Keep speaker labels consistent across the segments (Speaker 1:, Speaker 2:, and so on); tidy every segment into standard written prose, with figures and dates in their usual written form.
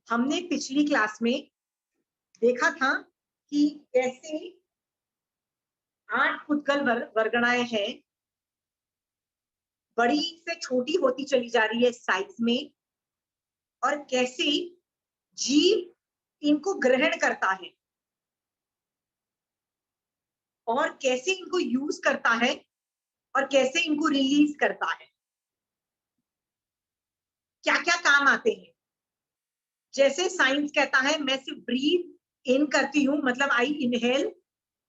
Speaker 1: हमने पिछली क्लास में देखा था कि कैसे 8 पुद्गल वर्गणाएं हैं, बड़ी से छोटी होती चली जा रही है साइज में, और कैसे जीव इनको ग्रहण करता है और कैसे इनको यूज करता है और कैसे इनको रिलीज करता है, क्या क्या काम आते हैं। जैसे साइंस कहता है मैं सिर्फ ब्रीथ इन करती हूं, मतलब आई इनहेल,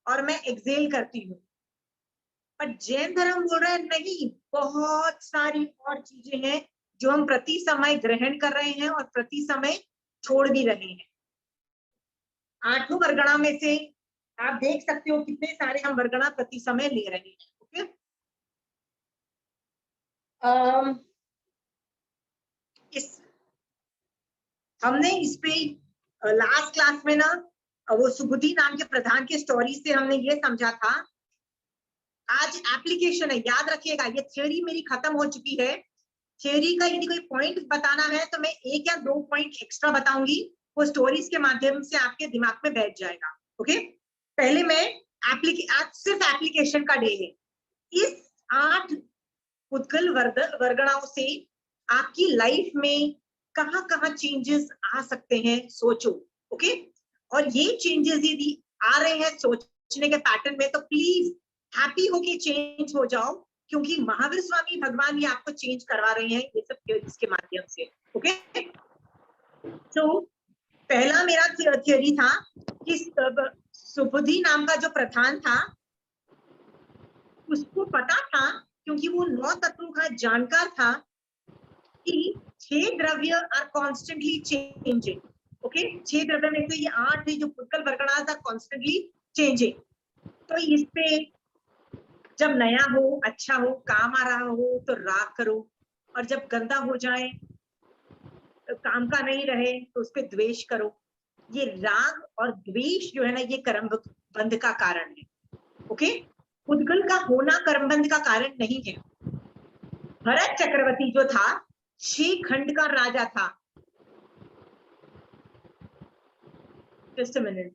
Speaker 1: और मैं एक्सेल करती हूँ, पर जैन धर्म बोल रहा है नहीं, बहुत सारी और चीजें हैं जो हम प्रति समय ग्रहण कर रहे हैं और प्रति समय छोड़ भी रहे हैं। 8 वर्गणा में से आप देख सकते हो कितने सारे हम वर्गणा प्रति समय ले रहे हैं। ओके, हमने इस पे लास्ट क्लास में ना वो सुबुद्धि नाम के प्रधान के स्टोरी से हमने ये समझा था। आज एप्लीकेशन है, याद रखिएगा, ये थ्योरी मेरी खत्म हो चुकी है। थ्योरी का यदि कोई पॉइंट बताना है तो मैं 1 या 2 पॉइंट एक्स्ट्रा बताऊंगी, वो स्टोरीज के माध्यम से आपके दिमाग में बैठ जाएगा। ओके, पहले मैं आज सिर्फ एप्लीकेशन का डे है। इस 8 पुद्गल वर्गणाओं से आपकी लाइफ में कहाँ कहाँ चेंजेस आ सकते हैं, सोचो। ओके, और ये चेंजेस यदि आ रहे हैं सोचने के पैटर्न में, तो प्लीज हैप्पी होके चेंज हो जाओ, क्योंकि महावीर स्वामी भगवान ये आपको चेंज करवा रहे हैं ये सब थ्योरीज के माध्यम से। ओके, तो पहला मेरा थ्योरी था कि सुबुद्धि नाम का जो प्रधान था उसको पता था, क्योंकि वो 9 तत्वों का जानकार था, कि 6 द्रव्य आर कॉन्स्टेंटली चेंजिंग। ओके, 6 द्रव्य में से ये 8 जो पुद्गल वर्गणा था कॉन्स्टेंटली चेंजिंग। तो इस पे जब नया हो, अच्छा हो, काम आ रहा हो तो राग करो, और जब गंदा हो जाए, काम का नहीं रहे, तो उस पे द्वेष करो। ये राग और द्वेष जो है ना, ये कर्म बंध का कारण है। ओके, पुद्गल का होना कर्म बंध का कारण नहीं है। भरत चक्रवर्ती जो था 6 खंड का राजा था। Just a minute.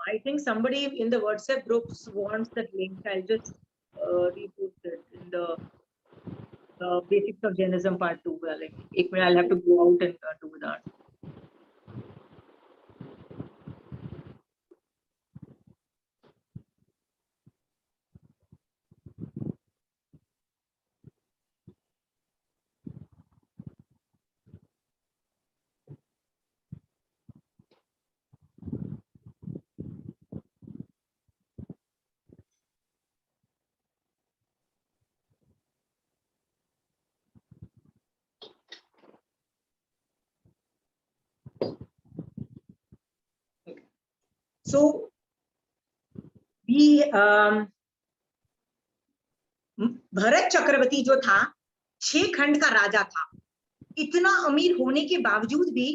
Speaker 1: I think somebody in the WhatsApp groups wants that link. I'll just repost it in the basics of Jainism part 2. Like, एक minute, I'll have to go out and do that. So Bharat चक्रवर्ती जो था 6 खंड का राजा था। इतना अमीर होने के बावजूद भी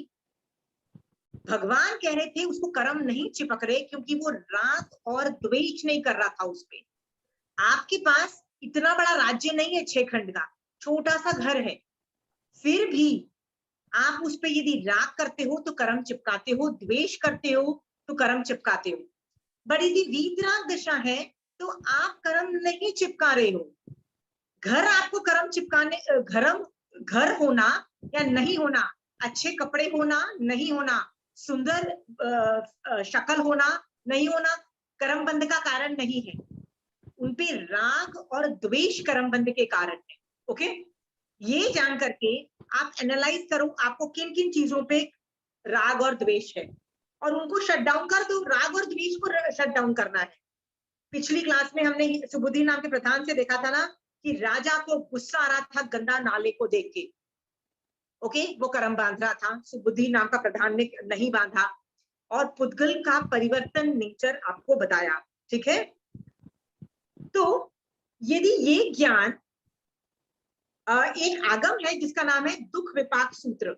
Speaker 1: भगवान कह रहे थे उसको कर्म नहीं चिपक रहे, क्योंकि वो राग और द्वेष नहीं कर रहा था उस पे। आपके पास इतना बड़ा राज्य नहीं है, 6 खंड का छोटा सा घर है, फिर भी आप उस पे यदि राग करते हो तो कर्म चिपकाते हो, द्वेष करते हो तो कर्म चिपकाते हो। बड़ी यदि वीतराग दशा है तो आप कर्म नहीं चिपका रहे हो। घर आपको कर्म चिपकाने, घर होना या नहीं होना, अच्छे कपड़े होना नहीं होना, सुंदर शक्ल होना नहीं होना, कर्म बंध का कारण नहीं है। उनपे राग और द्वेष कर्म बंध के कारण है। ओके, ये जान करके आप एनालाइज करो आपको किन किन चीजों पे राग और द्वेष है, और उनको शट डाउन कर दो। राग और द्वेष को शट डाउन करना है। पिछली क्लास में हमने सुबुद्धि नाम के प्रधान से देखा था ना, कि राजा को गुस्सा आ रहा था गंदा नाले को देख के। ओके, वो कर्म बांध रहा था, सुबुद्धि नाम का प्रधान ने नहीं बांधा, और पुद्गल का परिवर्तन नेचर आपको बताया। ठीक है, तो यदि ये ज्ञान, एक आगम है जिसका नाम है दुख विपाक सूत्र।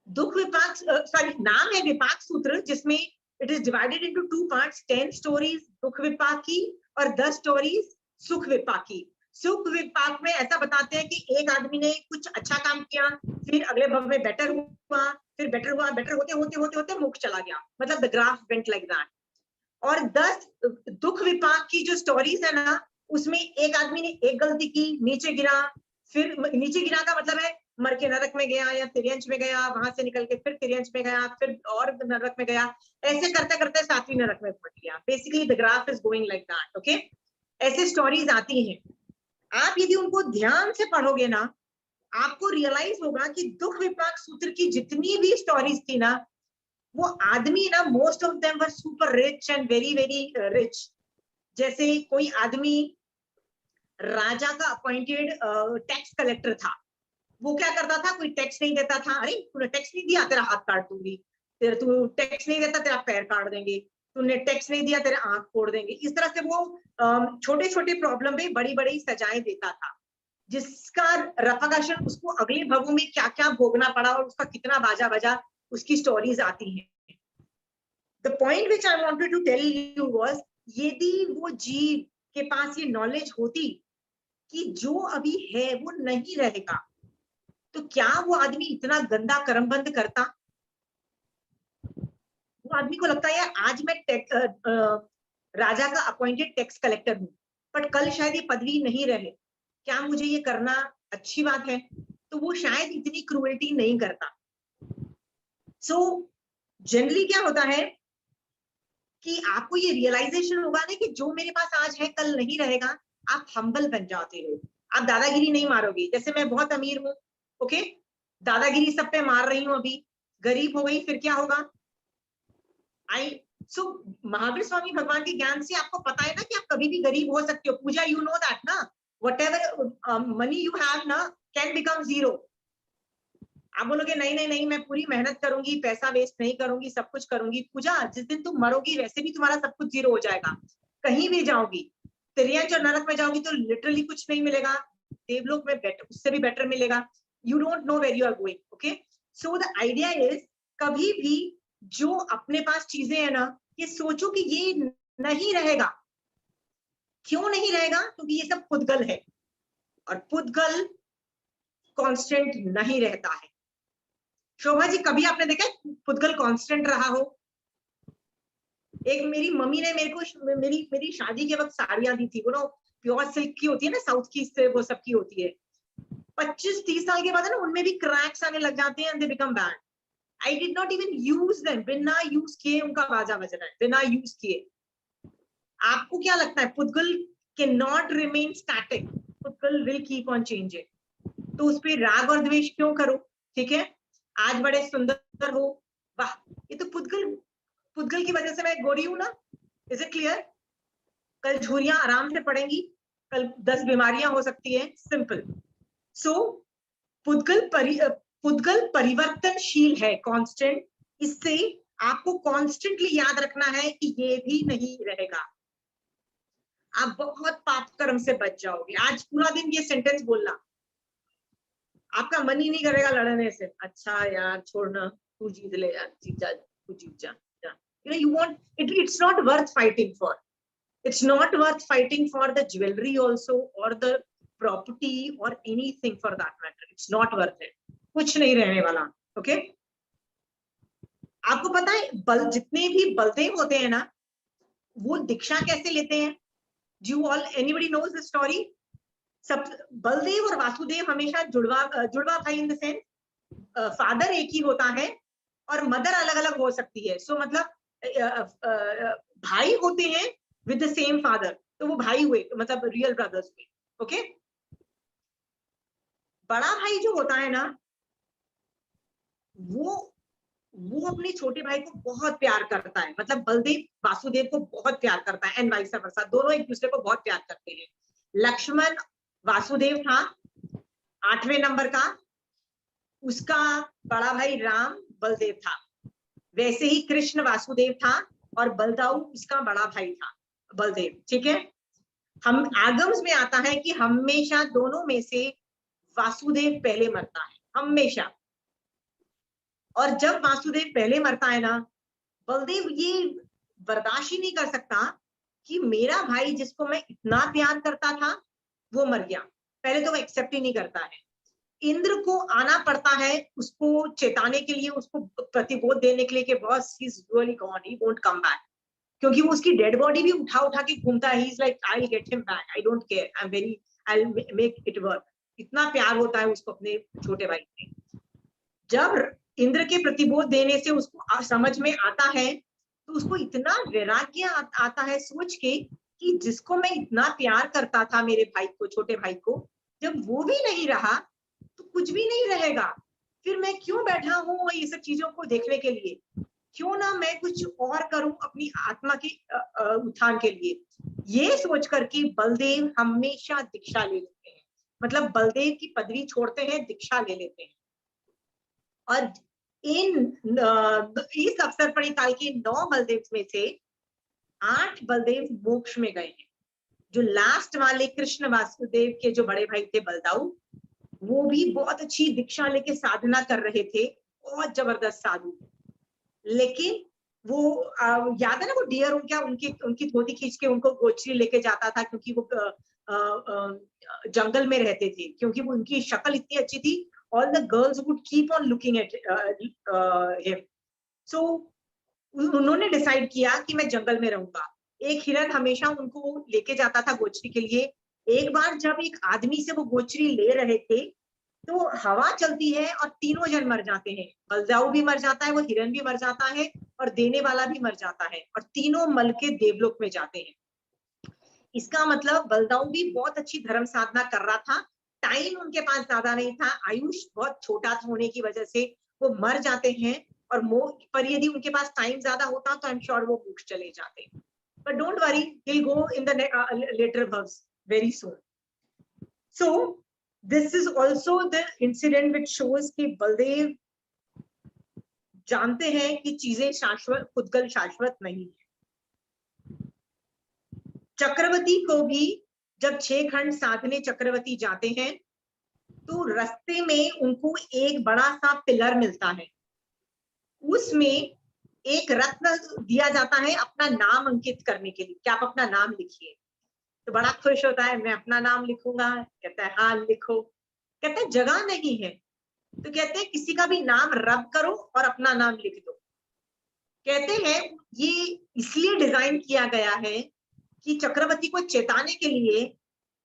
Speaker 1: दुख विपाक, सॉरी, नाम है विपाक सूत्र, जिसमें it is divided into 2 parts, 10 stories दुख विपाकी और 10 स्टोरीज सुख विपाकी। सुख विपाक में ऐसा बताते हैं कि एक आदमी ने कुछ अच्छा काम किया, फिर अगले भव में बेटर हुआ, फिर बेटर हुआ, बेटर होते होते होते होते मोक्ष चला गया, मतलब the graph went like that. और 10 दुख विपाक की जो स्टोरीज है ना, उसमें एक आदमी ने एक गलती की, नीचे गिरा, फिर नीचे गिरा का मतलब है मर के नरक में गया या तिर्यंश में गया, वहां से निकल के फिर तिर्यंश में गया, फिर और नरक में गया, ऐसे करते करते 7वीं नरक में पहुंच गया। Basically the graph is going like that. Okay, ऐसे स्टोरीज आती हैं। आप यदि उनको ध्यान से पढ़ोगे ना, आपको रियलाइज होगा कि दुख विपाक सूत्र की जितनी भी स्टोरीज थी ना, वो आदमी ना, most of them were super rich and very very rich. जैसे कोई आदमी राजा का अपॉइंटेड टैक्स कलेक्टर था, वो क्या करता था, कोई टैक्स नहीं देता था, अरे तूने टैक्स नहीं दिया तेरा हाथ काट दूंगी, तेरा तू टैक्स नहीं देता तेरा पैर काट देंगे, तूने टैक्स नहीं दिया तेरा आंख फोड़ देंगे। इस तरह से वो छोटे छोटे प्रॉब्लम में बड़ी बड़ी सजाएं देता था, जिसका रफाकशन उसको अगले भवों में क्या क्या भोगना पड़ा और उसका कितना बाजा बजा, उसकी स्टोरीज आती हैं। The point which I wanted to tell you was, यदि वो जीव के पास ये नॉलेज होती कि जो अभी है वो नहीं रहेगा, तो क्या वो आदमी इतना गंदा कर्मबंध करता? वो आदमी को लगता है यार आज मैं राजा का अपॉइंटेड टैक्स कलेक्टर हूं, बट कल शायद ये पदवी नहीं रहे, क्या मुझे ये करना अच्छी बात है? तो वो शायद इतनी क्रूएल्टी नहीं करता। सो जनरली क्या होता है कि आपको ये रियलाइजेशन होगा ना कि जो मेरे पास आज है कल नहीं रहेगा, आप हम्बल बन जाते हो, आप दादागिरी नहीं मारोगे। जैसे मैं बहुत अमीर हूँ, ओके, दादागिरी सब पे मार रही हूँ, अभी गरीब हो गई, फिर क्या होगा? सो महावीर स्वामी भगवान के ज्ञान से आपको पता है ना कि आप कभी भी गरीब हो सकते हो। पूजा, यू नो दैट ना, whatever मनी यू हैव ना कैन बिकम जीरो। आप बोलोगे नहीं नहीं नहीं, मैं पूरी मेहनत करूंगी, पैसा वेस्ट नहीं करूंगी, सब कुछ करूंगी। पूजा, जिस दिन तुम मरोगी वैसे भी तुम्हारा सब कुछ जीरो हो जाएगा। कहीं भी जाओगी, तिर्यंश और नरक में जाओगी तो लिटरली कुछ नहीं मिलेगा, देवलोक में बेटर, उससे भी बेटर मिलेगा। You don't know where you are going. Okay, so the idea is, कभी भी जो अपने पास चीजें है ना, ये सोचो कि ये नहीं रहेगा। क्यों नहीं रहेगा? क्योंकि ये सब पुद्गल है, और पुद्गल कांस्टेंट नहीं रहता है। शोभा जी, कभी आपने देखा पुद्गल कांस्टेंट रहा हो? एक मेरी मम्मी ने मेरे को मेरी शादी के वक्त साड़ियां दी थी, वो ना प्योर सिल्क की होती है ना, साउथ की, से वो सब की होती है। 25-30 साल के बाद है ना, उनमें भी क्रैक्स आने लग जाते हैं, they become bad. I did not even use them, बिना यूज किए उनका बाजा बज रहा है, बिना यूज किए। आपको क्या लगता है पुद्गल कैन नॉट रिमेन स्टैटिक, पुद्गल विल कीप ऑन चेंजिंग। तो उस पर राग और द्वेष क्यों करो? ठीक है, आज बड़े सुंदर हो, वाह, ये तो पुद्गल की वजह से मैं गोरी हूं ना, इज इट क्लियर? कल झुर्रियां आराम से पड़ेंगी, कल 10 बीमारियां हो सकती है, सिंपल। सो पुद्गल परिवर्तनशील है, कांस्टेंट। इससे आपको कॉन्स्टेंटली याद रखना है कि ये भी नहीं रहेगा। आप बहुत पाप कर्म से बच जाओगे। आज पूरा दिन ये सेंटेंस बोलना, आपका मन ही नहीं करेगा लड़ने से। अच्छा यार छोड़ना, तू जीत ले यार, जीत जा, तू जीत जा, you want it's not worth fighting for. It's not worth fighting for the jewelry also, or the property, or anything for that matter. It's not worth it. कुछ नहीं रहने वाला। ओके, आपको पता है बल, जितने भी बलदेव होते हैं ना, वो दीक्षा कैसे लेते हैं? Do all anybody knows the story? सब बलदेव और वासुदेव हमेशा जुड़वा भाई, इन द सेंस फादर एक ही होता है और मदर अलग अलग हो सकती है। सो मतलब भाई होते हैं विद द सेम फादर, तो वो भाई हुए, मतलब रियल ब्रदर्स हुए। ओके, बड़ा भाई जो होता है ना, वो अपने छोटे भाई को बहुत प्यार करता है, मतलब बलदेव वासुदेव को बहुत प्यार करता है, एंड वाइस वर्सा, दोनों एक दूसरे को बहुत प्यार करते हैं। लक्ष्मण वासुदेव था 8वें नंबर का, उसका बड़ा भाई राम बलदेव था। वैसे ही कृष्ण वासुदेव था और बलदाऊ उसका बड़ा भाई था, बलदेव। ठीक है, हम आगम्स में आता है कि हमेशा दोनों में से वासुदेव पहले मरता है, हमेशा। और जब वासुदेव पहले मरता है ना, बलदेव ये बर्दाश्त ही नहीं कर सकता कि मेरा भाई जिसको मैं इतना प्यार करता था, वो मर गया। पहले तो वो एक्सेप्ट ही नहीं करता है। इंद्र को आना पड़ता है उसको चेताने के लिए, उसको प्रतिबोध देने के लिए कि boss he is really gone, he won't come back, क्योंकि वो उसकी डेड बॉडी भी उठा उठा के घूमता है। He is like I will get him back, I don't care, I am very, I will make it work. इतना प्यार होता है उसको अपने छोटे भाई से। जब इंद्र के प्रतिबोध देने से उसको समझ में आता है, तो उसको इतना वैराग्य आता है सोच के कि जिसको मैं इतना प्यार करता था मेरे भाई को, छोटे भाई को, जब वो भी नहीं रहा तो कुछ भी नहीं रहेगा। फिर मैं क्यों बैठा हूँ ये सब चीजों को देखने के लिए? क्यों ना मैं कुछ और करूं अपनी आत्मा के उत्थान के लिए। ये सोच करके बलदेव हमेशा दीक्षा ले लेते हैं, मतलब बलदेव की पदवी छोड़ते हैं, दीक्षा ले लेते हैं। और इस अवसर पर काल के 9 बलदेव में से 8 बलदेव मोक्ष में गए हैं। जो लास्ट वाले कृष्ण वासुदेव के जो बड़े भाई थे बलदाऊ, वो भी बहुत अच्छी दीक्षा लेके साधना कर रहे थे, बहुत जबरदस्त साधु। लेकिन वो याद है ना, वो डियर उनकी उनकी धोती खींच के उनको गोचरी लेके जाता था, क्योंकि वो जंगल में रहते थे, क्योंकि वो उनकी शक्ल इतनी अच्छी थी। All the girls would keep on looking at him. So उन्होंने डिसाइड किया कि मैं जंगल में रहूंगा। एक हिरन हमेशा उनको लेके जाता था गोचरी के लिए। एक बार जब एक आदमी से वो गोचरी ले रहे थे, तो हवा चलती है और तीनों जन मर जाते हैं। बलदाऊ भी मर जाता है, वो हिरन भी मर जाता है, और देने वाला भी मर जाता है, और तीनों मल के देवलोक में जाते हैं। इसका मतलब बलदाऊ भी बहुत अच्छी धर्म साधना कर रहा था। टाइम उनके पास ज्यादा नहीं था, आयुष बहुत छोटा होने की वजह से वो मर जाते हैं। और पर यदि उनके पास टाइम ज्यादा होता तो आई एम श्योर वो मोक्ष चले जाते। But don't worry, he will go in the latter verse very soon. So this is also the incident which shows कि बलदेव जानते हैं कि चीजें शाश्वत, खुदगल शाश्वत नहीं है। चक्रवर्ती को भी जब 6 खंड साधने चक्रवर्ती जाते हैं, तो रास्ते में उनको एक बड़ा सा पिलर मिलता है। उसमें एक रत्न दिया जाता है अपना नाम अंकित करने के लिए, कि आप अपना नाम लिखिए। तो बड़ा खुश होता है, मैं अपना नाम लिखूंगा। कहता है हाँ लिखो। कहते हैं जगह नहीं है, तो कहते हैं किसी का भी नाम रब करो और अपना नाम लिख दो। कहते हैं ये इसलिए डिजाइन किया गया है कि चक्रवर्ती को चेताने के लिए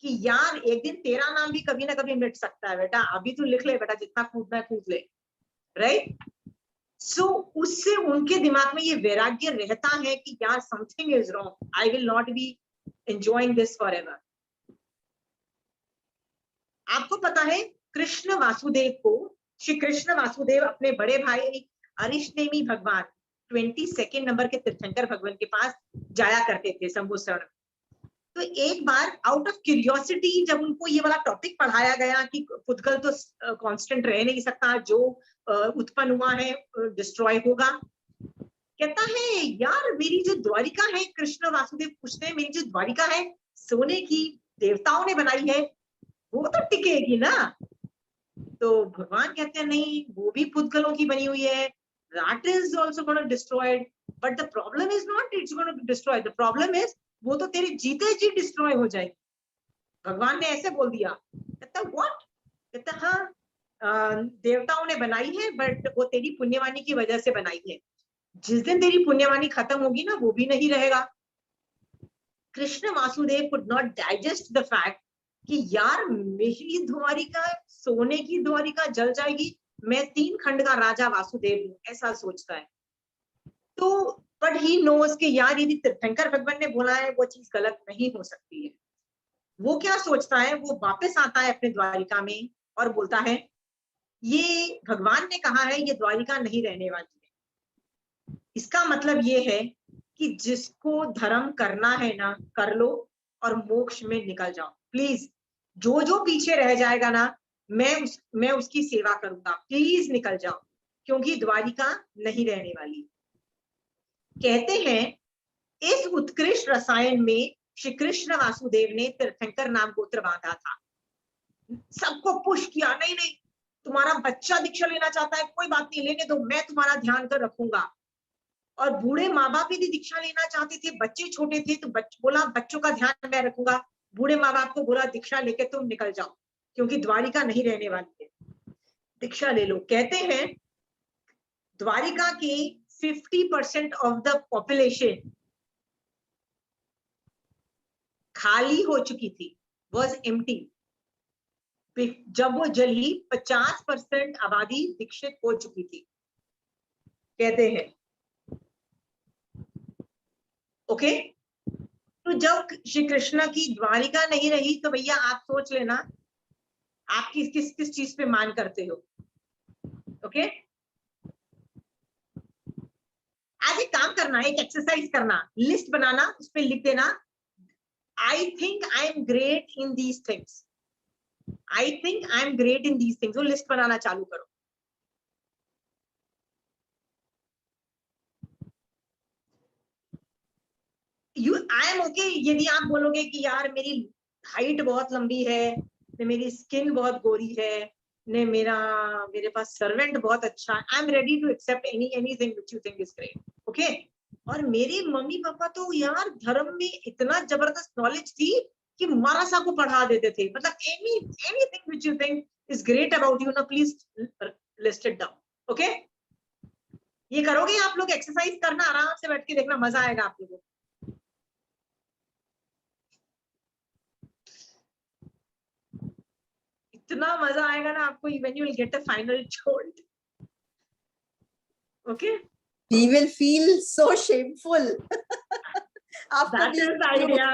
Speaker 1: कि यार एक दिन तेरा नाम भी कभी ना कभी मिट सकता है बेटा, अभी तू लिख ले बेटा, जितना कूदना है कूद ले। राइट? सो उससे उनके दिमाग में ये वैराग्य रहता है कि यार something is wrong, I will not be enjoying this for ever. आपको पता है कृष्ण वासुदेव को, श्री कृष्ण वासुदेव अपने बड़े भाई अरिष्टेमी भगवान 22 नंबर के तीर्थंकर भगवान के पास जाया करते थे संबोधन। तो एक बार आउट ऑफ क्यूरियोसिटी जब उनको ये वाला टॉपिक पढ़ाया गया कि पुद्गल तो कांस्टेंट रह नहीं सकता, जो उत्पन्न हुआ है डिस्ट्रॉय होगा। कहता है यार मेरी जो द्वारिका है, कृष्ण वासुदेव पूछते हैं मेरी जो द्वारिका है सोने की, देवताओं ने बनाई है, वो तो टिकेगी ना? तो भगवान कहते हैं नहीं, वो भी पुद्गलों की बनी हुई है, that is also going to destroyed, but the problem is not it's going to destroy, the problem is वो तो तेरे जीते जी डिस्ट्रॉय हो जाएगी। भगवान ने ऐसे बोल दिया। कहता व्हाट? कहता हाँ देवताओं ने बनाई है, बट वो तेरी पुण्यवानी की वजह से बनाई है। जिस दिन तेरी पुण्यवानी खत्म होगी ना, वो भी नहीं रहेगा। Krishna Vasudev could not digest the fact कि यार मेरी द्वारिका, सोने की द्वारिका जल जाएगी, मैं 3 खंड का राजा वासुदेव हूं, ऐसा सोचता है। तो बट ही नोज कि यार यदि तीर्थंकर भगवान ने बोला है वो चीज गलत नहीं हो सकती है। वो क्या सोचता है, वो वापस आता है अपने द्वारिका में और बोलता है ये भगवान ने कहा है ये द्वारिका नहीं रहने वाली है। इसका मतलब ये है कि जिसको धर्म करना है ना कर लो और मोक्ष में निकल जाओ। प्लीज जो जो पीछे रह जाएगा ना, मैं उसकी सेवा करूंगा, प्लीज निकल जाओ, क्योंकि द्वारिका नहीं रहने वाली। कहते हैं इस उत्कृष्ट रसायन में श्री कृष्ण वासुदेव ने तीर्थंकर नाम गोत्र बांधा था। सबको पुश किया, नहीं नहीं तुम्हारा बच्चा दीक्षा लेना चाहता है, कोई बात नहीं, लेने दो, मैं तुम्हारा ध्यान कर रखूंगा। और बूढ़े माँ बाप यदि दीक्षा लेना चाहते थे, बच्चे छोटे थे, तो बोला बच्चों का ध्यान मैं रखूंगा, बूढ़े माँ बाप को बोला दीक्षा लेके तुम निकल जाओ, क्योंकि द्वारिका नहीं रहने वाली है, दीक्षा ले लो। कहते हैं द्वारिका की 50% ऑफ द पॉपुलेशन खाली हो चुकी थी, वॉज एम्प्टी। जब वो जली 50% आबादी दीक्षित हो चुकी थी, कहते हैं। ओके, तो जब श्री कृष्ण की द्वारिका नहीं रही तो भैया आप सोच लेना आप किस किस किस चीज पे मान करते हो। ओके, आज एक काम करना, एक एक्सरसाइज करना, लिस्ट बनाना, उस पर लिख देना I think I am great in these things, I think I am great in these things. वो लिस्ट बनाना चालू करो। आई एम ओके यदि आप बोलोगे कि यार मेरी हाइट बहुत लंबी है, ने मेरी स्किन बहुत गोरी है, ने मेरे पास सर्वेंट बहुत अच्छा है, I am ready to accept anything which you think is great. Okay, और मेरे मम्मी पापा तो यार धर्म में इतना जबरदस्त नॉलेज थी कि मारासा को पढ़ा देते थे। मतलब anything which you think is great about you, ना please list it down. Okay, ये करोगे आप लोग, एक्सरसाइज करना, आराम से बैठ के देखना, मजा आएगा आप लोगों को। इतना मजा आएगा ना आपको, when you will get a final jolt. Okay,
Speaker 2: we will feel so shameful after
Speaker 1: that is the idea.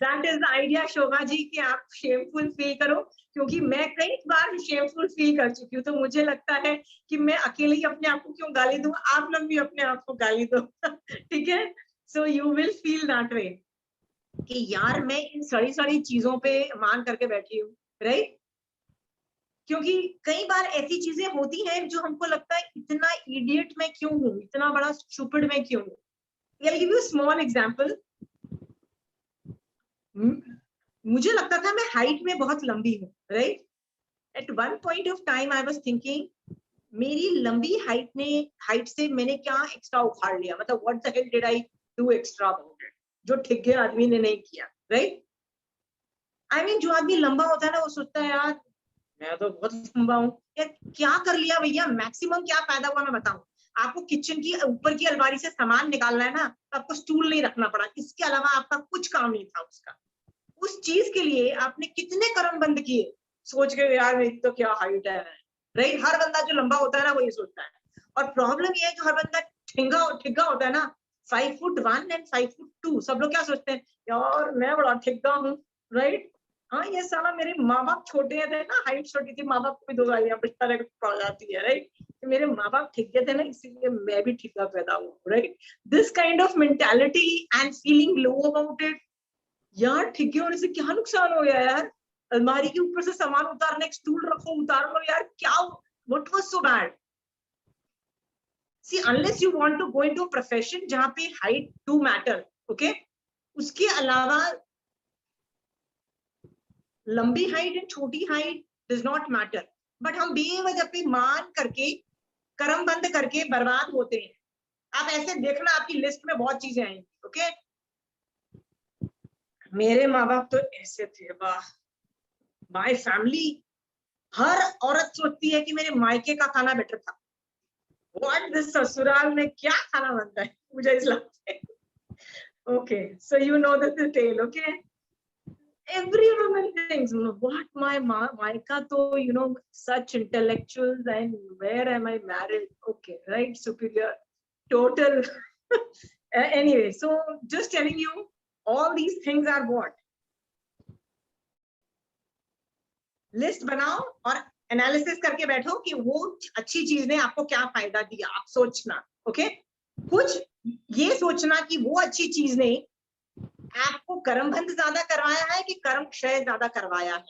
Speaker 1: That is the idea Shobha ji, कि आप शेमफुल फील करो, क्योंकि मैं कई बार शेमफुल फील कर चुकी हूँ। तो मुझे लगता है कि मैं अकेले ही अपने आप को क्यों गाली दूं, आप लोग भी अपने आप को गाली दो। ठीक है, so you will feel that way कि यार मैं इन सारी सारी चीजों पे मान करके बैठी हूँ, राइट। क्योंकि कई बार ऐसी चीजें होती हैं जो हमको लगता है इतना इडियट मैं क्यों हूँ, इतना बड़ा स्टूपिड मैं क्यों हूँ। I'll give you a small example. मुझे लगता था मैं हाइट में बहुत लंबी हूँ, right. At one point of time I was thinking मेरी लंबी हाइट से मैंने क्या एक्स्ट्रा उखाड़ लिया, मतलब what the hell did I do extra about it, जो ठीक है आदमी ने नहीं किया, राइट। आई मीन जो आदमी लंबा होता है ना, वो सोचता है यार मैं तो बहुत लंबा हूँ, क्या कर लिया भैया, मैक्सिमम क्या फायदा हुआ मैं बताऊं आपको। किचन की ऊपर की अलमारी से सामान निकालना है ना, तो आपको स्टूल नहीं रखना पड़ा, इसके अलावा आपका कुछ काम नहीं था उसका। उस चीज के लिए आपने कितने कर्म बंद किए, सोच के यार मेरी तो क्या हाइट है, राइट। हर बंदा जो लंबा होता है ना, वो ये सोचता है। और प्रॉब्लम ये है, जो हर बंदा ठिग्गा होता है ना, 5'1" एंड 5'2", सब लोग क्या सोचते हैं, यार मैं बड़ा ठिग्गा हूँ, राइट। हाँ, ये साला मेरे माँ बाप छोटे थे ना, हाइट छोटी थी, माँ बाप को भी 2 गालियां पड़ जाती है, राइट। मेरे माँ बाप ठिग्गे थे ना, इसीलिए मैं भी ठिग्गा पैदा हूँ, right. This kind of mentality and feeling low about it. यार ठिग्गे होने से क्या नुकसान हो गया यार, अलमारी के ऊपर से सामान उतारने, एक स्टूल रखो उतार लो यार, क्या what was so bad. See unless you want to go into a profession जहां पे हाइट डू मैटर, ओके, उसके अलावा लंबी हाइट एंड छोटी height does not matter. But हम बेवजह पे मान करके कर्म बंद करके बर्बाद होते हैं। आप ऐसे देखना, आपकी लिस्ट में बहुत चीजें आएंगी, ओके। मेरे माँ बाप तो ऐसे थे, वाह, माय फैमिली, हर औरत सोचती है कि मेरे मायके का खाना बेटर था। व्हाट दिस ससुराल में क्या खाना बनता है, मुझे इस लगता है। Okay, so you know the tale, okay. Every woman thinks, what my Maika to, such intellectuals, and where am I married? Okay, right, superior, total. Anyway, so just telling you, all these things are what? List बनाओ और analysis करके बैठो कि वो अच्छी चीज ने आपको क्या फायदा दिया, आप सोचना, ओके। कुछ ये सोचना कि वो अच्छी चीज ने आपको कर्म बंध ज्यादा करवाया है कि कर्म क्षय ज्यादा करवाया है।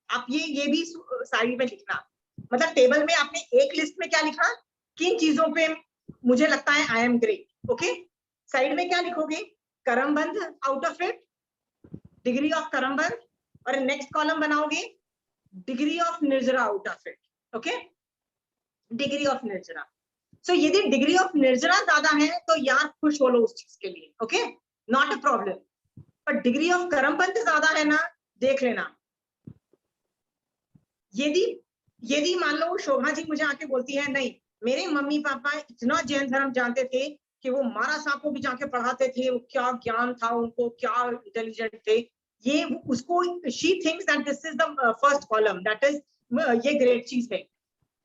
Speaker 1: आप ये भी साइड में लिखना, मतलब टेबल में आपने एक लिस्ट में क्या लिखा, किन चीजों पे मुझे लगता है I am great, okay. Side में क्या लिखोगे, कर्म बंध out of it, degree of कर्म बंध, और नेक्स्ट कॉलम बनाओगे डिग्री ऑफ निर्जरा out of it, okay, degree of निर्जरा। सो यदि डिग्री ऑफ निर्जरा ज्यादा है तो यार खुश हो लो उस चीज के लिए, ओके, नॉट अ प्रॉब्लम। पर डिग्री ऑफ कर्मबंध ज्यादा है ना, देख लेना। यदि मान लो शोभा जी मुझे आके बोलती है नहीं मेरे मम्मी पापा इतना जैन धर्म जानते थे कि वो महाराज साहब को भी जाके पढ़ाते थे, वो क्या ज्ञान था उनको, क्या इंटेलिजेंट थे, ये उसको she thinks that this is the first column, that is ये ग्रेट चीज है।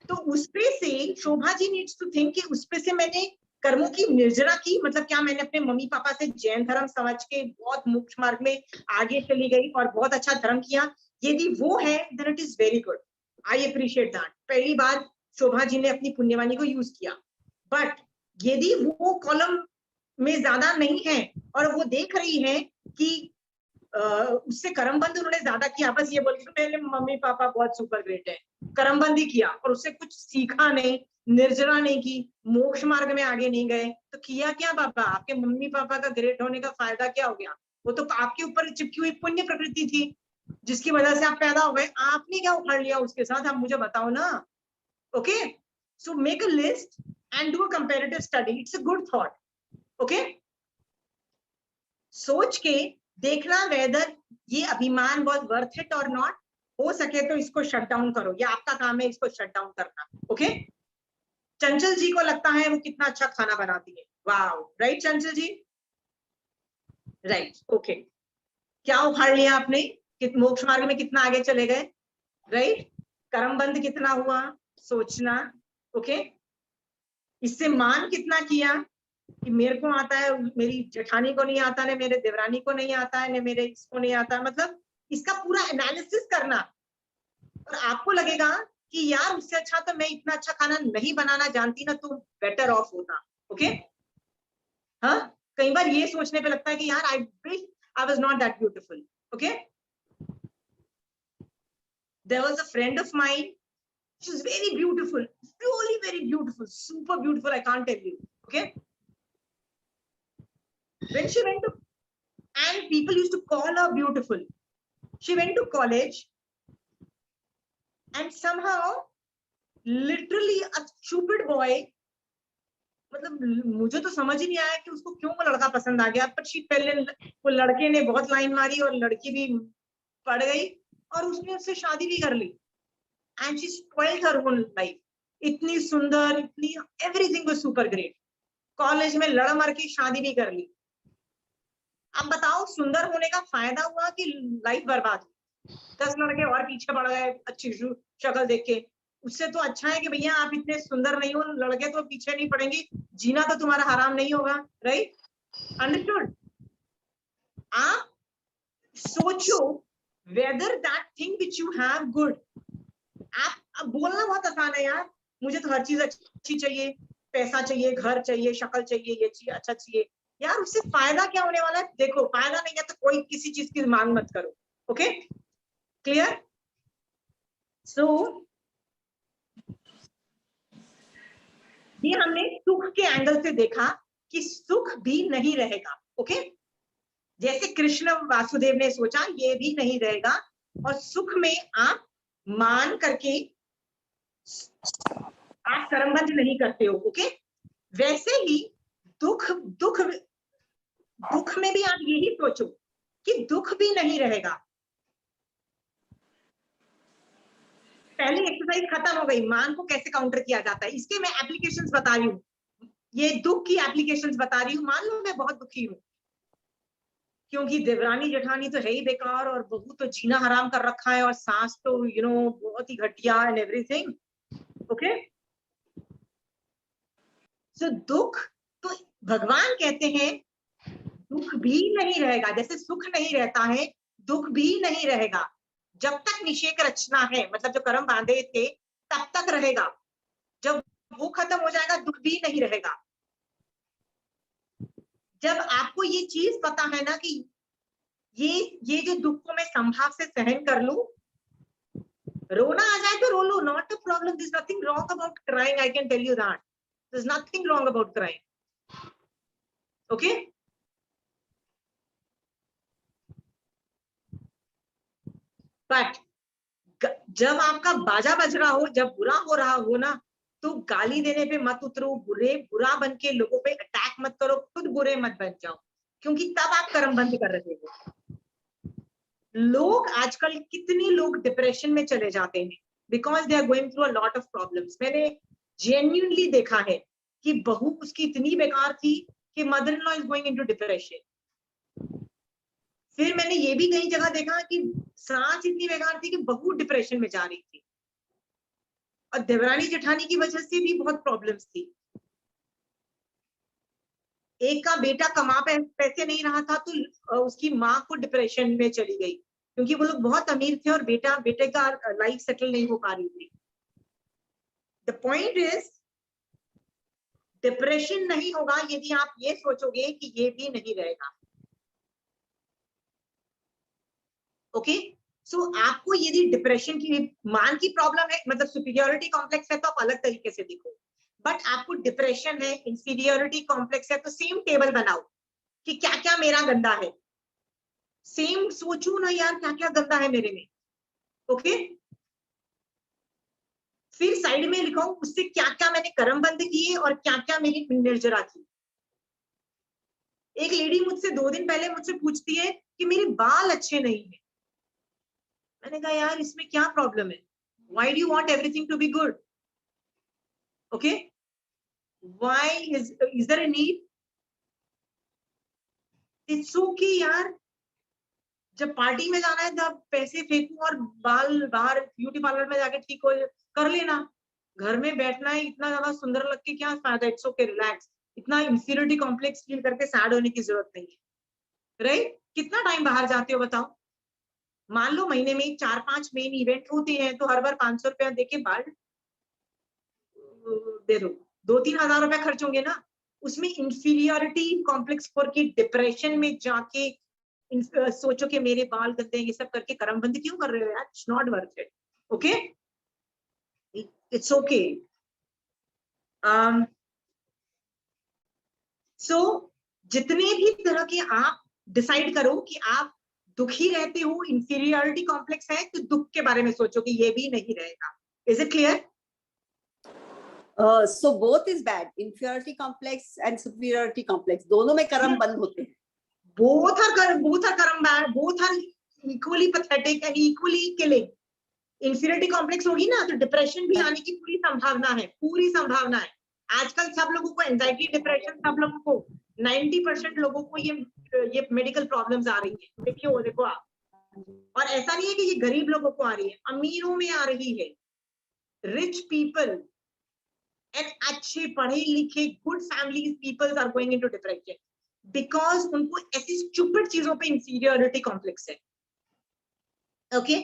Speaker 1: तो उसपे से Shobha ji needs to think कि उसपे से मैंने कर्मों की निर्जरा की, मतलब क्या मैंने अपने मम्मी पापा से जैन धर्म समझ के बहुत मोक्ष मार्ग में आगे चली गई और बहुत अच्छा धर्म किया, यदि वो है then it is very good, I appreciate that. पहली बार शोभा जी ने अपनी पुण्यवानी को यूज किया। बट यदि वो कॉलम में ज्यादा नहीं है और वो देख रही है कि उससे कर्मबंध उन्होंने ज्यादा किया, बस ये बोल के मेरे मम्मी पापा बहुत सुपर ग्रेट है, कर्मबंध ही किया और उससे कुछ सीखा नहीं, निर्जरा नहीं की, मोक्ष मार्ग में आगे नहीं गए, तो किया क्या बाबा? आपके मम्मी पापा का ग्रेट होने का फायदा क्या हो गया? वो तो आपके ऊपर चिपकी हुई पुण्य प्रकृति थी जिसकी वजह से आप पैदा हो गए, आपने क्या उखाड़ लिया उसके साथ? आप मुझे बताओ ना। Okay, so make a list and do a comparative study, it's a good thought. Okay, सोच के देखना वेदर ये अभिमान वाज वर्थ इट और नॉट। हो सके तो इसको शट डाउन करो, ये आपका काम है इसको शट डाउन करना। ओके, चंचल जी को लगता है वो कितना अच्छा खाना बनाती है, वाओ, राइट चंचल जी, राइट, ओके, क्या उखाड़ लिया आपने? मोक्ष मार्ग में कितना आगे चले गए, राइट, कर्मबंध कितना हुआ, सोचना। ओके, इससे मान कितना किया कि मेरे को आता है, मेरी जेठानी को नहीं आता, ने मेरे देवरानी को नहीं आता है, ने मेरे इसको नहीं आता है, मतलब इसका पूरा एनालिसिस करना। और आपको लगेगा कि यार उससे अच्छा तो मैं इतना अच्छा खाना नहीं बनाना जानती ना, तो बेटर ऑफ होता। ओके, हाँ, कई बार ये सोचने पे लगता है कि यार I wish I was not that beautiful. Okay, there was a friend of mine, she was very beautiful, really very beautiful, super beautiful, I can't tell you. Okay, when she went to, and people used to call her beautiful, she went to college and somehow literally a stupid boy, मतलब मुझे तो समझ ही नहीं आया कि उसको क्यों वो लड़का पसंद आ गया, बट शी पहले वो लड़के ने बहुत लाइन मारी और लड़की भी पड़ गई और उसने उससे शादी भी कर ली and she spoiled her whole life. इतनी सुंदर, इतनी everything was super great, college में लड़ मर के शादी भी कर ली। अब बताओ सुंदर होने का फायदा हुआ कि लाइफ बर्बाद हुई? 10 लड़के और पीछे पड़ गए अच्छी शक्ल देख के। उससे तो अच्छा है कि भैया आप इतने सुंदर नहीं हो, लड़के तो पीछे नहीं पड़ेंगे, जीना तो तुम्हारा हराम नहीं होगा, राइट, अंडरस्टूड। आप सोचो whether that thing which you have good. आप बोलना बहुत आसान है यार, मुझे तो हर चीज अच्छी चाहिए, पैसा चाहिए, घर चाहिए, शक्ल चाहिए, ये चाहिए, अच्छा चाहिए, यार उससे फायदा क्या होने वाला है? देखो फायदा नहीं है तो कोई किसी चीज की मांग मत करो। Okay, clear? सो ये हमने सुख के एंगल से देखा कि सुख भी नहीं रहेगा। ओके, जैसे कृष्ण वासुदेव ने सोचा ये भी नहीं रहेगा और सुख में आप मान करके आप कर्मबंध नहीं करते हो। ओके, वैसे ही दुख दुख दुख में भी आप यही सोचो कि दुख भी नहीं रहेगा। पहली एक्सरसाइज खत्म हो गई, मान को कैसे काउंटर किया जाता है, इसके मैं एप्लीकेशंस बता रही हूँ, ये दुख की एप्लीकेशंस बता रही हूँ। मान लो मैं बहुत दुखी हूँ क्योंकि देवरानी जेठानी तो है ही बेकार और बहू तो जीना हराम कर रखा है और सास तो बहुत ही घटिया एंड एवरीथिंग। ओके, सो दुख तो भगवान कहते हैं दुख भी नहीं रहेगा, जैसे सुख नहीं रहता है दुख भी नहीं रहेगा। जब तक निषेक रचना है, मतलब जो कर्म बांधे थे तब तक रहेगा, जब वो खत्म हो जाएगा दुख भी नहीं रहेगा। जब आपको ये चीज पता है ना कि ये जो दुख को मैं संभाव से सहन कर लूं, रोना आ जाए तो रो लो, not a problem, this nothing wrong about crying, I can tell you that this nothing wrong about crying. Okay, but जब आपका बाजा बज रहा हो, जब बुरा हो रहा हो ना, तो गाली देने पे मत उतरो, बुरा बन के लोगों पे अटैक मत करो, खुद बुरे मत बन जाओ। क्योंकि तब आप कर्म बंद कर रहे हो। लोग आजकल कितने लोग डिप्रेशन में चले जाते हैं because they are going through a lot of problems. मैंने जेन्युइनली देखा है कि बहू उसकी इतनी बेकार थी कि mother in law is going into depression. फिर मैंने ये भी कई जगह देखा कि सास इतनी बेकार थी कि बहू डिप्रेशन में जा रही थी, और देवरानी जेठानी की वजह से भी बहुत प्रॉब्लम्स थी। एक का बेटा कमा पैसे नहीं रहा था तो उसकी माँ को डिप्रेशन में चली गई, क्योंकि वो लोग बहुत अमीर थे और बेटे का लाइफ सेटल नहीं हो पा रही थी। द पॉइंट इज, डिप्रेशन नहीं होगा यदि आप ये सोचोगे कि ये भी नहीं रहेगा। ओके, सो आपको यदि डिप्रेशन की मान की प्रॉब्लम है, मतलब सुपीरियोरिटी कॉम्प्लेक्स है, तो आप अलग तरीके से देखो। बट आपको डिप्रेशन है, इंफीरियोरिटी कॉम्प्लेक्स है, तो सेम टेबल बनाओ कि क्या क्या मेरा गंदा है। सेम सोचो ना यार, क्या क्या गंदा है मेरे में। ओके, फिर साइड में लिखो उससे क्या क्या मैंने कर्म बंद किए और क्या क्या मेरी निर्जरा थी। एक लेडी मुझसे 2 दिन पहले मुझसे पूछती है कि मेरे बाल अच्छे नहीं है। मैंने कहा यार इसमें क्या प्रॉब्लम है? Why do you want everything to be good? Okay, why is there a need? It's okay यार, जब पार्टी में जाना है तब पैसे फेंकू और बाल बाहर ब्यूटी पार्लर में जाके ठीक हो कर लेना। घर में बैठना है इतना ज्यादा सुंदर लग के क्या फायदा? It's okay, relax. इतना इंफीरियरिटी कॉम्प्लेक्स फील करके सैड होने की जरूरत नहीं है, राइट? कितना टाइम बाहर जाते हो बताओ? मान लो महीने में 4-5 मेन इवेंट होते हैं, तो हर बार 500 रुपया देके बाल दे दो, 2-3 हजार रुपया खर्च होंगे ना। उसमें इंफीरियरिटी कॉम्प्लेक्स फॉर की डिप्रेशन में जाके सोचो कि मेरे बाल गंदे, ये सब करके कर्म बंद क्यों कर रहे हो यार? It's not worth it. Okay, it's okay. So जितने भी तरह के आप डिसाइड करो कि आप दुखी रहते हो, इंफीरियरिटी कॉम्प्लेक्स है, तो दुख के बारे में सोचो कि ये भी नहीं रहेगा। Is it clear?
Speaker 2: So both is bad, inferiority complex and superiority complex, दोनों में कर्म बंद होते हैं।
Speaker 1: both are कर्म bad, both are equally pathetic and equally killing। Inferiority complex होगी ना तो डिप्रेशन भी आने की पूरी संभावना है, पूरी संभावना है। आजकल सब लोगों को एंजाइटी, डिप्रेशन, सब लोगों को 90% लोगों को ये मेडिकल प्रॉब्लम्स आ रही है। देखो आप, और ऐसा नहीं है कि ये गरीब लोगों को आ रही है, अमीरों में आ रही है। रिच पीपल एंड अच्छे पढ़े लिखे good family peoples are going into depression because उनको ऐसी स्टूपिड चीजों पे इंफीरियरिटी कॉम्प्लेक्स है। Okay,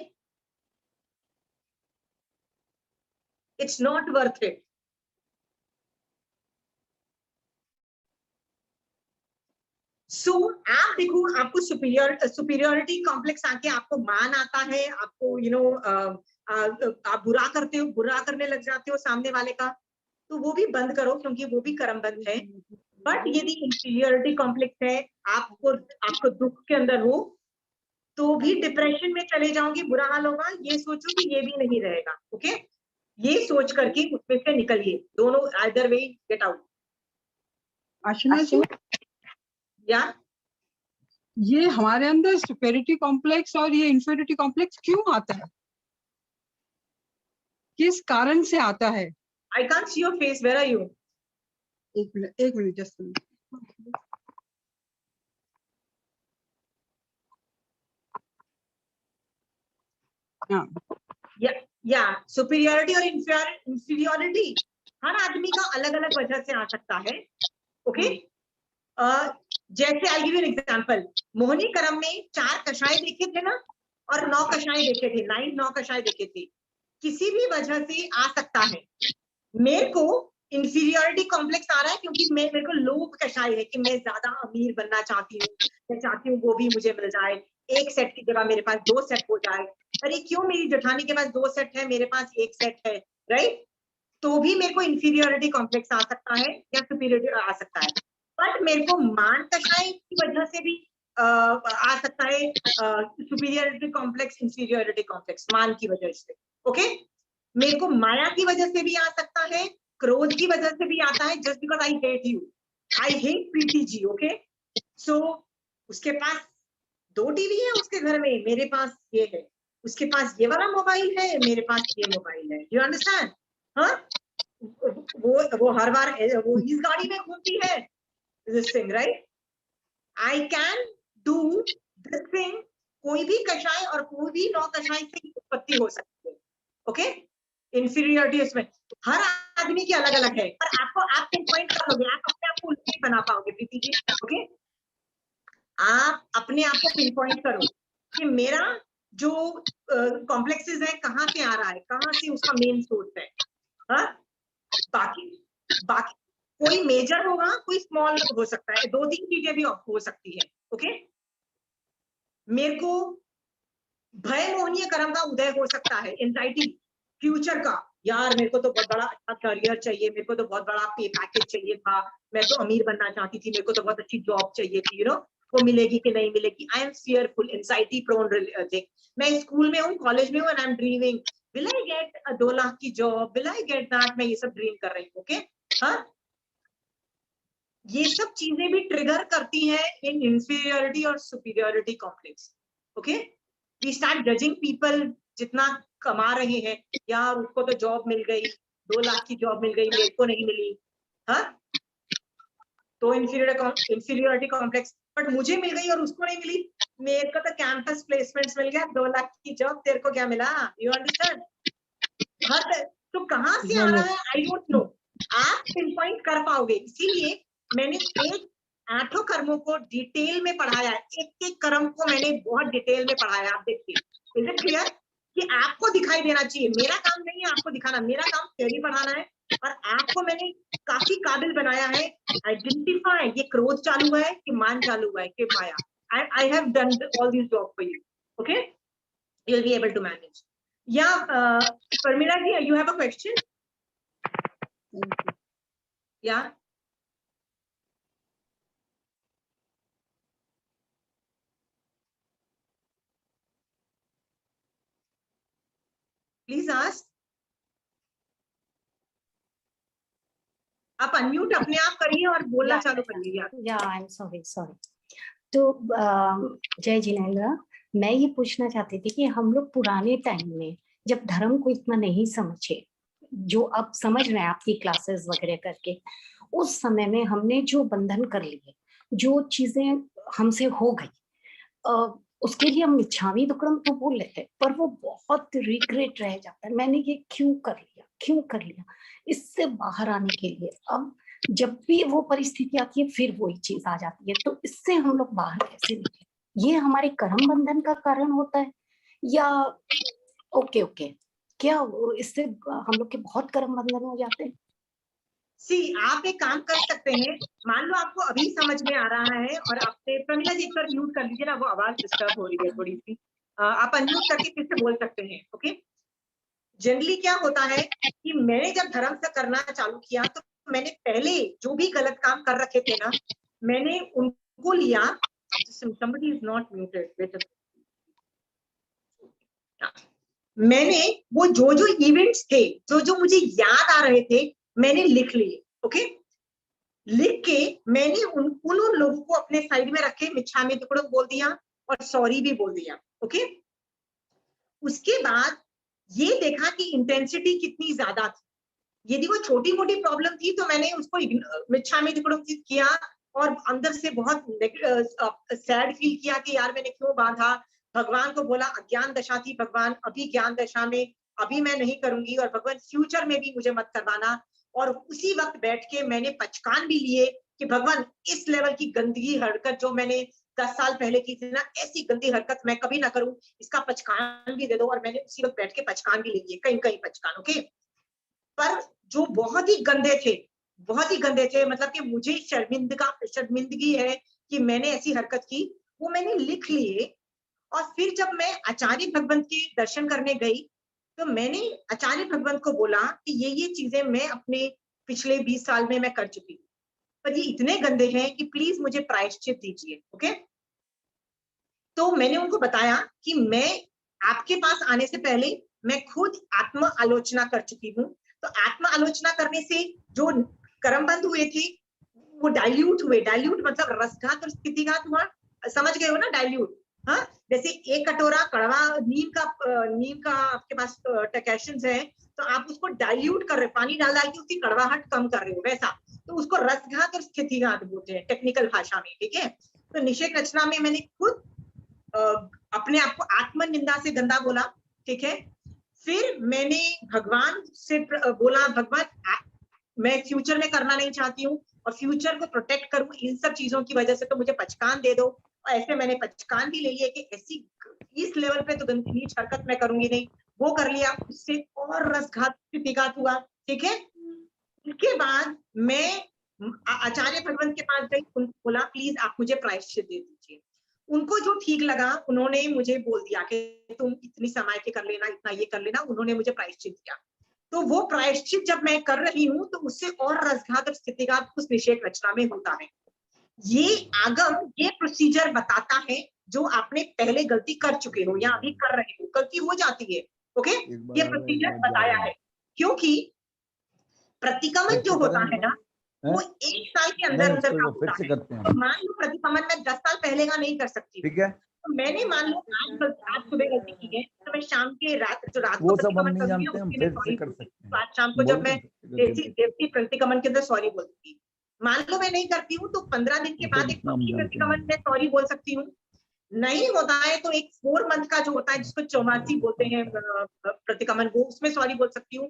Speaker 1: it's not worth it. So आप देखो, आपको सुपीरियरिटी कॉम्प्लेक्स आके आपको मान आता है, आपको आप बुरा करते हो, बुरा करने लग जाते हो सामने वाले का, तो वो भी बंद करो क्योंकि वो भी कर्म बंद है। बट यदि इंफीरियरिटी कॉम्प्लेक्स है, आपको दुख के अंदर हो, तो भी डिप्रेशन में चले जाओगे, बुरा हाल होगा, ये सोचो कि ये भी नहीं रहेगा। ओके, ये सोच करके उसमें से निकलिए, दोनों आइदर वे गेट आउट।
Speaker 3: आशना जी,
Speaker 1: या
Speaker 3: ये हमारे अंदर सुपेरिटी कॉम्प्लेक्स और ये इंफीरियरिटी कॉम्प्लेक्स क्यों आता है? किस कारण से आता है?
Speaker 1: I can't see your face, where are you?
Speaker 3: एक मिनट जस्ट
Speaker 1: या सुपीरियरिटी और इंफीरियरिटी हर आदमी का अलग अलग वजह से आ सकता है। ओके, जैसे I give you an example, Mohini करम में 4 कषाय देखे थे ना, और 9 कषाय देखे थे, 9 कषाय देखे थे। किसी भी वजह से आ सकता है। मेरे को इंफीरियरिटी कॉम्प्लेक्स आ रहा है क्योंकि मेरे को लोभ कषाय है कि मैं ज्यादा अमीर बनना चाहती हूँ, मैं चाहती हूँ वो भी मुझे मिल जाए, एक सेट की जगह मेरे पास 2 सेट हो जाए। अरे क्यों, मेरी जेठानी के पास 2 सेट है, मेरे पास 1 सेट है, राइट? तो भी मेरे को इंफीरियरिटी कॉम्प्लेक्स आ सकता है या सुपीरियरिटी आ सकता है। बट मेरे को मान कषाय की वजह से भी आ सकता है सुपीरियरिटी कॉम्प्लेक्स, इंफीरियरिटी कॉम्प्लेक्स मान की वजह से। ओके, मेरे को माया की वजह से भी आ सकता है, क्रोध की वजह से भी आता है, just because I hate you, I hate Preeti ji. Okay, so उसके पास 2 टीवी है उसके घर में, मेरे पास ये है, उसके पास ये वाला मोबाइल है, मेरे पास ये मोबाइल है। You understand? हाँ, वो हर बार वो इस गाड़ी में घूमती है, this thing, right? I can do this thing. कोई भी कषाय और कोई भी नौ कषाय से उत्पत्ति हो सकती है। ओके, इंफीरियरिटी इसमें हर आदमी की अलग अलग है, पर आपको आप पिन पॉइंट कर लोगे, आप अपने आप को उल्टी बना पाओगे प्रीति जी। ओके, आप अपने आप को पिन पॉइंट करो कि मेरा जो कॉम्प्लेक्सेस है कहाँ से आ रहा है, कहाँ से उसका मेन सोर्स है। हाँ, बाकी बाकी कोई मेजर होगा, कोई स्मॉल हो सकता है, 2-3 चीजें भी हो सकती है। ओके, मेरे को भय मोहनीय कर्म का उदय हो सकता है, एंजाइटी फ्यूचर का, यार मेरे को तो बहुत बड़ा अच्छा करियर चाहिए, मेरे को तो बहुत बड़ा पे पैकेज चाहिए था, मैं तो अमीर बनना चाहती थी, मेरे को तो बहुत अच्छी जॉब चाहिए थी, वो मिलेगी कि नहीं मिलेगी। I am fearful, anxiety prone thing. मैं स्कूल में हूँ, कॉलेज में हूँ, and I am dreaming, will I get 2 lakh की job, will I get that, मैं ये सब ड्रीम कर रही हूँ। ओके, हाँ, ये सब चीजें भी ट्रिगर करती है इन इंफीरियरिटी और superiority complex. Okay, we start judging people, जितना कमा रहे हैं, यार उसको तो जॉब मिल गई, 2 लाख की जॉब मिल गई, मेरे को नहीं मिली। हाँ, तो इंफीरियरिटी कॉम्प्लेक्स, बट मुझे मिल गई और उसको नहीं मिली, मेरे को तो कैंपस प्लेसमेंट्स मिल गया, 2 लाख की जॉब, तेरे को क्या मिला? You understand? हाँ, तो कहाँ से आ रहा है? I don't know. आप पिन पॉइंट कर पाओगे, इसीलिए मैंने एक 8 कर्मों को डिटेल में पढ़ाया है, एक कर्म को मैंने बहुत डिटेल में पढ़ाया। आप देखिए, इज इट क्लियर कि आपको दिखाई देना चाहिए? मेरा काम नहीं है आपको दिखाना, मेरा काम थ्योरी पढ़ाना है, और आपको मैंने काफी काबिल बनाया है। आइडेंटिफाई, ये क्रोध चालू है कि मान चालू है कि माया। I have done all this job for you. Okay, you will be able to manage. Yeah, Parmila ji, you have a question? Yeah. Please ask. आप अनम्यूट अपने आप करिए और बोलना चालू करिए।
Speaker 4: या आई एम सॉरी। तो जय जिनेंद्र, मैं ये पूछना चाहती थी कि हम लोग पुराने टाइम में जब धर्म को इतना नहीं समझे, जो अब समझ रहे हैं आपकी क्लासेस वगैरह करके, उस समय में हमने जो बंधन कर लिए, जो चीजें हमसे हो गई, उसके लिए हम मिच्छामी दुक्कड़म तो बोल लेते हैं, पर वो बहुत रिग्रेट रह जाता है, मैंने ये क्यों कर लिया। इससे बाहर आने के लिए अब जब भी वो परिस्थिति आती है फिर वही चीज आ जाती है, तो इससे हम लोग बाहर कैसे निकले? ये हमारे कर्म बंधन का कारण होता है या ओके क्या इससे हम लोग के बहुत कर्म बंधन हो जाते हैं?
Speaker 1: आप एक काम कर सकते हैं, मान लो आपको अभी समझ में आ रहा है, और आपने प्रमिला जी एक बार म्यूट कर लीजिए ना, वो आवाज डिस्टर्ब हो रही है थोड़ी सी, आप अनम्यूट करके फिर से बोल सकते हैं। ओके, जनरली क्या होता है कि मैंने जब धर्म से करना चालू किया, तो मैंने पहले जो भी गलत काम कर रखे थे ना, मैंने उनको लिया। somebody is not muted, मैंने वो जो इवेंट्स थे, जो मुझे याद आ रहे थे, मैंने लिख लिए। ओके, लिख के मैंने उन लोगों को अपने साइड में रखे, मिच्छामी दुक्कड़म बोल दिया और सॉरी भी बोल दिया। ओके, उसके बाद ये देखा कि इंटेंसिटी कितनी ज्यादा थी। यदि वो छोटी मोटी प्रॉब्लम थी तो मैंने उसको मिच्छामी दुक्कड़म किया, और अंदर से बहुत सैड फील किया कि यार मैंने क्यों बांधा। भगवान को बोला, अज्ञान दशा थी भगवान, अभी ज्ञान दशा में, अभी मैं नहीं करूंगी, और भगवान फ्यूचर में भी मुझे मत करवाना। और उसी वक्त बैठ के मैंने पचकान भी लिए कि भगवान इस लेवल की गंदगी हरकत जो मैंने 10 साल पहले की थी ना, ऐसी गंदी हरकत मैं कभी ना करूं, इसका पचकान भी दे दो। और मैंने उसी वक्त बैठ के पचकान भी लिए, कहीं पचकान। ओके, पर जो बहुत ही गंदे थे, मतलब कि मुझे शर्मिंदगी है कि मैंने ऐसी हरकत की, वो मैंने लिख लिए। और फिर जब मैं आचार्य भगवंत के दर्शन करने गई, तो मैंने आचार्य भगवंत को बोला कि ये चीजें मैं अपने पिछले 20 साल में मैं कर चुकी हूँ, पर ये इतने गंदे हैं कि प्लीज मुझे प्रायश्चित दीजिए। ओके, तो मैंने उनको बताया कि मैं आपके पास आने से पहले मैं खुद आत्म आलोचना कर चुकी हूँ। तो आत्म आलोचना करने से जो कर्मबंध हुए थे वो डाइल्यूट मतलब रसघात और स्थितिघात हुआ, समझ गए हो ना, डाइल्यूट। हाँ, जैसे एक कटोरा कड़वा नीम का आपके पास टैकेशंस है, तो आप उसको डाइल्यूट कर रहे हो, पानी डाल के उसकी कड़वाहट कम कर रहे हो, वैसा। तो उसको रसघात और स्थितिघात बोलते हैं टेक्निकल भाषा में, ठीक है। तो निषेक रचना में मैंने खुद अपने आप को आत्मनिंदा से गंदा बोला, ठीक है। फिर मैंने भगवान से बोला, भगवान मैं फ्यूचर में करना नहीं चाहती हूँ और फ्यूचर को प्रोटेक्ट करूँ, इन सब चीजों की वजह से तो मुझे पचकान दे दो। और ऐसे मैंने पचकान भी ले लिया कि ऐसी इस लेवल पे तो नीच हरकत मैं करूंगी नहीं, वो कर लिया। उससे और रसघात स्थितिघात हुआ, ठीक है। उसके बाद मैं आचार्य भगवंत के पास गई, उनको बोला प्लीज आप मुझे प्रायश्चित दे दीजिए। उनको जो ठीक लगा उन्होंने मुझे बोल दिया कि तुम इतनी समय के कर लेना, इतना ये कर लेना, उन्होंने मुझे प्रायश्चित दिया। तो वो प्रायश्चित जब मैं कर रही हूँ तो उससे और रसघात और स्थितिघात उस निषेक रचना में होता है। ये आगम ये प्रोसीजर बताता है जो आपने पहले गलती कर चुके हो या अभी कर रहे हो, गलती हो जाती है, ओके। ये प्रोसीजर बताया है, क्योंकि प्रतिक्रमण जो होता है ना, वो 1 साल के अंदर अंदर का होता है। तो मान लो प्रतिक्रमण में 10 साल पहले का नहीं कर सकती,
Speaker 5: ठीक है।
Speaker 1: तो मैंने मान लो आज सुबह गलती की है, तो मैं शाम के रात को
Speaker 5: वो सब हम
Speaker 1: प्रतिक्रमण
Speaker 5: नहीं
Speaker 1: करूंगी,
Speaker 5: जानते, हम
Speaker 1: उसके लिए
Speaker 5: फिर से
Speaker 1: सॉरी
Speaker 5: कर
Speaker 1: बोलूंगी।
Speaker 5: सकते
Speaker 1: तो
Speaker 5: हैं।
Speaker 1: आज शाम को जब मैं देवती प्रतिक्रमण के अंदर सॉरी बोलती, मान लो मैं नहीं करती हूँ, तो 15 दिन के बाद एक पक्षी प्रतिक्रमण में सॉरी बोल सकती हूँ। नहीं होता है तो एक 4 मंथ का जो होता है जिसको चौमासी बोलते हैं प्रतिक्रमण, वो उसमें सॉरी बोल सकती हूँ।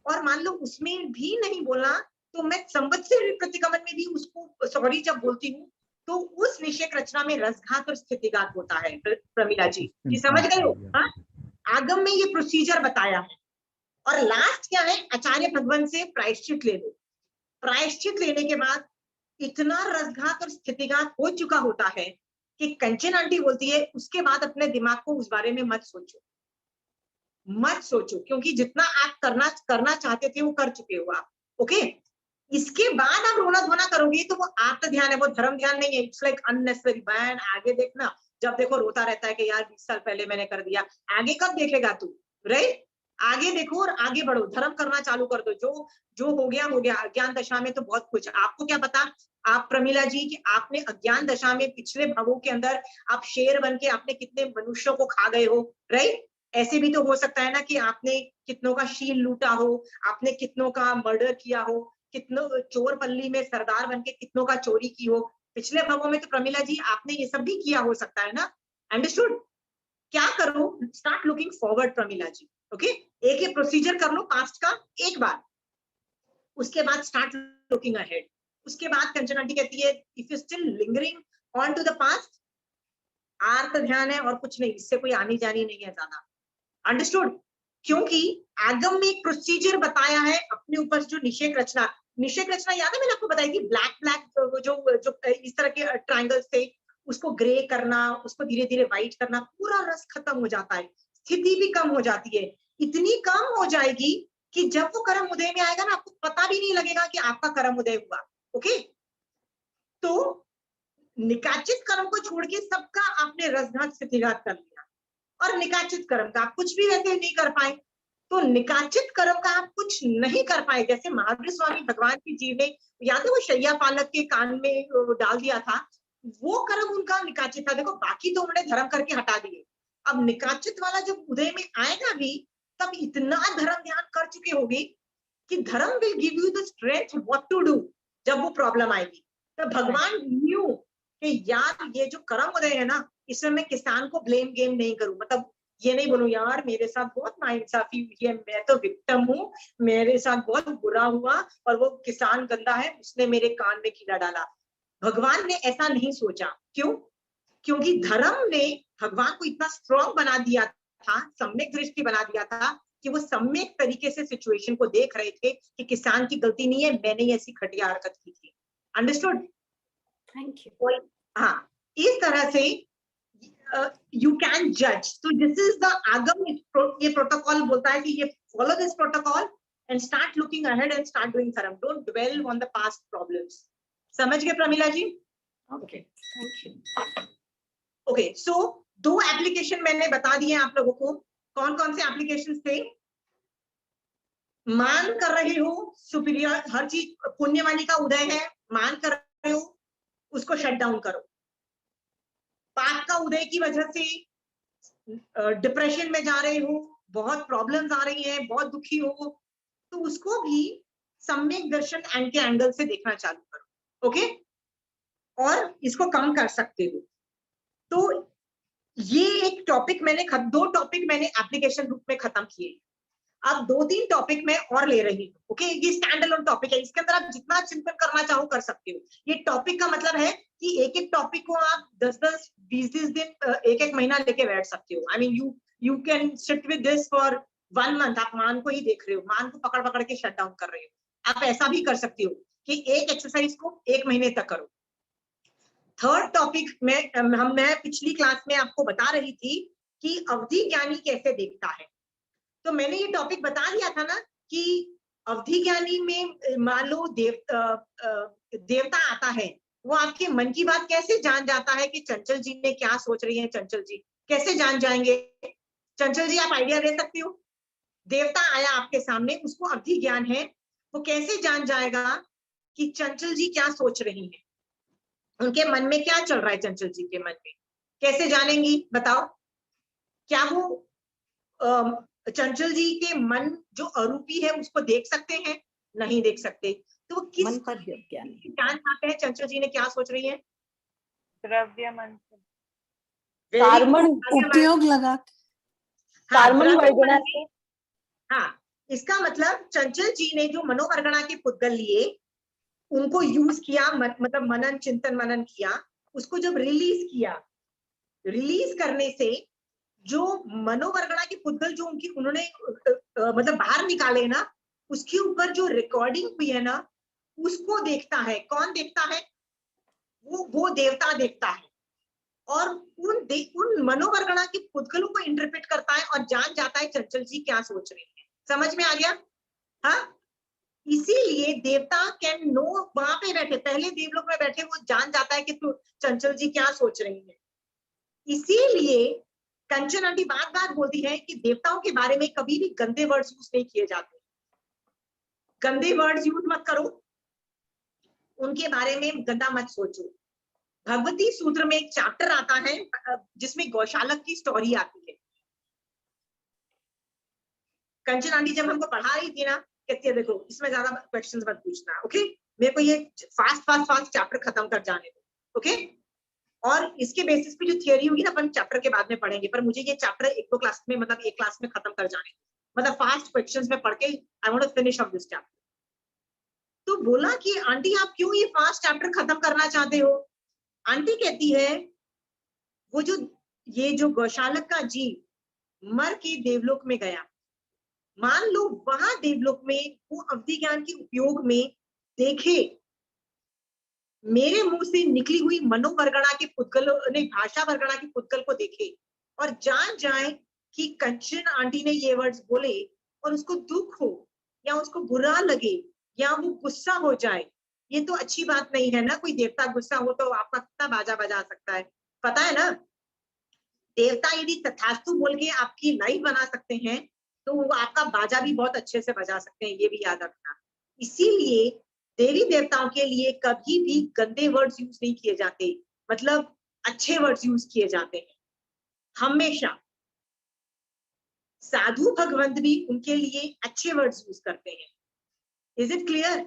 Speaker 1: और मान लो उसमें भी नहीं बोला तो मैं संवत्सर प्रतिक्रमण में भी उसको सॉरी जब बोलती हूँ, तो उस निषेक रचना में रसघात और स्थितिघात होता है। प्रमिला जी समझ गए हो? हाँ, आगम में ये प्रोसीजर बताया है। और लास्ट क्या है, आचार्य भगवान से प्रायश्चित ले लो। प्रायश्चित लेने के बाद इतना रसघात और स्थितिघात हो चुका होता है कि कंचन आंटी बोलती है उसके बाद अपने दिमाग को उस बारे में मत सोचो, मत सोचो, क्योंकि जितना आप करना चाहते थे वो कर चुके हो आप, ओके। इसके बाद आप रोना धोना करोगे तो वो आत्म ध्यान है, वो धर्म ध्यान नहीं है। It's like unnecessary ban. आगे देखना, जब देखो रोता रहता है कि यार 20 साल पहले मैंने कर दिया। आगे कब देखेगा तू, राइट? आगे देखो और आगे बढ़ो, धर्म करना चालू कर दो। जो हो गया हो गया। अज्ञान दशा में तो बहुत कुछ, आपको क्या पता आप प्रमिला जी कि आपने अज्ञान दशा में पिछले भवों के अंदर आप शेर बन के आपने कितने मनुष्यों को खा गए हो, राइट? ऐसे भी तो हो सकता है ना कि आपने कितनों का शील लूटा हो, आपने कितनों का मर्डर किया हो, कितनों चोर पल्ली में सरदार बनके कितनों का चोरी की हो पिछले भवों में। तो प्रमिला जी आपने ये सब भी किया हो सकता है ना, अंडरस्टूड? क्या करो, start looking forward Pramila ji, okay. एक ये प्रोसीजर कर लो पास्ट का एक बार, उसके बाद स्टार्ट लुकिंग अहेड। उसके बाद कंचन आंटी कहती है if you still lingering on to the past, आर्त ध्यान है और कुछ नहीं, इससे कोई आनी जानी नहीं है ज्यादा, अंडरस्टूड? क्योंकि आगम में एक प्रोसीजर बताया है अपने ऊपर। जो निषेक रचना याद है मैंने आपको बताई थी, ब्लैक जो इस तरह के ट्रायंगल्स थे, उसको ग्रे करना, उसको धीरे धीरे व्हाइट करना, पूरा रस खत्म हो जाता है, स्थिति भी कम हो जाती है। इतनी कम हो जाएगी कि जब वो कर्म उदय में आएगा ना, आपको पता भी नहीं लगेगा कि आपका कर्म उदय हुआ, ओके। तो निकाचित कर्म को छोड़ के सबका आपने रसघात स्थितिघात कर लिया, और निकाचित कर्म का आप कुछ भी वैसे नहीं कर पाए। तो निकाचित कर्म का आप कुछ नहीं कर पाए, जैसे महावीर स्वामी भगवान की जी में याद है वो शैया पालक के कान में डाल दिया था, वो कर्म उनका निकाचित था। देखो बाकी तो उन्होंने धर्म करके हटा दिए, अब निकाचित वाला जब उदय में आएगा भी तब इतना धर्म ध्यान कर चुके होगी कि धर्म will give you the strength what to do जब वो प्रॉब्लम आएगी। तो भगवान न्यू कि यार ये जो कर्म उदय है ना, इसमें मैं किसान को ब्लेम गेम नहीं करूं, मतलब ये नहीं बोलूं यार मेरे साथ बहुत नाइंसाफी हुई है, मैं तो विक्टिम हूँ, मेरे साथ बहुत बुरा हुआ और वो किसान गंदा है, उसने मेरे कान में कीड़ा डाला। भगवान ने ऐसा नहीं सोचा। क्यों? क्योंकि धर्म ने भगवान को इतना स्ट्रॉन्ग बना दिया था, सम्यक दृष्टि बना दिया था कि वो सम्यक तरीके से सिचुएशन को देख रहे थे कि किसान की गलती नहीं है, मैंने ऐसी घटिया हरकत की थी। अंडरस्टूड?
Speaker 4: Thank you.
Speaker 1: हाँ, इस तरह से you can judge. So this is the agam, ये प्रोटोकॉल बोलता है कि ये follow this protocol and start looking ahead and start doing dharma. Don't dwell on the past problems. समझ गए Pramila ji?
Speaker 4: Okay, thank you.
Speaker 1: Okay, so 2 application मैंने बता दिए आप लोगों को। कौन कौन से एप्लीकेशन थे? मान कर रहे हो सुपीरियर, हर चीज पुण्यवाणी का उदय है, मान कर रहे हो, उसको शट डाउन करो। पाप का उदय की वजह से डिप्रेशन में जा रहे हो, बहुत प्रॉब्लम्स आ रही हैं, बहुत दुखी हो, तो उसको भी सम्यक दर्शन के एंगल से देखना चालू करो, ओके, और इसको कम कर सकते हो। तो ये एक टॉपिक मैंने 2 टॉपिक मैंने एप्लीकेशन रूप में खत्म किए। अब 2-3 टॉपिक मैं और ले रही हूँ, ओके। ये स्टैंड अलोन टॉपिक है, इसके अंदर आप जितना चिंतन करना चाहो कर सकते हो। ये टॉपिक का मतलब है कि एक एक टॉपिक को आप 10-10, 20-20 दिन, एक-एक महीना लेके बैठ सकते हो। I mean you can sit with this for 1 month. आप मान को ही देख रहे हो, मान को पकड़ पकड़ के शट डाउन कर रहे हो। आप ऐसा भी कर सकते हो कि एक एक्सरसाइज को 1 महीने तक करो। थर्ड टॉपिक में मैं पिछली क्लास में आपको बता रही थी कि अवधि ज्ञानी कैसे देखता है। तो मैंने ये टॉपिक बता दिया था ना कि अवधि ज्ञानी में मान लो देवता आता है, वो आपके मन की बात कैसे जान जाता है कि चंचल जी ने क्या सोच रही है। चंचल जी कैसे जान जाएंगे? चंचल जी आप आइडिया दे सकते हो? देवता आया आपके सामने, उसको अवधि ज्ञान है, वो कैसे जान जाएगा कि चंचल जी क्या सोच रही है, उनके मन में क्या चल रहा है? चंचल जी के मन में कैसे जानेंगी बताओ? क्या वो चंचल जी के मन जो अरूपी है उसको देख सकते हैं? नहीं देख सकते। तो वो किस
Speaker 2: मन पर ज्ञान
Speaker 1: जान पाते हैं चंचल जी ने क्या सोच रही है?
Speaker 5: द्रव्य मन से,
Speaker 6: कार्बन उपयोग लगा कार्बन वर्गना से।
Speaker 1: हाँ, इसका मतलब चंचल जी ने जो मनोवर्गणा के पुद्गल लिए, उनको यूज किया, मतलब मनन चिंतन मनन किया, उसको जब रिलीज किया, रिलीज करने से जो मनोवर्गणा के पुद्गल जो उन्होंने मतलब बाहर निकाले ना, उसके ऊपर जो रिकॉर्डिंग हुई है ना, उसको देखता है। कौन देखता है? वो देवता देखता है, और उन मनोवर्गणा के पुद्गलों को इंटरप्रेट करता है और जान जाता है चंचल जी क्या सोच रही है। समझ में आ गया? हाँ, इसीलिए देवता कैन नो, वहां पे बैठे, पहले देवलोक में बैठे, वो जान जाता है कि तू चंचल जी क्या सोच रही है। इसीलिए कंचन आंटी बार बार बोलती है कि देवताओं के बारे में कभी भी गंदे वर्ड्स यूज नहीं किए जाते। गंदे वर्ड्स यूज मत करो, उनके बारे में गंदा मत सोचो। भगवती सूत्र में एक चैप्टर आता है जिसमें गौशालक की स्टोरी आती है। कंचन आंटी जब हमको पढ़ा रही थी ना, कहती है देखो इसमें ज्यादा क्वेश्चंस मत पूछना, ओके, मेरे को ये फास्ट चैप्टर खत्म कर जाने दो, ओके। और इसके बेसिस पे जो थियरी होगी ना, अपन चैप्टर के बाद में पढ़ेंगे, पर मुझे ये चैप्टर 1-2 क्लास में, मतलब एक क्लास में खत्म कर जाने दो। मतलब फास्ट क्वेश्चंस में पढ़ के I want to finish off this chapter. तो बोला कि आंटी आप क्यों ये फास्ट चैप्टर खत्म करना चाहते हो? आंटी कहती है वो जो गौशालक का जीव मर के देवलोक में गया, मान लो वहां देवलोक में वो अवधि ज्ञान के उपयोग में देखे, मेरे मुंह से निकली हुई मनोवर्गणा के पुद्गल ने भाषा वर्गणा के पुद्गल को देखे और जान जाए कि कंचन आंटी ने ये वर्ड्स बोले, और उसको दुख हो या उसको बुरा लगे या वो गुस्सा हो जाए, ये तो अच्छी बात नहीं है ना। कोई देवता गुस्सा हो तो आपका कितना बाजा बजा सकता है, पता है ना। देवता यदि तथास्तु बोल के आपकी लाइफ बना सकते हैं, तो वो आपका बाजा भी बहुत अच्छे से बजा सकते हैं, ये भी याद रखना। इसीलिए देवी देवताओं के लिए कभी भी गंदे वर्ड्स यूज नहीं किए जाते, मतलब अच्छे वर्ड्स यूज किए जाते हैं हमेशा। साधु भगवंत भी उनके लिए अच्छे वर्ड्स यूज करते हैं। Is it clear?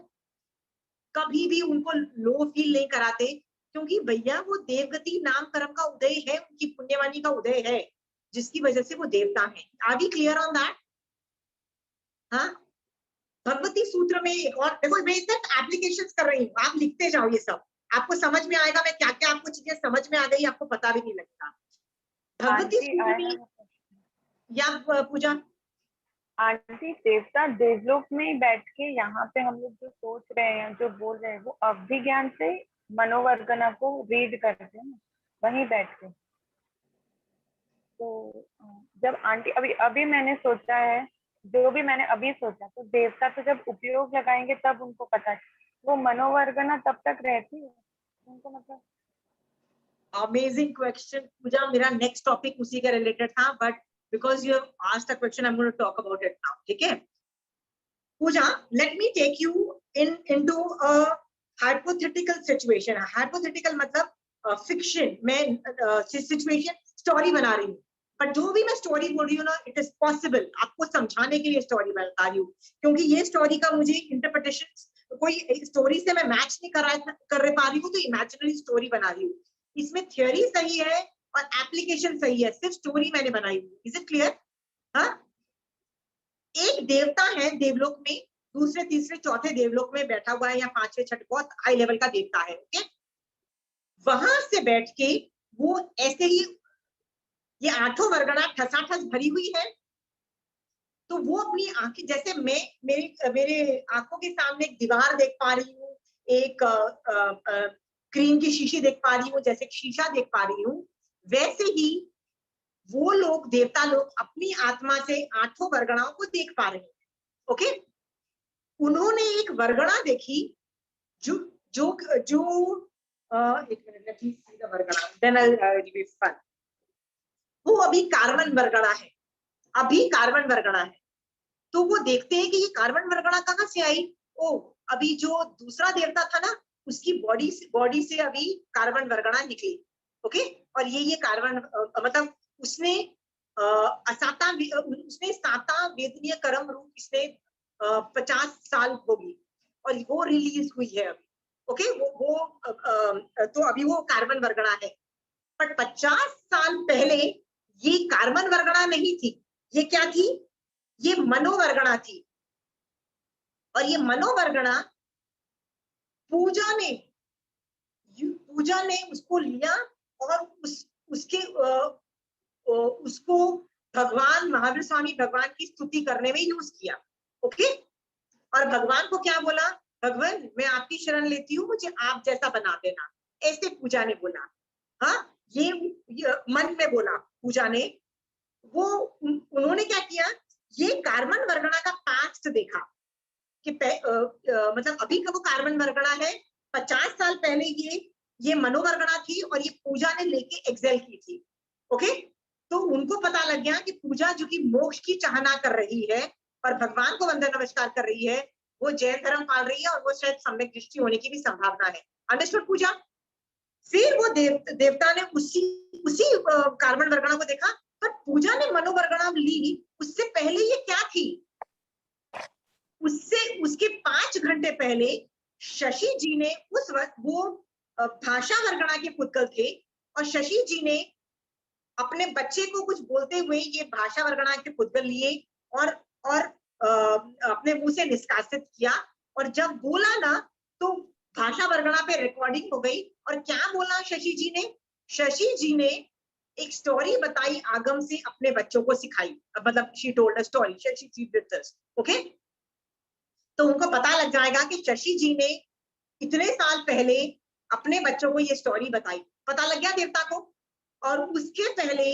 Speaker 1: कभी भी उनको लो फील नहीं कराते, क्योंकि भैया वो देवगति नाम कर्म का उदय है, उनकी पुण्यवाणी का उदय है, जिसकी वजह से वो देवता है। Are we clear on that? हाँ, भगवती सूत्र में एक और देखो, मैं सिर्फ एप्लीकेशंस कर रही हूँ, आप लिखते जाओ, ये सब आपको समझ में आएगा। मैं क्या क्या आपको चीजें समझ में आ गई, आपको पता भी नहीं लगता। भगवती सूत्र में या पूजा,
Speaker 5: आंटी देवता देवलोक में ही बैठ के यहाँ पे हम लोग जो सोच रहे हैं, जो बोल रहे हैं, वो अवधि ज्ञान से मनोवर्गना को रीड करते हैं ना, वहीं बैठ के। तो जब आंटी अभी मैंने सोचा है, जो भी मैंने अभी सोचा, तो देवता तो जब उपयोग लगाएंगे तब उनको पता है, वो मनोवर्गना तब तक रहती है उनको, मतलब।
Speaker 1: अमेजिंग क्वेश्चन पूजा। मेरा नेक्स्ट टॉपिक उसी के रिलेटेड था, but because you have asked a question, I'm going to talk about it now. ठीक है पूजा, let me take you into a hypothetical situation. Hypothetical मतलब फिक्शन, मैं सिचुएशन स्टोरी बना रही हूँ, पर जो भी मैं स्टोरी बोल रही हूँ ना, इट इज पॉसिबल, आपको समझाने के लिए स्टोरी बता रही हूँ, क्योंकि ये स्टोरी का मुझे इंटरप्रिटेशन कोई स्टोरी से मैं मैच नहीं कर पा रही हूँ, तो इमेजिनरी स्टोरी बना रही हूँ। इसमें थियोरी सही है और एप्लीकेशन सही है, सिर्फ स्टोरी मैंने बनाई हुई। Is it clear? हाँ, एक देवता है देवलोक में, दूसरे तीसरे चौथे देवलोक में बैठा हुआ है, या पांचवे छठे, बहुत हाई लेवल का देवता है। ओके, वहां से बैठ के वो ऐसे ही, ये आठों वर्गणा ठसाठस भरी हुई है, तो वो अपनी आंखें, जैसे मैं मेरे आंखों के सामने एक दीवार देख पा रही हूँ, एक क्रीम की शीशी देख पा रही हूँ, जैसे एक शीशा देख पा रही हूँ, वैसे ही वो लोग, देवता लोग, अपनी आत्मा से आठों वर्गणाओं को देख पा रहे हैं। ओके, उन्होंने एक वर्गणा देखी जो जो जो एक minute, let me see the वर्गणा, then I will be fun. वो अभी कार्बन वर्गणा है, अभी कार्बन वर्गणा है, तो वो देखते हैं कि ये कार्बन वर्गणा कहाँ से आई। ओ, अभी जो दूसरा देवता था ना, उसकी बॉडी से अभी कार्बन वर्गणा निकली। ओके, और ये कार्बन मतलब उसने उसने साता वेदनीय कर्म रूप, इसने 50 साल होगी और वो रिलीज हुई है अभी। ओके, तो अभी वो कार्बन वर्गणा है, पर 50 साल पहले ये कार्बन वर्गणा नहीं थी। ये क्या थी? ये मनोवर्गणा थी। और ये मनोवर्गणा पूजा ने उसको लिया और उसको भगवान महावीर स्वामी भगवान की स्तुति करने में यूज किया। ओके, और भगवान को क्या बोला? भगवान, मैं आपकी शरण लेती हूँ, मुझे आप जैसा बना देना, ऐसे पूजा ने बोला। हाँ, ये मन में बोला पूजा ने। वो उन्होंने क्या किया, ये कार्बन वर्गणा का पास्ट देखा कि मतलब अभी का वो कार्बन वर्गणा है, 50 साल पहले ये मनोवर्गणा थी और ये पूजा ने लेके एक्सेल की थी। ओके, तो उनको पता लग गया कि पूजा जो कि मोक्ष की चाहना कर रही है और भगवान को वंदन नमस्कार कर रही है, वो जैन धर्म पाल रही है और वो शायद सम्यक दृष्टि होने की भी संभावना है। अंडरस्टूड पूजा? फिर वो देवता ने उसी कार्बन वर्गणा को देखा, पर पूजा ने मनोवर्गणा ली। उससे पहले ये क्या थी? उसके 5 घंटे पहले शशि जी ने वो भाषा वर्गणा के पुतगल थे, और शशि जी ने अपने बच्चे को कुछ बोलते हुए ये भाषा वर्गणा के पुतगल लिए और अपने मुंह से निष्कासित किया। और जब बोला ना, तो भाषा वर्गणा पे रिकॉर्डिंग हो गई। और क्या बोला शशि जी ने? शशि जी ने एक स्टोरी बताई, आगम से अपने बच्चों को सिखाई, मतलब she told a story, Shashi ji did this. Okay, तो उनको पता लग जाएगा कि शशि जी ने इतने साल पहले अपने बच्चों को ये स्टोरी बताई। पता लग गया देवता को। और उसके पहले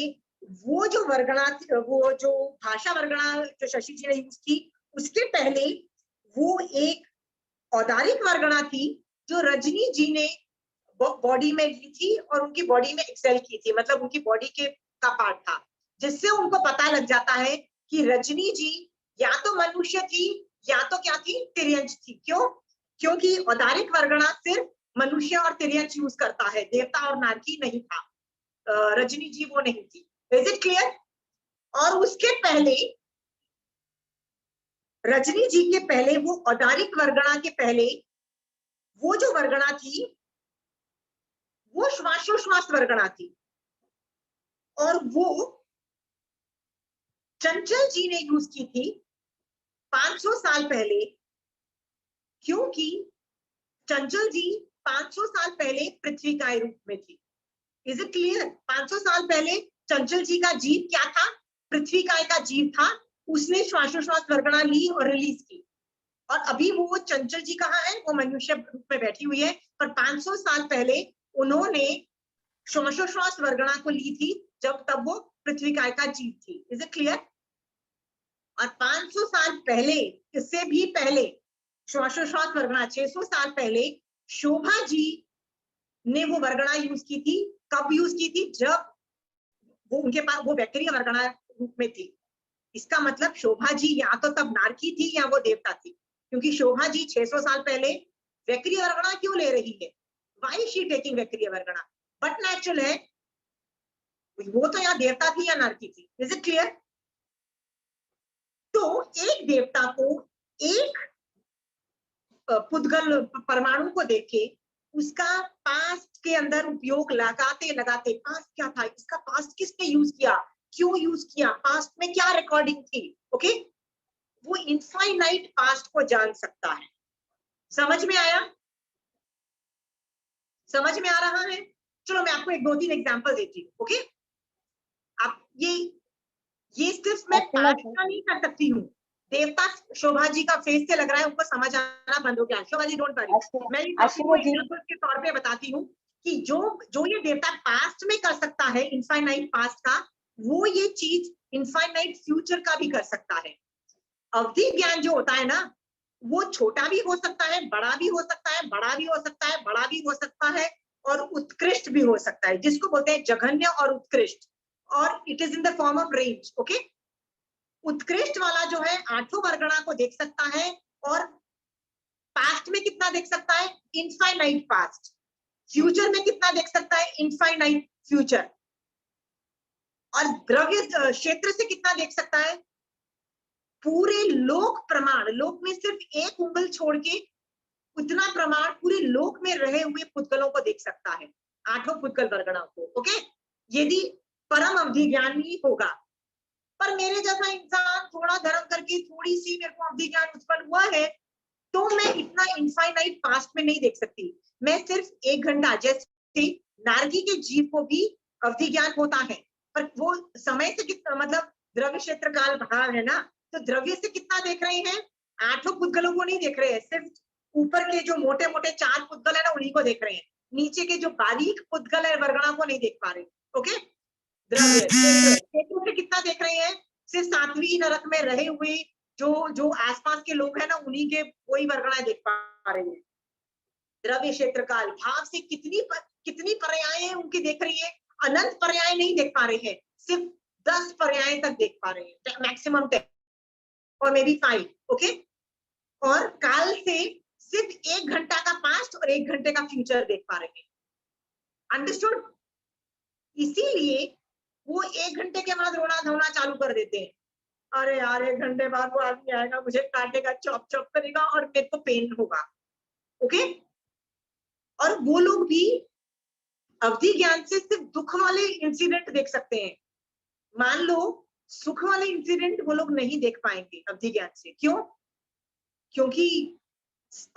Speaker 1: वो जो वर्गणा, वो जो भाषा वर्गणा जो शशि जी ने यूज की, उसके पहले वो एक औदारिक वर्गणा थी जो रजनी जी ने बॉडी में ली थी और उनकी बॉडी में एक्सेल की थी, मतलब उनकी बॉडी का पार्ट था, जिससे उनको पता लग जाता है कि रजनी जी या तो मनुष्य थी या तो क्या थी, तिर्यंच थी। क्यों? क्योंकि औदारिक वर्गणा सिर्फ मनुष्य और तिर्यंच यूज करता है, देवता और नारकी नहीं था। रजनी जी वो नहीं थी। Is it clear? और उसके पहले, रजनी जी के पहले, वो औदारिक वर्गणा के पहले वो जो वर्गणा थी वो श्वासोश्वास वर्गणा थी, और वो चंचल जी ने यूज की थी 500 साल पहले। क्योंकि चंचल जी 500 साल पहले पृथ्वी काय रूप में थी। Is it clear? 500 साल पहले चंचल जी का जीव क्या था? पृथ्वी काय का जीव था। उसने श्वासोश्वास वर्गणा ली और रिलीज की। और अभी वो चंचल जी कहाँ है? वो मनुष्य रूप में बैठी हुई है, पर 500 साल पहले उन्होंने श्वासोश्वास वर्गणा को ली थी, तब वो पृथ्वी काय का जीव थी। Is it clear? और 500 साल पहले, इससे भी पहले श्वासोश्वास वर्गणा, 600 साल पहले शोभा जी ने वो वर्गणा यूज की थी। कब यूज की थी? जब वो उनके पास वो बैक्टीरिया वर्गणा रूप में थी। इसका मतलब शोभा जी या तो तब नारकी थी या वो देवता थी, क्योंकि शोभा जी 600 साल पहले बैक्टीरिया वर्गणा क्यों ले रही है? Why is she taking bacteria वर्गणा? बट नेचुरल है, वो तो यहाँ देवता थी या नरकी थी। Is it clear? तो एक देवता को एक पुद्गल परमाणु को देखे उसका पास्ट के अंदर उपयोग लगाते लगाते, पास्ट क्या था, इसका पास्ट किसने यूज किया, क्यों यूज किया, पास्ट में क्या रिकॉर्डिंग थी, ओके, वो इनफाइनाइट पास्ट को जान सकता है। समझ में आया? समझ में आ रहा है? चलो मैं आपको एक दो तीन एग्जांपल देती हूँ, ओके। आप ये सिर्फ मैं पाठ का नहीं कर सकती हूँ। देवता शोभा जी का फेस से लग रहा है उनको समझ आना बंद हो गया। शोभा जी डोंट वरी, मैं आपको एग्जांपल के तौर पे बताती हूँ कि जो ये देवता पास्ट में कर सकता है इनफाइनाइट पास्ट का, वो ये चीज इनफाइनाइट फ्यूचर का भी कर सकता है। अवधि ज्ञान जो होता है ना, वो छोटा भी हो सकता है, बड़ा भी हो सकता है, बड़ा भी हो सकता है, बड़ा भी हो सकता है, और उत्कृष्ट भी हो सकता है, जिसको बोलते हैं जघन्य और उत्कृष्ट, और it is in the form of range, okay. उत्कृष्ट वाला जो है आठों वर्गणा को देख सकता है, और पास्ट में कितना देख सकता है, इनफाइनाइट पास्ट। फ्यूचर में कितना देख सकता है, इनफाइनाइट फ्यूचर। और द्रव्य क्षेत्र से कितना देख सकता है, पूरे लोक प्रमाण, लोक में सिर्फ एक उंगल छोड़ के उतना प्रमाण पूरे लोक में रहे हुए पुद्गलों को देख सकता है, आठों पुद्गल वर्गणाओं को, ओके। यदि परम अवधि ज्ञानी होगा, पर मेरे जैसा इंसान थोड़ा धर्म करके थोड़ी सी मेरे को अवधि ज्ञान उत्पन्न हुआ है, तो मैं इतना इनफाइनाइट पास्ट में नहीं देख सकती। मैं सिर्फ 1 घंटा, जैसे नारकी के जीव को भी अवधि ज्ञान होता है, पर वो समय से कितना, मतलब द्रव्य क्षेत्र काल भाव है ना, तो द्रव्य से कितना देख रहे हैं, आठों पुद्गलों को नहीं देख रहे हैं, सिर्फ ऊपर के जो मोटे मोटे 4 पुद्गल है ना, उन्हीं को देख रहे हैं। नीचे के जो बारीक पुद्गल है वर्गणा को नहीं देख पा रहे, ओके। द्रव्य क्षेत्र से कितना देख रहे हैं, सिर्फ 7वीं नरक में रहे हुए जो आसपास के लोग हैं ना, उन्हीं के वही वर्गणाएं देख पा रहे हैं। द्रव्य क्षेत्र काल भाव से कितनी पर्याय है उनकी देख रही है, अनंत पर्याय नहीं देख पा रहे हैं, सिर्फ 10 पर्याय तक देख पा रहे हैं, मैक्सिमम 10 और मे बी 5, ओके। और काल से सिर्फ 1 घंटा का पास्ट और 1 घंटे का फ्यूचर देख पा रहे हैं। अंडरस्टूड? इसीलिए वो 1 घंटे के बाद रोना धोना चालू कर देते हैं, अरे यार 1 घंटे बाद वो आदमी आएगा, मुझे काटेगा, चॉप चॉप करेगा और मेरे को पेन होगा, ओके। और वो लोग भी अवधि ज्ञान से सिर्फ दुख वाले इंसिडेंट देख सकते हैं। मान लो सुख वाले इंसिडेंट वो लोग नहीं देख पाएंगे अवधि ज्ञान से। क्यों? क्योंकि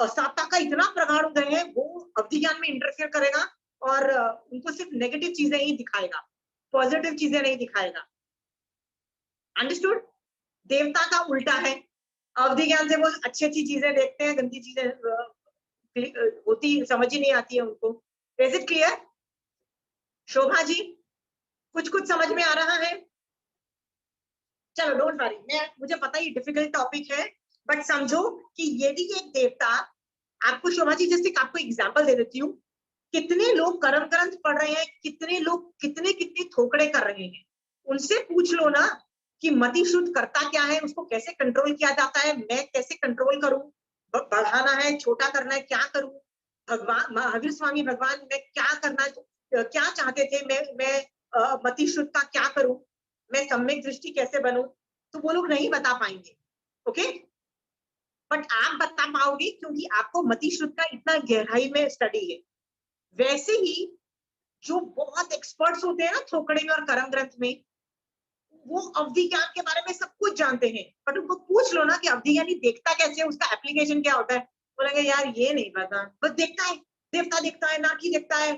Speaker 1: असाता का इतना प्रगाढ़ उदय है, वो अवधि ज्ञान में इंटरफेयर करेगा और उनको सिर्फ नेगेटिव चीजें ही दिखाएगा, पॉजिटिव चीजें नहीं दिखाएगा। अंडरस्टूड? देवता का उल्टा है, अवधि ज्ञान से वो अच्छी अच्छी चीजें देखते हैं, गंदी चीजें होती समझ ही नहीं आती है उनको। Is it clear? Shobha ji कुछ समझ में आ रहा है? चलो डोंट वरी, मुझे पता ही डिफिकल्ट टॉपिक है, बट समझो कि यदि एक देवता, आपको शोभा जी जैसे आपको एग्जांपल दे देती हूँ, कितने लोग कर्म ग्रंथ पढ़ रहे हैं, कितने लोग कितने थोकड़े कर रहे हैं, उनसे पूछ लो ना कि मति शुद्ध करता क्या है, उसको कैसे कंट्रोल किया जाता है, मैं कैसे कंट्रोल करूं, बढ़ाना है, छोटा करना है, क्या करूं, भगवान महावीर स्वामी भगवान मैं क्या करना, क्या चाहते थे, मैं मति शुद्ध का क्या करूं, मैं सम्यक दृष्टि कैसे बनूं, तो वो लोग नहीं बता पाएंगे, ओके। बट आप बता पाओगे क्योंकि आपको मति शुद्ध का इतना गहराई में स्टडी है। वैसे ही जो बहुत एक्सपर्ट्स होते हैं ना थोकड़े में और कर्म ग्रंथ में, वो अवधि ज्ञान के बारे में सब कुछ जानते हैं, बट उनको पूछ लो ना कि अवधि ज्ञानी देखता कैसे है, उसका एप्लीकेशन क्या होता है, बोलेंगे यार ये नहीं पता, बस देखता है, देवता देखता है, नाकी देखता है,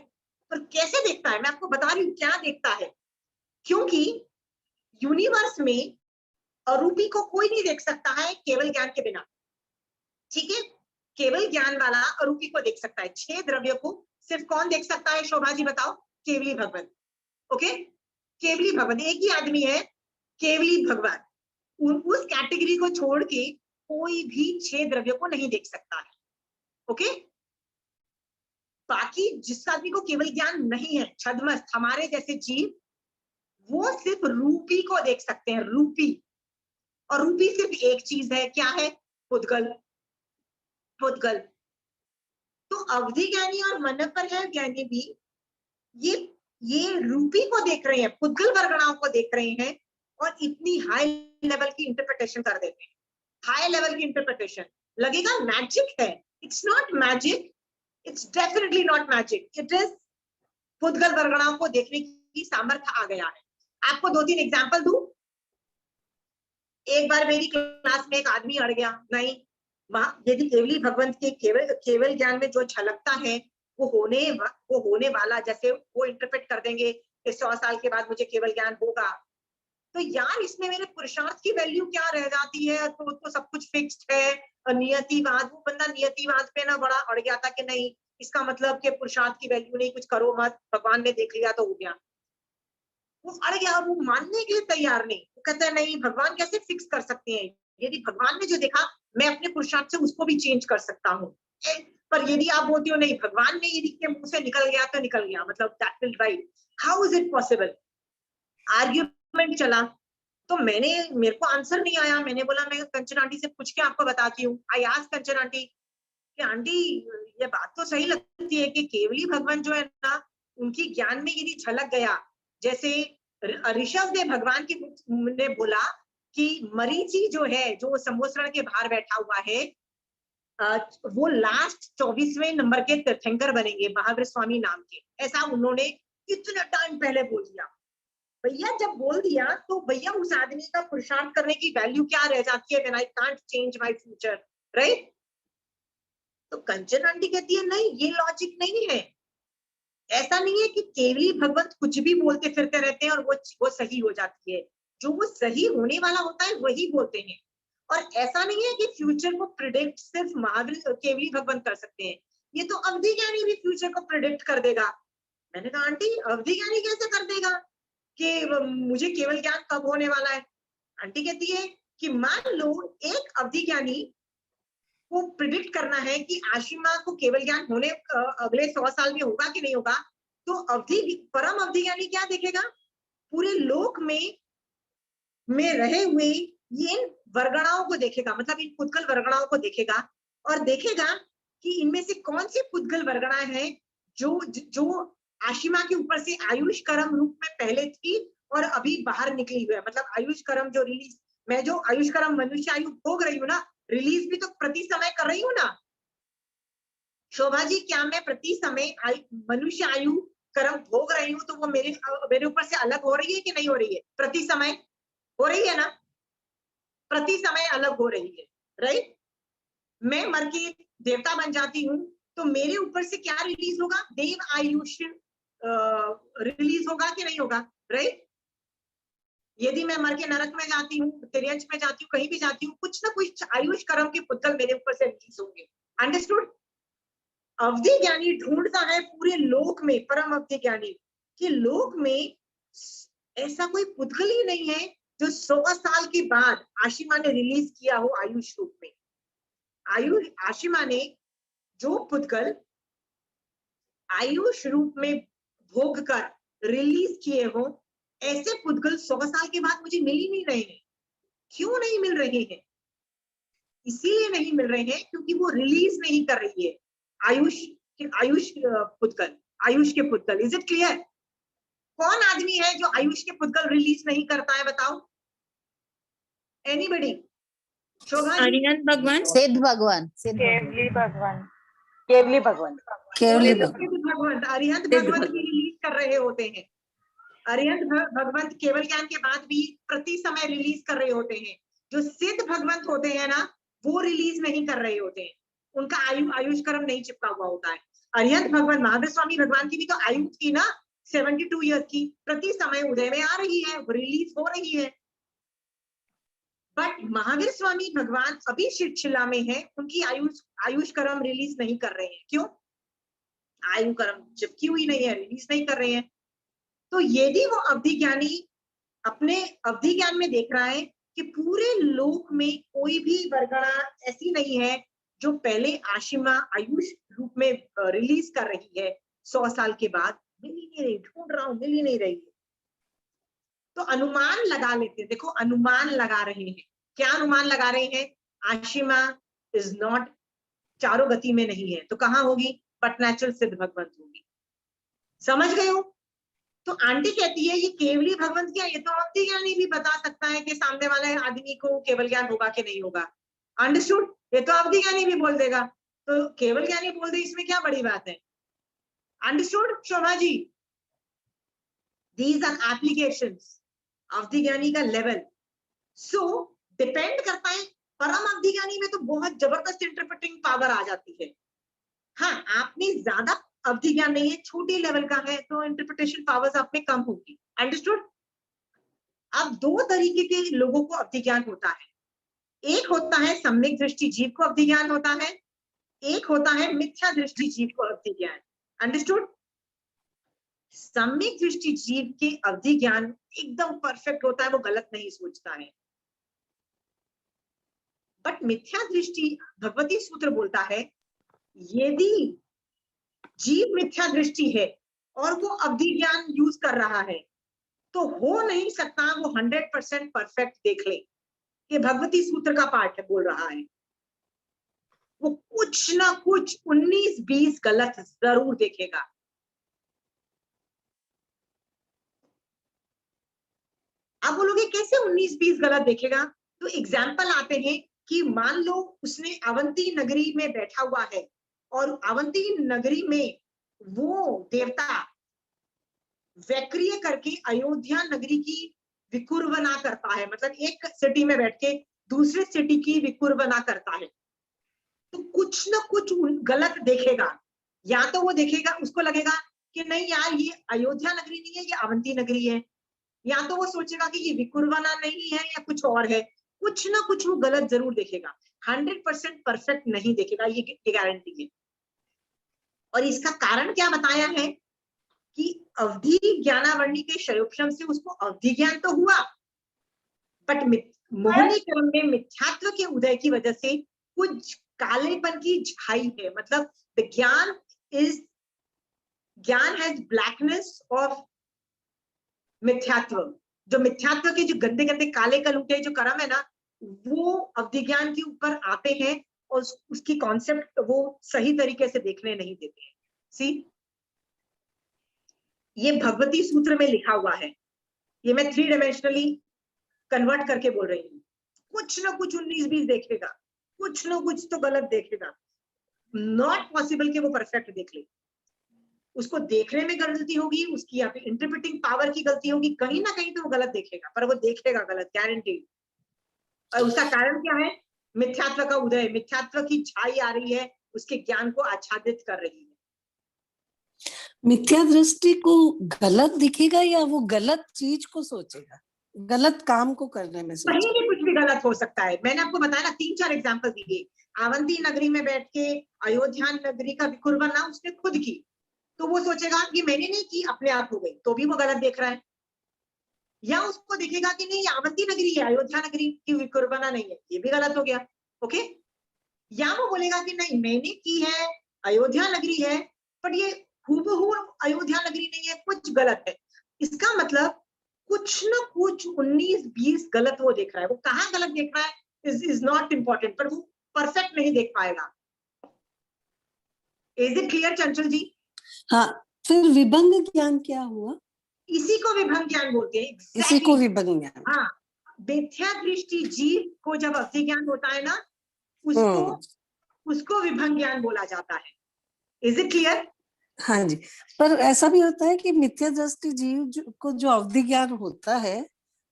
Speaker 1: पर कैसे देखता है, मैं आपको बता रही हूँ क्या देखता है। क्योंकि यूनिवर्स में अरूपी को कोई नहीं देख सकता है केवल ज्ञान के बिना, ठीक है। केवल ज्ञान वाला अरूपी को देख सकता है। 6 द्रव्य को सिर्फ कौन देख सकता है, शोभा जी बताओ? केवली भगवान, ओके। केवली भगवान, एक ही आदमी है केवली भगवान, उस कैटेगरी को छोड़ के कोई भी 6 द्रव्य को नहीं देख सकता है, ओके। बाकी जिस आदमी को केवल ज्ञान नहीं है, छद्मस्त हमारे जैसे जीव, वो सिर्फ रूपी को देख सकते हैं, रूपी। और रूपी सिर्फ एक चीज है, क्या है? पुद्गल, पुद्गल। तो अवधि ज्ञानी और मनपर ज्ञानी भी ये रूपी को देख रहे हैं, पुद्गल वर्गणाओं को देख रहे हैं और इतनी हाई लेवल की इंटरप्रिटेशन कर देते हैं। हाई लेवल की इंटरप्रिटेशन लगेगा मैजिक है, it's not magic, it's definitely not magic, it is पुद्गल वर्गणाओं को देखने की सामर्थ्य आ गया है। आपको 2-3 एग्जांपल दूं। एक बार मेरी क्लास में एक आदमी अड़ गया, नहीं यदि केवली भगवंत के केवल ज्ञान में जो झलकता है वो होने वाला, जैसे वो इंटरप्रेट कर देंगे कि 100 साल के बाद मुझे केवल ज्ञान होगा, तो यार इसमें मेरे पुरुषार्थ की वैल्यू क्या रह जाती है? तो सब कुछ फिक्स्ड है, नियतिवाद, वो बंदा नियतिवाद पे ना बड़ा अड़ गया था कि नहीं इसका मतलब कि पुरुषार्थ की वैल्यू नहीं, कुछ करो मत, भगवान ने देख लिया तो हो गया। वो अड़ गया, वो मानने के लिए तैयार नहीं। वो कहता है नहीं, भगवान कैसे फिक्स कर सकते हैं? यदि भगवान ने जो देखा मैं अपने पुरुषार्थ से उसको भी चेंज कर सकता हूँ। पर यदि आप बोलते हो नहीं, भगवान ने यदि के मुंह से निकल गया तो निकल गया, मतलब that will write, how is it possible? Argument चला, तो मेरे को आंसर नहीं आया। मैंने बोला मैं कंचन आंटी से पूछ के आपको बताती हूँ। आई आस्क्ड कंचन आंटी कि आंटी ये बात तो सही लगती है कि केवली भगवान जो है ना, उनकी ज्ञान में यदि झलक गया, जैसे ऋषभ देव भगवान की ने बोला कि मरीचि जो है, जो संवत्सरण के बाहर बैठा हुआ है, वो लास्ट 24वें नंबर के तीर्थंकर बनेंगे महावीर स्वामी नाम के, ऐसा उन्होंने इतना टाइम पहले बोल दिया। भैया जब बोल दिया तो भैया उस आदमी का पुरुषार्थ करने की वैल्यू क्या रह जाती है? When I can't change my future, right? तो कंचन आंटी कहती है नहीं, ये लॉजिक नहीं है। ऐसा नहीं है कि केवली भगवंत कुछ भी बोलते फिरते रहते हैं और वो सही हो जाती है। जो वो सही होने वाला होता है वही बोलते हैं। और ऐसा नहीं है कि फ्यूचर को प्रिडिक्ट सिर्फ महावीर केवली भगवंत कर सकते हैं, ये तो अवधि ज्ञानी भी फ्यूचर को प्रिडिक्ट कर देगा। मैंने कहा आंटी अवधि ज्ञानी कैसे कर देगा कि मुझे केवल ज्ञान कब होने वाला है? आंटी कहती है कि मान लो एक अवधि ज्ञानी को प्रिडिक्ट करना है कि आशिमा को केवल ज्ञान होने अगले 100 साल में होगा कि नहीं होगा, तो परम अवधि ज्ञानी क्या देखेगा? पूरे लोक में रहे हुए ये इन वर्गणाओं को देखेगा, मतलब इन पुद्गल वर्गणाओं को देखेगा और देखेगा कि इनमें से कौन सी पुद्गल वर्गणाएं हैं जो आशिमा के ऊपर से आयुष कर्म रूप में पहले थी और अभी बाहर निकली हुई है। मतलब आयुष कर्म जो रिलीज, मैं जो आयुष कर्म मनुष्य आयु भोग रही हूँ ना, रिलीज भी तो प्रति समय कर रही हूँ ना। शोभा जी, क्या मैं प्रति समय मनुष्य आयु कर्म भोग रही हूँ तो वो मेरे ऊपर से अलग हो रही है कि नहीं हो रही है? प्रति समय हो रही है ना, प्रति समय अलग हो रही है, राइट? मैं मर के देवता बन जाती हूँ तो मेरे ऊपर से क्या रिलीज होगा? देव आयुष रिलीज होगा कि नहीं होगा, राइट? यदि मैं मर के नरक में जाती हूँ, तिर्यंश में जाती हूँ, कहीं भी जाती हूँ, कुछ ना कुछ आयुष कर्म के पुद्गल मेरे ऊपर से रिलीज होंगे। अंडरस्टूड? अवधि ज्ञानी ढूंढता है पूरे लोक में, परम अवधि ज्ञानी कि लोक में ऐसा कोई पुद्गल ही नहीं है जो 100 साल के बाद आशिमा ने रिलीज किया हो आयुष रूप में। आशिमा ने जो पुद्गल आयुष रूप में भोग कर रिलीज किए हो, ऐसे पुद्गल 100 साल के बाद मुझे मिल ही नहीं रहे हैं। क्यों नहीं मिल रहे हैं? इसीलिए नहीं मिल रहे हैं क्योंकि वो रिलीज नहीं कर रही है आयुष के पुद्गल। Is it clear? कौन आदमी है जो आयुष के पुद्गल रिलीज नहीं करता है? बताओ एनीबडी? शोभा जी?
Speaker 7: अरिहंत भगवान,
Speaker 6: सिद्ध भगवान,
Speaker 5: केवली भगवान,
Speaker 6: केवली भगवान,
Speaker 7: केवली
Speaker 1: भगवंत, अरिहंत भगवंत भी रिलीज कर रहे होते हैं। अरिहंत भगवंत केवल ज्ञान के बाद भी प्रति समय रिलीज कर रहे होते हैं। जो सिद्ध भगवंत होते हैं ना, वो रिलीज नहीं कर रहे होते हैं, उनका आयुष कर्म नहीं चिपका हुआ होता है। अरिहंत भगवान, महावीर स्वामी भगवान की भी तो आयु थी ना 72 ईयर्स की, प्रति समय उदय में आ रही है, वो रिलीज हो रही है। बट महावीर स्वामी भगवान अभी शिला में है, उनकी आयुष कर्म रिलीज नहीं कर रहे हैं। क्यों? आयु कर्म चिपकी हुई नहीं है, रिलीज नहीं कर रहे हैं। तो यदि वो अवधि ज्ञानी अपने अवधि ज्ञान में देख रहा है कि पूरे लोक में कोई भी वर्गणा ऐसी नहीं है जो पहले आशिमा आयुष रूप में रिलीज कर रही है 100 साल के बाद, मिल ही नहीं रही, ढूंढ रहा हूं, मिल ही नहीं रही है, तो अनुमान लगा लेते हैं। देखो अनुमान लगा रहे हैं। क्या अनुमान लगा रहे हैं? आशिमा इज नॉट चारों गति में नहीं है, तो कहाँ होगी? बट नेचुरल सिद्ध भगवंत होगी। समझ गए हो? तो आंटी कहती है ये केवली भगवंत ज्ञान, ये तो अवधि ज्ञानी भी बता सकता है कि सामने वाले आदमी को केवल ज्ञान होगा कि नहीं होगा। अंडरस्टूड? ये तो अवधि ज्ञानी भी बोल देगा, तो केवल ज्ञानी बोल दे, इसमें क्या बड़ी बात है? Understood Shobha ji? These are applications अवधि ज्ञानी का लेवल। सो डिपेंड करता है, परम अवधि ज्ञानी में तो बहुत जबरदस्त इंटरप्रेटिंग पावर आ जाती है। हाँ, आपने ज्यादा अवधि ज्ञान नहीं है, छोटे लेवल का है, तो इंटरप्रिटेशन पावर्स आप में कम होगी। अंडरस्टूड? अब दो तरीके के लोगों को अवधि ज्ञान होता है, एक होता है सम्यक दृष्टि जीव को अवधि ज्ञान होता है, एक होता है मिथ्या दृष्टि जीव को अवधि ज्ञान। अंडरस्टूड? सम्यक दृष्टि जीव के अवधि ज्ञान एकदम परफेक्ट होता है, वो गलत नहीं सोचता है। बट मिथ्या दृष्टि, भगवती सूत्र बोलता है यदि जीव मिथ्या दृष्टि है और वो अवधि ज्ञान यूज कर रहा है, तो हो नहीं सकता वो 100% परफेक्ट देख ले। ये भगवती सूत्र का पाठ है, बोल रहा है। वो कुछ ना कुछ 19-20 गलत जरूर देखेगा। आप बोलोगे कैसे 19-20 गलत देखेगा? तो एग्जाम्पल आते हैं कि मान लो उसने अवंती नगरी में बैठा हुआ है और अवंती नगरी में वो देवता वैक्रिय करके अयोध्या नगरी की विकुर्वना करता है, मतलब एक सिटी में बैठ के दूसरे सिटी की विकुर्वना करता है, तो कुछ ना कुछ गलत देखेगा। या तो वो देखेगा, उसको लगेगा कि नहीं यार ये अयोध्या नगरी नहीं है, ये अवंती नगरी है, या तो वो सोचेगा कि ये विकुर्वना नहीं है या कुछ और है। कुछ ना कुछ वो गलत जरूर देखेगा, 100% परफेक्ट नहीं देखेगा, ये गारंटी है। और इसका कारण क्या बताया है कि अवधि ज्ञानावरणी के शयोपशम से उसको अवधि ज्ञान तो हुआ, बट मोहिनी क्रम में मिथ्यात्व के उदय की वजह से कुछ कालेपन की छाई है, मतलब द ज्ञान हैज ब्लैकनेस ऑफ मिथ्यात्व। जो मिथ्यात्व के जो गंदे गंदे काले कलूटे जो कर्म है ना, वो अवधि ज्ञान के ऊपर आते हैं और उसकी कॉन्सेप्ट वो सही तरीके से देखने नहीं देते हैं। सी, ये भगवती सूत्र में लिखा हुआ है, ये मैं 3 डायमेंशनली कन्वर्ट करके बोल रही हूँ। कुछ ना कुछ 19-20 देखेगा, कुछ ना कुछ तो गलत देखेगा। नॉट पॉसिबल कि वो परफेक्ट देख ले। उसको देखने में गलती होगी, उसकी या फिर इंटरप्रेटिंग पावर की गलती होगी, कहीं ना कहीं तो वो गलत देखेगा, पर वो देखेगा गलत, गारंटी। और उसका कारण क्या है? मिथ्यात्व का उदय, मिथ्यात्व की छाई आ रही है, उसके ज्ञान को आच्छादित कर रही है।
Speaker 7: मिथ्या दृष्टि को गलत दिखेगा या वो गलत चीज को सोचेगा, गलत काम को करने में
Speaker 1: कहीं
Speaker 7: सोचेगा?
Speaker 1: भी कुछ भी गलत हो सकता है। मैंने आपको बताया ना, 3-4 एग्जाम्पल दिए। अवंती नगरी में बैठ के अयोध्या नगरी का विकुर्वना उसने खुद की, तो वो सोचेगा कि मैंने नहीं की, अपने आप हो गई, तो भी वो गलत देख रहा है। या उसको देखेगा कि नहीं अवंती नगरी है, अयोध्या नगरी की विकुर्वना नहीं है, ये भी गलत हो गया। ओके? या वो बोलेगा कि नहीं मैंने की है, अयोध्या नगरी है, पर ये हूबहू अयोध्या नगरी नहीं है, कुछ गलत है। इसका मतलब कुछ ना कुछ 19-20 गलत वो देख रहा है। वो कहाँ गलत देख रहा है इज नॉट इम्पोर्टेंट, पर वो परफेक्ट नहीं देख पाएगा। इज इट क्लियर चंचल जी?
Speaker 7: हाँ, फिर विभंग ज्ञान क्या हुआ?
Speaker 1: इसी को विभंग ज्ञान बोलते हैं।
Speaker 7: इसी को विभंग ज्ञान।
Speaker 1: हाँ, मिथ्या दृष्टि जीव को जब अवधि ज्ञान होता है ना, उसको विभंग ज्ञान बोला जाता है। Is it clear?
Speaker 7: हाँ जी, पर ऐसा भी होता है कि मिथ्या दृष्टि जीव को जो अवधि ज्ञान होता है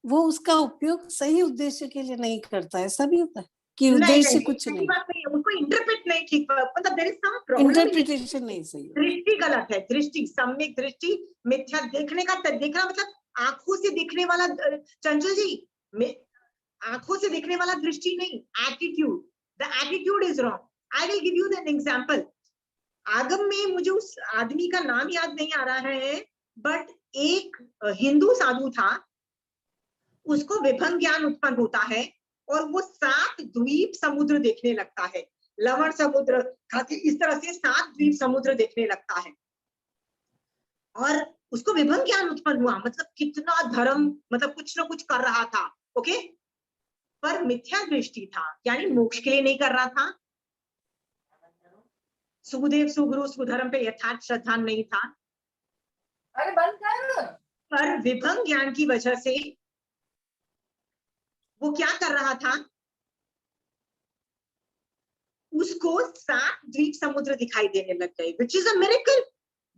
Speaker 7: वो उसका उपयोग सही उद्देश्य के लिए नहीं करता, ऐसा भी होता है कि उद्देश्य कुछ नहीं,
Speaker 1: बात नहीं है, उसको इंटरप्रेट नहीं ठीक, मतलब there is some problem,
Speaker 7: interpretation नहीं सही,
Speaker 1: दृष्टि गलत है। दृष्टि, सम्यक दृष्टि, मिथ्या देखने का, देखना मतलब आंखों से देखने वाला, चंचल जी आंखों से देखने वाला दृष्टि नहीं, attitude, the attitude is wrong. I will give you an example. आगम में मुझे उस आदमी का नाम याद नहीं आ रहा है, बट एक हिंदू साधु था, उसको विभंग ज्ञान उत्पन्न होता है और वो 7 द्वीप समुद्र देखने लगता है, लवण समुद्र, इस तरह से 7 द्वीप समुद्र देखने लगता है, और उसको विभंग ज्ञान उत्पन्न हुआ। मतलब कितना धर्म, मतलब कुछ ना कुछ कर रहा था, ओके, पर मिथ्या दृष्टि था, यानी मोक्ष के लिए नहीं कर रहा था। सुखदेव सुगुरु सुधर्म पे यथार्थ श्रद्धा नहीं था,
Speaker 6: अरे बंद कर।
Speaker 1: पर विभंग ज्ञान की वजह से वो क्या कर रहा था, उसको 7 द्वीप समुद्र दिखाई देने लग गए, which is a miracle.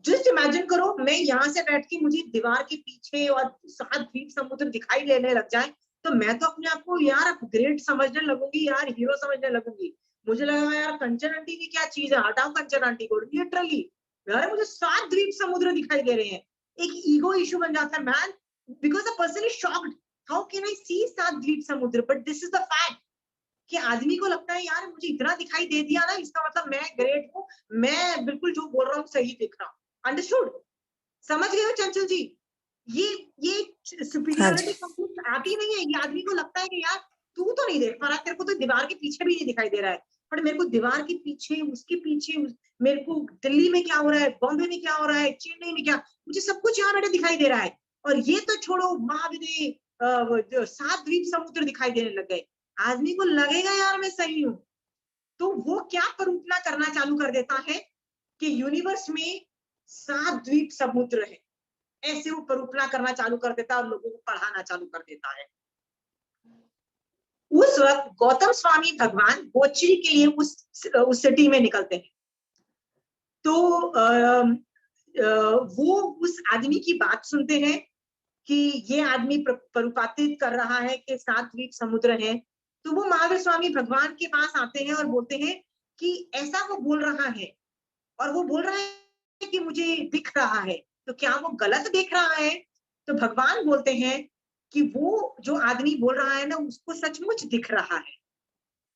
Speaker 1: Just imagine करो, मैं यहाँ से बैठ के मुझे दीवार के पीछे और 7 द्वीप समुद्र दिखाई देने लग जाए, तो मैं तो अपने आप को यार ग्रेट समझने लगूंगी, यार हीरो समझने लगूंगी। मुझे लगा यार कंचन आंटी की क्या चीज है, हटाओ कंचन आंटी को, लिटरली यार मुझे 7 द्वीप समुद्र दिखाई दे रहे हैं। एक ईगो इशू बन जाता है man, because a person is shocked, how can I see 7 द्वीप समुद्र, but this is the fact कि आदमी को लगता है यार मुझे इतना दिखाई दे दिया ना, इसका मतलब मैं ग्रेट हूँ, मैं बिल्कुल जो बोल रहा हूँ सही दिख रहा हूँ। अंडरस्टूड? समझ गए हो चंचल जी? ये सुपीरियरिटी कॉम्प्लेक्स आती नहीं है, ये आदमी को लगता है कि यार तू तो नहीं देख पा रहा, तेरे को तो दीवार के पीछे भी नहीं दिखाई दे रहा है, पर मेरे को दीवार के पीछे, उसके पीछे, मेरे को दिल्ली में क्या हो रहा है, बॉम्बे में क्या हो रहा है, चेन्नई में क्या, मुझे सब कुछ यहाँ बैठे दिखाई दे रहा है। और ये तो छोड़ो, महाविदय 7 द्वीप समुद्र दिखाई देने लग गए। आदमी को लगेगा यार मैं सही हूँ, तो वो क्या परूपना करना चालू कर देता है कि यूनिवर्स में 7 द्वीप समुद्र है, ऐसे वो परूपना करना चालू कर देता है और लोगों को पढ़ाना चालू कर देता है। उस वक्त गौतम स्वामी भगवान बोचरी के लिए उस सिटी में निकलते हैं, तो वो उस आदमी की बात सुनते हैं कि ये आदमी परूपातित कर रहा है कि 7 द्वीप समुद्र हैं, तो वो महावीर स्वामी भगवान के पास आते हैं और बोलते हैं कि ऐसा वो बोल रहा है, और वो बोल रहा है कि मुझे दिख रहा है, तो क्या वो गलत देख रहा है? तो भगवान बोलते हैं कि वो जो आदमी बोल रहा है ना, उसको सचमुच दिख रहा है,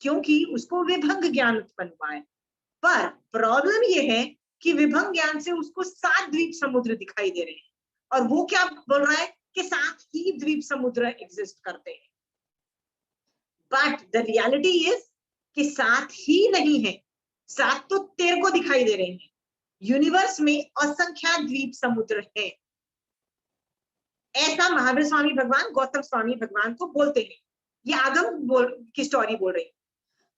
Speaker 1: क्योंकि उसको विभंग ज्ञान उत्पन्न हुआ है। पर प्रॉब्लम ये है कि विभंग ज्ञान से उसको 7 द्वीप समुद्र दिखाई दे रहे हैं, और वो क्या बोल रहा है कि 7 ही द्वीप समुद्र एग्जिस्ट करते हैं। बट द रियलिटी इज कि 7 ही नहीं है, 7 तो तेरे को दिखाई दे रहे हैं। यूनिवर्स में असंख्यात द्वीप समुद्र है, ऐसा महावीर स्वामी भगवान गौतम स्वामी भगवान को बोलते हैं। ये आगम की स्टोरी बोल रही है।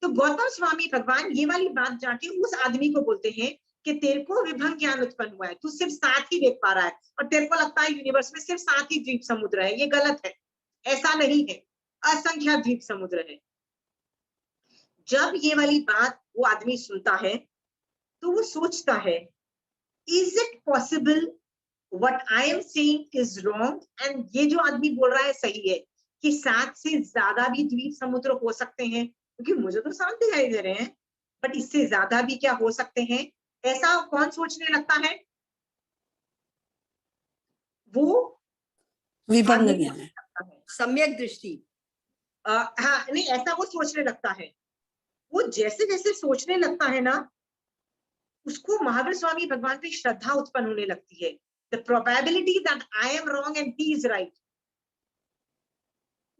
Speaker 1: तो गौतम स्वामी भगवान ये वाली बात जाके उस आदमी को बोलते हैं कि तेरे को विभंग ज्ञान उत्पन्न हुआ है, तू सिर्फ 7 ही देख पा रहा है, और तेरे को लगता है यूनिवर्स में सिर्फ 7 ही द्वीप समुद्र है। ये गलत है, ऐसा नहीं है, असंख्यात द्वीप समुद्र है। जब ये वाली बात वो आदमी सुनता है, तो वो सोचता है, is it possible what I am saying is wrong, and ये जो आदमी बोल रहा है सही है कि 7 से ज्यादा भी द्वीप समुद्र हो सकते हैं, क्योंकि मुझे तो 7 दिखाई दे रहे हैं, बट इससे ज्यादा भी क्या हो सकते हैं? ऐसा कौन सोचने लगता है? वो
Speaker 7: विभंग ज्ञान,
Speaker 2: सम्यक दृष्टि।
Speaker 1: हाँ नहीं, ऐसा वो सोचने लगता है। वो जैसे जैसे सोचने लगता है ना, उसको महावीर स्वामी भगवान पे श्रद्धा उत्पन्न होने लगती है। The probability that I am wrong and he is right,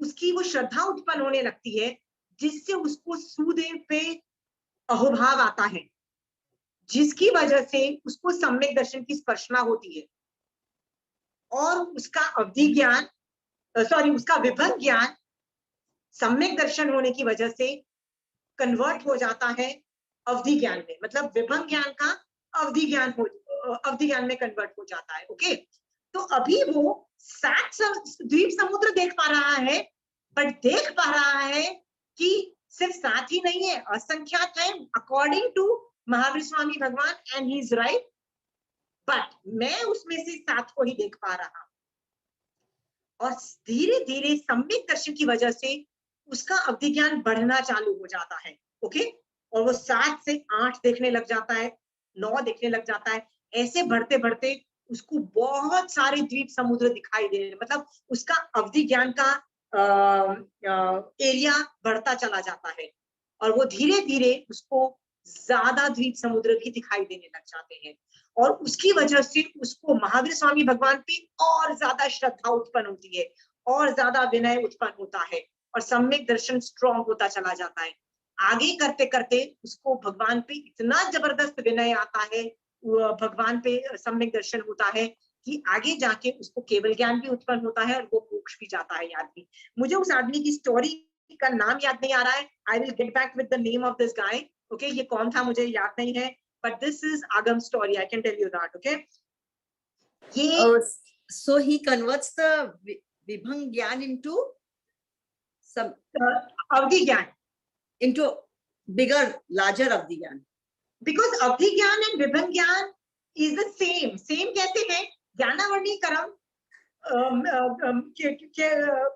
Speaker 1: उसकी वो श्रद्धा उत्पन्न होने लगती है, जिससे उसको सूदेव पे अहोभाव आता है, जिसकी वजह से उसको सम्यक दर्शन की स्पर्शना होती है, और उसका अवधि ज्ञान, उसका विभंग ज्ञान सम्यक दर्शन होने की वजह से कन्वर्ट हो जाता है अवधि ज्ञान में, मतलब विभंग ज्ञान का अवधि ज्ञान में कन्वर्ट हो जाता है। ओके, तो अभी वो 7 द्वीप समुद्र देख पा रहा है, बट देख पा रहा है कि सिर्फ 7 ही नहीं है, असंख्यात है, अकॉर्डिंग टू महावीर स्वामी भगवान, and he is right, but मैं उसमें से 7 को ही देख पा रहा हूं। और धीरे धीरे सम्यक दर्शन की वजह से उसका अवधि ज्ञान बढ़ना चालू हो जाता है। ओके, और वो 7 से 8 देखने लग जाता है, 9 देखने लग जाता है, ऐसे बढ़ते बढ़ते उसको बहुत सारे द्वीप समुद्र दिखाई दे रहे हैं, मतलब उसका अवधि ज्ञान का एरिया बढ़ता चला जाता है, और वो धीरे धीरे उसको ज्यादा द्वीप समुद्र भी दिखाई देने लग जाते हैं, और उसकी वजह से उसको महावीर स्वामी भगवान पे और ज्यादा श्रद्धा उत्पन्न होती है, और ज्यादा विनय उत्पन्न होता है, और सम्यक दर्शन स्ट्रॉन्ग होता चला जाता है। आगे करते करते उसको भगवान पे इतना जबरदस्त विनय आता है, भगवान पे सम्यक दर्शन होता है, कि आगे जाके उसको केवल ज्ञान भी उत्पन्न होता है, और वो मोक्ष भी जाता है आदमी। मुझे उस आदमी की स्टोरी का नाम याद नहीं आ रहा है, I will get back with the name of this guy. Okay, ये कौन था मुझे याद नहीं है, बट दिस इज आगम story, I can tell you that. Okay, ये
Speaker 2: So he converts the Vibhang Gyan into some
Speaker 1: अवधि ज्ञान,
Speaker 2: into bigger, larger Avdhi Gyan.
Speaker 1: Because अवधि ज्ञान एंड विभंग ज्ञान इज द सेम कैसे है? ज्ञानावर्णी कर्म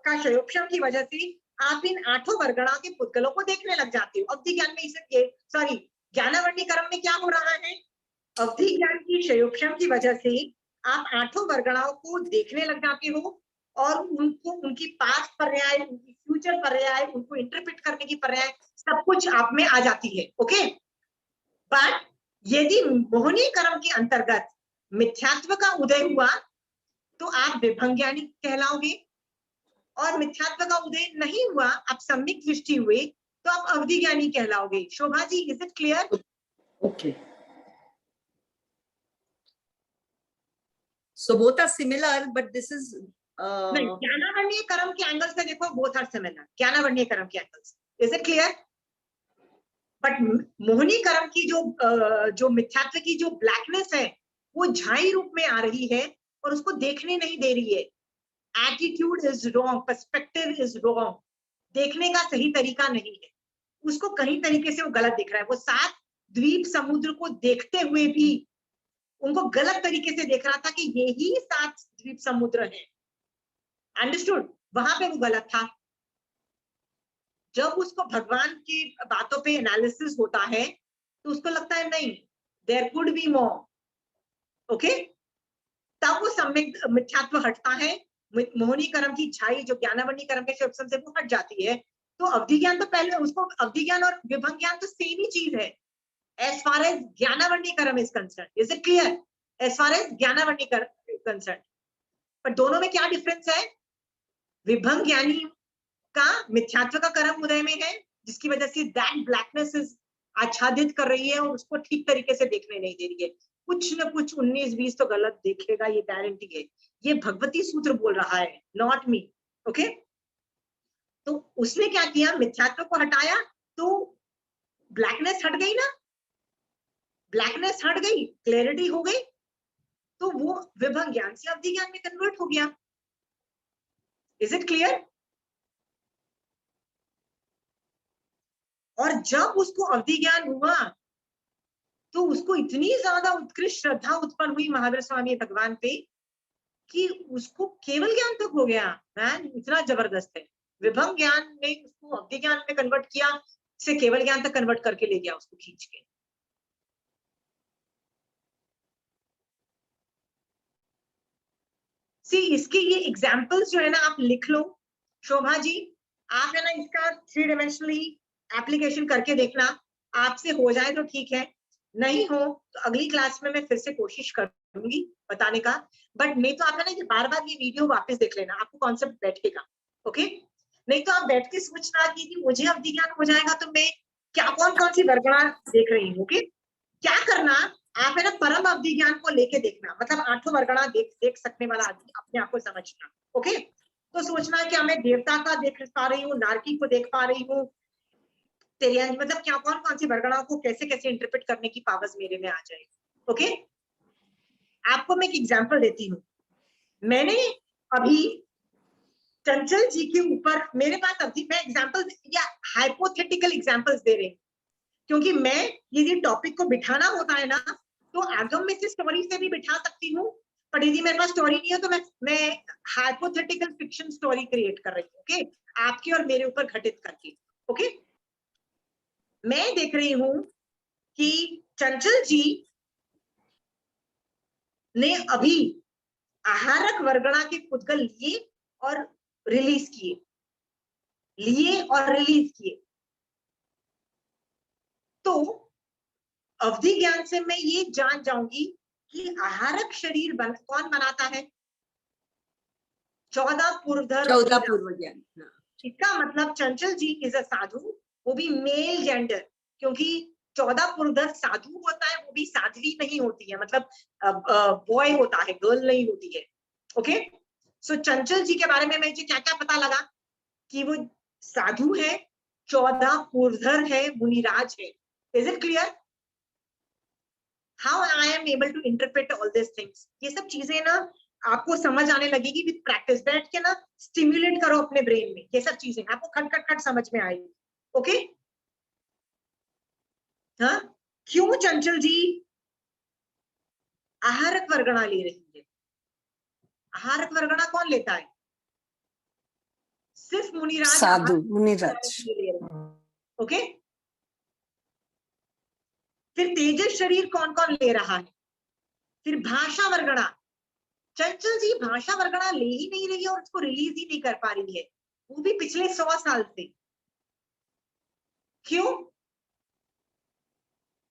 Speaker 1: का क्षयोक्षम की वजह से आप इन 8 वर्गणा के पुद्गलों को देखने लग जाते हो। अवधि ज्ञान में इसे सॉरी ज्ञानावर्णी कर्म में क्या हो रहा है? अवधि ज्ञान की क्षयोक्षम की वजह से आप 8 वर्गणाओं को देखने लग जाते हो और उनको उनकी पास्ट पर्याय, उनकी फ्यूचर पर्याय, उनको इंटरप्रेट करने की पर्याय सब कुछ आप में आ जाती है। ओके, बट यदि मोहिनी कर्म के अंतर्गत मिथ्यात्व का उदय हुआ तो आप विभंग ज्ञानी कहलाओगे, और मिथ्यात्व का उदय नहीं हुआ, आप सम्यक दृष्टि हुए तो आप अवधि ज्ञानी कहलाओगे। Shobha ji, is it clear?
Speaker 2: Okay. So both are similar, but this is
Speaker 1: नहीं, ज्ञानावर्णीय कर्म के एंगल से देखो बोथ आर सिमिलर, ज्ञानावर्णीय कर्म के एंगल से। Is it clear? But Mohini कर्म की जो मिथ्यात्व की जो ब्लैकनेस है वो झाई रूप में आ रही है और उसको देखने नहीं दे रही है। Attitude is wrong, perspective is wrong, देखने का सही तरीका नहीं है, उसको कहीं तरीके से वो गलत दिख रहा है। वो 7 द्वीप समुद्र को देखते हुए भी उनको गलत तरीके से देख रहा था कि यही 7 द्वीप समुद्र है। अंडरस्टूड? वहां पे वो गलत था। जब उसको भगवान की बातों पे एनालिसिस होता है तो उसको लगता है नहीं, there could be more. Okay, तब वो सम्यक मिथ्यात्व हटता है, मोहिनी कर्म की छाई जो ज्ञानावर्णी कर्म के क्षयोक्षम से वो हट जाती है। तो अवधि ज्ञान तो पहले, उसको अवधि ज्ञान और विभंग ज्ञान तो सेम ही चीज है एज फार एज ज्ञानावर्णी कर्म is concern. Is it clear? As far as ज्ञानावर्णी कर्म कंसर्न, पर दोनों में क्या डिफरेंस है? विभंग ज्ञानी का मिथ्यात्व का कर्म उदय में है, जिसकी वजह से दैट ब्लैकनेस इज आच्छादित कर रही है और उसको ठीक तरीके से देखने नहीं दे रही है। कुछ न कुछ 19-20 तो गलत देखेगा, ये गारंटी है। ये भगवती सूत्र बोल रहा है, नॉट मी। ओके, तो उसने क्या किया? मिथ्यात्व को हटाया तो ब्लैकनेस हट गई ना, ब्लैकनेस हट गई, क्लैरिटी हो गई, तो वो विभंग ज्ञान से अवधि ज्ञान में कन्वर्ट हो गया। Is it clear? और जब उसको अवधि ज्ञान हुआ तो उसको इतनी ज्यादा उत्कृष्ट श्रद्धा उत्पन्न हुई महावीर स्वामी भगवान पे कि उसको केवल ज्ञान तक हो गया। मैन, इतना जबरदस्त है। विभंग ज्ञान ने उसको अवधि ज्ञान में कन्वर्ट किया, से केवल ज्ञान तक कन्वर्ट करके ले गया उसको खींच के। सी, इसके ये एग्जाम्पल्स जो है ना आप लिख लो। शोभा जी, आप है ना इसका 3 डायमेंशनली एप्लीकेशन करके देखना, आपसे हो जाए तो ठीक है, नहीं हो तो अगली क्लास में मैं फिर से कोशिश करूंगी बताने का। बट नहीं तो आप है ना ये बार-बार ये वीडियो वापस देख लेना, आपको कॉन्सेप्ट बैठेगा। ओके, नहीं तो आप बैठ के सोचना कि मुझे अवधि ज्ञान हो जाएगा तो मैं क्या कौन सी वर्गणा देख रही हूँ। ओके, क्या करना, आप है ना परम अवधि ज्ञान को लेके देखना, मतलब 8 वर्गणा देख सकने वाला आदमी अपने आप को समझना। ओके, तो सोचना क्या मैं देवता का देख पा रही हूँ, नारकी को देख पा रही हूँ, तेरियांज, मतलब क्या कौन सी वर्गणाओं को कैसे कैसे इंटरप्रेट करने की पावर्स मेरे में आ जाएगी। ओके, आपको मैं एक एग्जांपल देती हूँ। मैंने अभी चंचल जी के ऊपर, मेरे पास अभी मैं एग्जांपल या हाइपोथेटिकल एग्जांपल्स दे रही हूँ, क्योंकि मैं ये टॉपिक को बिठाना होता है ना तो आगम में से स्टोरी से भी बिठा सकती हूँ, पर यदि मेरे पास स्टोरी नहीं है तो मैं हाइपोथेटिकल फिक्शन स्टोरी क्रिएट कर रही हूँ। ओके, आपके और मेरे ऊपर घटित करके। ओके, मैं देख रही हूं कि चंचल जी ने अभी आहारक वर्गणा के पुद्गल लिए और रिलीज किए, तो अवधि ज्ञान से मैं ये जान जाऊंगी कि आहारक शरीर कौन बनाता है? 14 पूर्व
Speaker 2: ज्ञान।
Speaker 1: इसका मतलब चंचल जी इज अ साधु, वो भी मेल जेंडर, क्योंकि 14 पुरुधर साधु होता है, वो भी साध्वी नहीं होती है, मतलब बॉय होता है, गर्ल नहीं होती है। ओके, सो चंचल जी के बारे में मुझे क्या क्या पता लगा कि वो साधु है, 14 पुरुधर है, मुनिराज है। Is it clear? How I am able to interpret all this things, ये सब चीजें ना आपको समझ आने लगेगी विद प्रैक्टिस। बैठ के ना स्टिम्युलेट करो अपने ब्रेन में, ये सब चीजें आपको खट खट खट समझ में आएगी। ओके, हाँ, क्यों चंचल जी आहारक वर्गणा ले रही है? आहारक वर्गणा कौन लेता है? सिर्फ मुनिराज
Speaker 7: साधु
Speaker 1: आहारक
Speaker 7: मुनिराज।
Speaker 1: ले रहे हैं। ओके, फिर तेजस शरीर कौन कौन ले रहा है? फिर भाषा वर्गणा, चंचल जी भाषा वर्गणा ले ही नहीं रही है और उसको रिलीज ही नहीं कर पा रही है, वो भी पिछले 100 साल से। क्यों?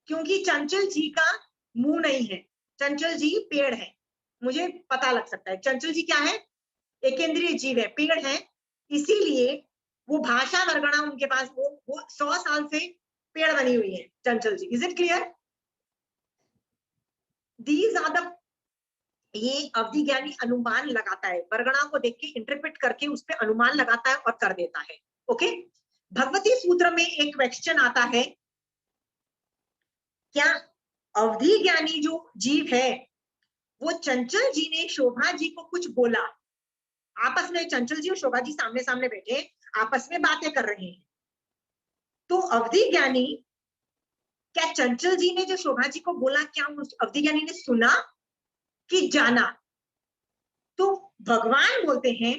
Speaker 1: क्योंकि चंचल जी का मुंह नहीं है, चंचल जी पेड़ है, मुझे पता लग सकता है। चंचल जी क्या है? एकेंद्रीय जीव है, पेड़ है, इसीलिए वो भाषा वर्गणा उनके पास वो 100 साल से पेड़ बनी हुई है Chanchal ji. Is it clear? These are the, ये अवधि ज्ञानी अनुमान लगाता है, वर्गणा को देख के इंटरप्रेट करके उस पर अनुमान लगाता है और कर देता है। ओके, भगवती सूत्र में एक क्वेश्चन आता है, क्या अवधि ज्ञानी जो जीव है वो चंचल जी ने शोभा जी को कुछ बोला? आपस में चंचल जी और शोभा जी सामने सामने बैठे आपस में बातें कर रहे हैं, तो अवधि ज्ञानी, क्या चंचल जी ने जो शोभा जी को बोला क्या अवधि ज्ञानी ने सुना कि जाना? तो भगवान बोलते हैं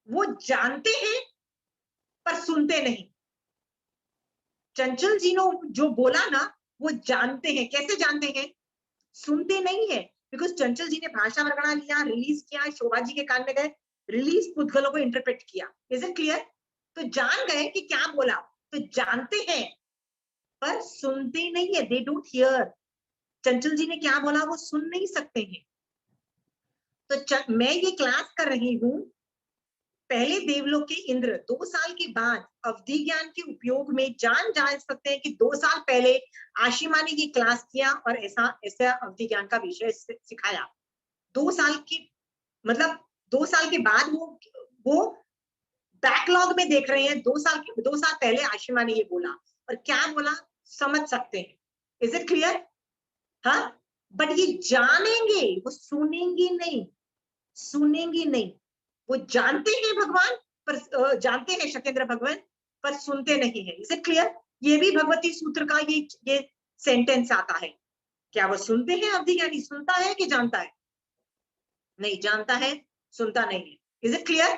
Speaker 1: वो जानते हैं पर सुनते नहीं। चंचल जी ने जो बोला ना वो जानते हैं, कैसे जानते हैं? सुनते नहीं है, बिकॉज चंचल जी ने भाषा वर्गणा लिया, रिलीज किया, शोभा जी के कान में गए, रिलीज पुद्गलों को इंटरप्रेट किया। Is it clear? तो जान गए कि क्या बोला, तो जानते हैं पर सुनते नहीं है, दे डोंट हियर। चंचल जी ने क्या बोला वो सुन नहीं सकते हैं। तो मैं ये क्लास कर रही हूं, पहले देवलोक के इंद्र 2 साल के बाद अवधि ज्ञान के उपयोग में जान सकते हैं कि 2 साल पहले आशिमा ने ये क्लास किया और ऐसा ऐसा अवधि ज्ञान का विषय सिखाया। 2 साल की मतलब 2 साल के बाद वो बैकलॉग में देख रहे हैं, 2 साल पहले आशिमा ने ये बोला और क्या बोला समझ सकते हैं। Is it clear? हाँ, बट ये जानेंगे, वो सुनेंगे नहीं, सुनेंगे नहीं। वो जानते हैं भगवान पर जानते हैं शकेंद्र भगवान पर सुनते नहीं है। Is it clear? ये भी भगवती सूत्र का ये सेंटेंस आता है। क्या वो सुनते हैं? अवधि ज्ञानी सुनता है कि जानता है? नहीं, जानता है, सुनता नहीं है। Is it clear?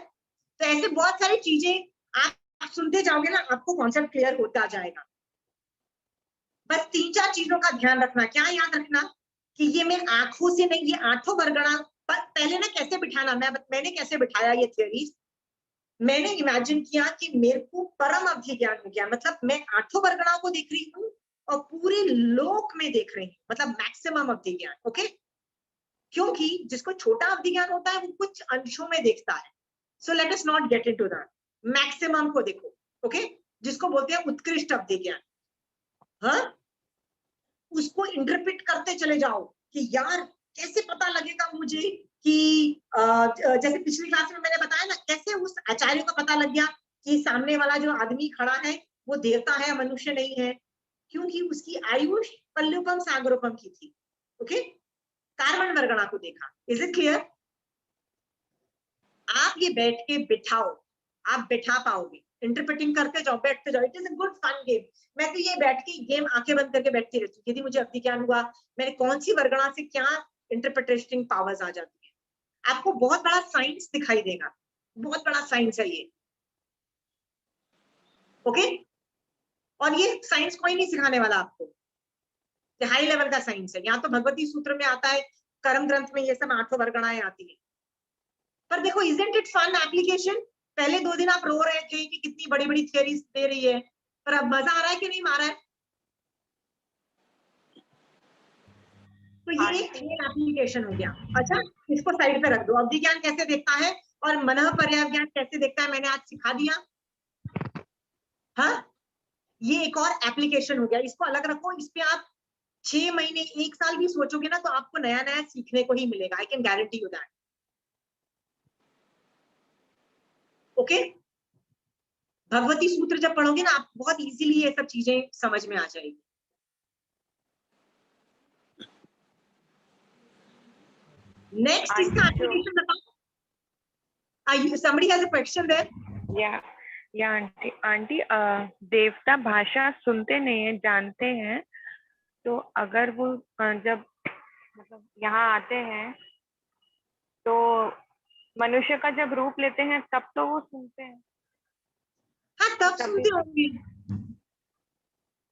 Speaker 1: तो ऐसे बहुत सारी चीजें आप सुनते जाओगे ना, आपको कॉन्सेप्ट क्लियर होता जाएगा। बस 3-4 चीजों का ध्यान रखना। क्या याद रखना? कि ये मैं आंखों से नहीं, ये आठों वर्गणा पहले ना कैसे बिठाना, मैंने कैसे बिठाया ये थियरीज, मैंने इमेजिन किया कि मेरे को परम अवधि ज्ञान हो गया, मतलब मैं आठों वर्गणाओं को देख रही हूँ और पूरे लोक में देख रही हूँ, मतलब मैक्सिमम अवधि ज्ञान। ओके, क्योंकि जिसको छोटा अवधि ज्ञान होता है वो कुछ अंशों में देखता है। So let us not get into that, maximum को देखो। ओके, जिसको बोलते हैं उत्कृष्ट अवधि ज्ञान, हाँ, उसको इंटरप्रेट करते चले जाओ कि यार कैसे पता लगेगा मुझे कि जैसे पिछली क्लास में मैंने बताया ना, कैसे उस आचार्य को पता लग गया कि सामने वाला जो आदमी खड़ा है वो देवता है, मनुष्य नहीं है, क्योंकि उसकी आयुष पल्लुपम सागरोपम की थी। ओके, कार्बन वर्गणा को देखा। Is it clear? आप ये बैठ के बिठाओ, आप बिठा पाओगे, इंटरप्रेटिंग करते जाओ, बैठते जाओ। It is a good fun game. मैं तो ये बैठ के गेम आंखें बंद करके बैठती रहती हूँ, यदि मुझे अवधि ज्ञान हुआ मैंने कौन सी वर्गणा से क्या इंटरप्रिटेशन पावर्स आ जाती है। आपको बहुत बड़ा साइंस दिखाई देगा, बहुत बड़ा साइंस है ये। ओके, और ये साइंस कोई नहीं सिखाने वाला आपको, ये हाई लेवल का साइंस है। यहाँ तो भगवती सूत्र में आता है, कर्म ग्रंथ में ये सब आठों वर्गणाएं आती है। पर देखो, इजंट इट फन एप्लीकेशन? पहले 2 दिन आप रो रहे थे कि कितनी बड़ी बड़ी थियरीज दे रही है, पर अब मजा आ रहा है कि नहीं आ रहा है? तो ये एक एप्लीकेशन हो गया। अच्छा, इसको साइड पे रख दो। अवधि ज्ञान कैसे देखता है और मनः पर्याय ज्ञान कैसे देखता है मैंने आज सिखा दिया। हाँ, ये एक और एप्लीकेशन हो गया, इसको अलग रखो। इस पे आप 6 महीने 1 साल भी सोचोगे ना तो आपको नया नया सीखने को ही मिलेगा। I can guarantee you that. Okay, Bhagwati सूत्र जब पढ़ोगे ना आप बहुत इजीली ये सब चीजें समझ में आ जाएगी। नेक्स्ट इसका एप्लीकेशन बताओ. Somebody has a question there?
Speaker 5: या आंटी देवता भाषा सुनते नहीं है, जानते हैं, तो अगर वो जब मतलब यहाँ आते हैं तो मनुष्य का जब रूप लेते हैं तब तो वो सुनते हैं.
Speaker 1: हाँ, तब सुनते होंगे.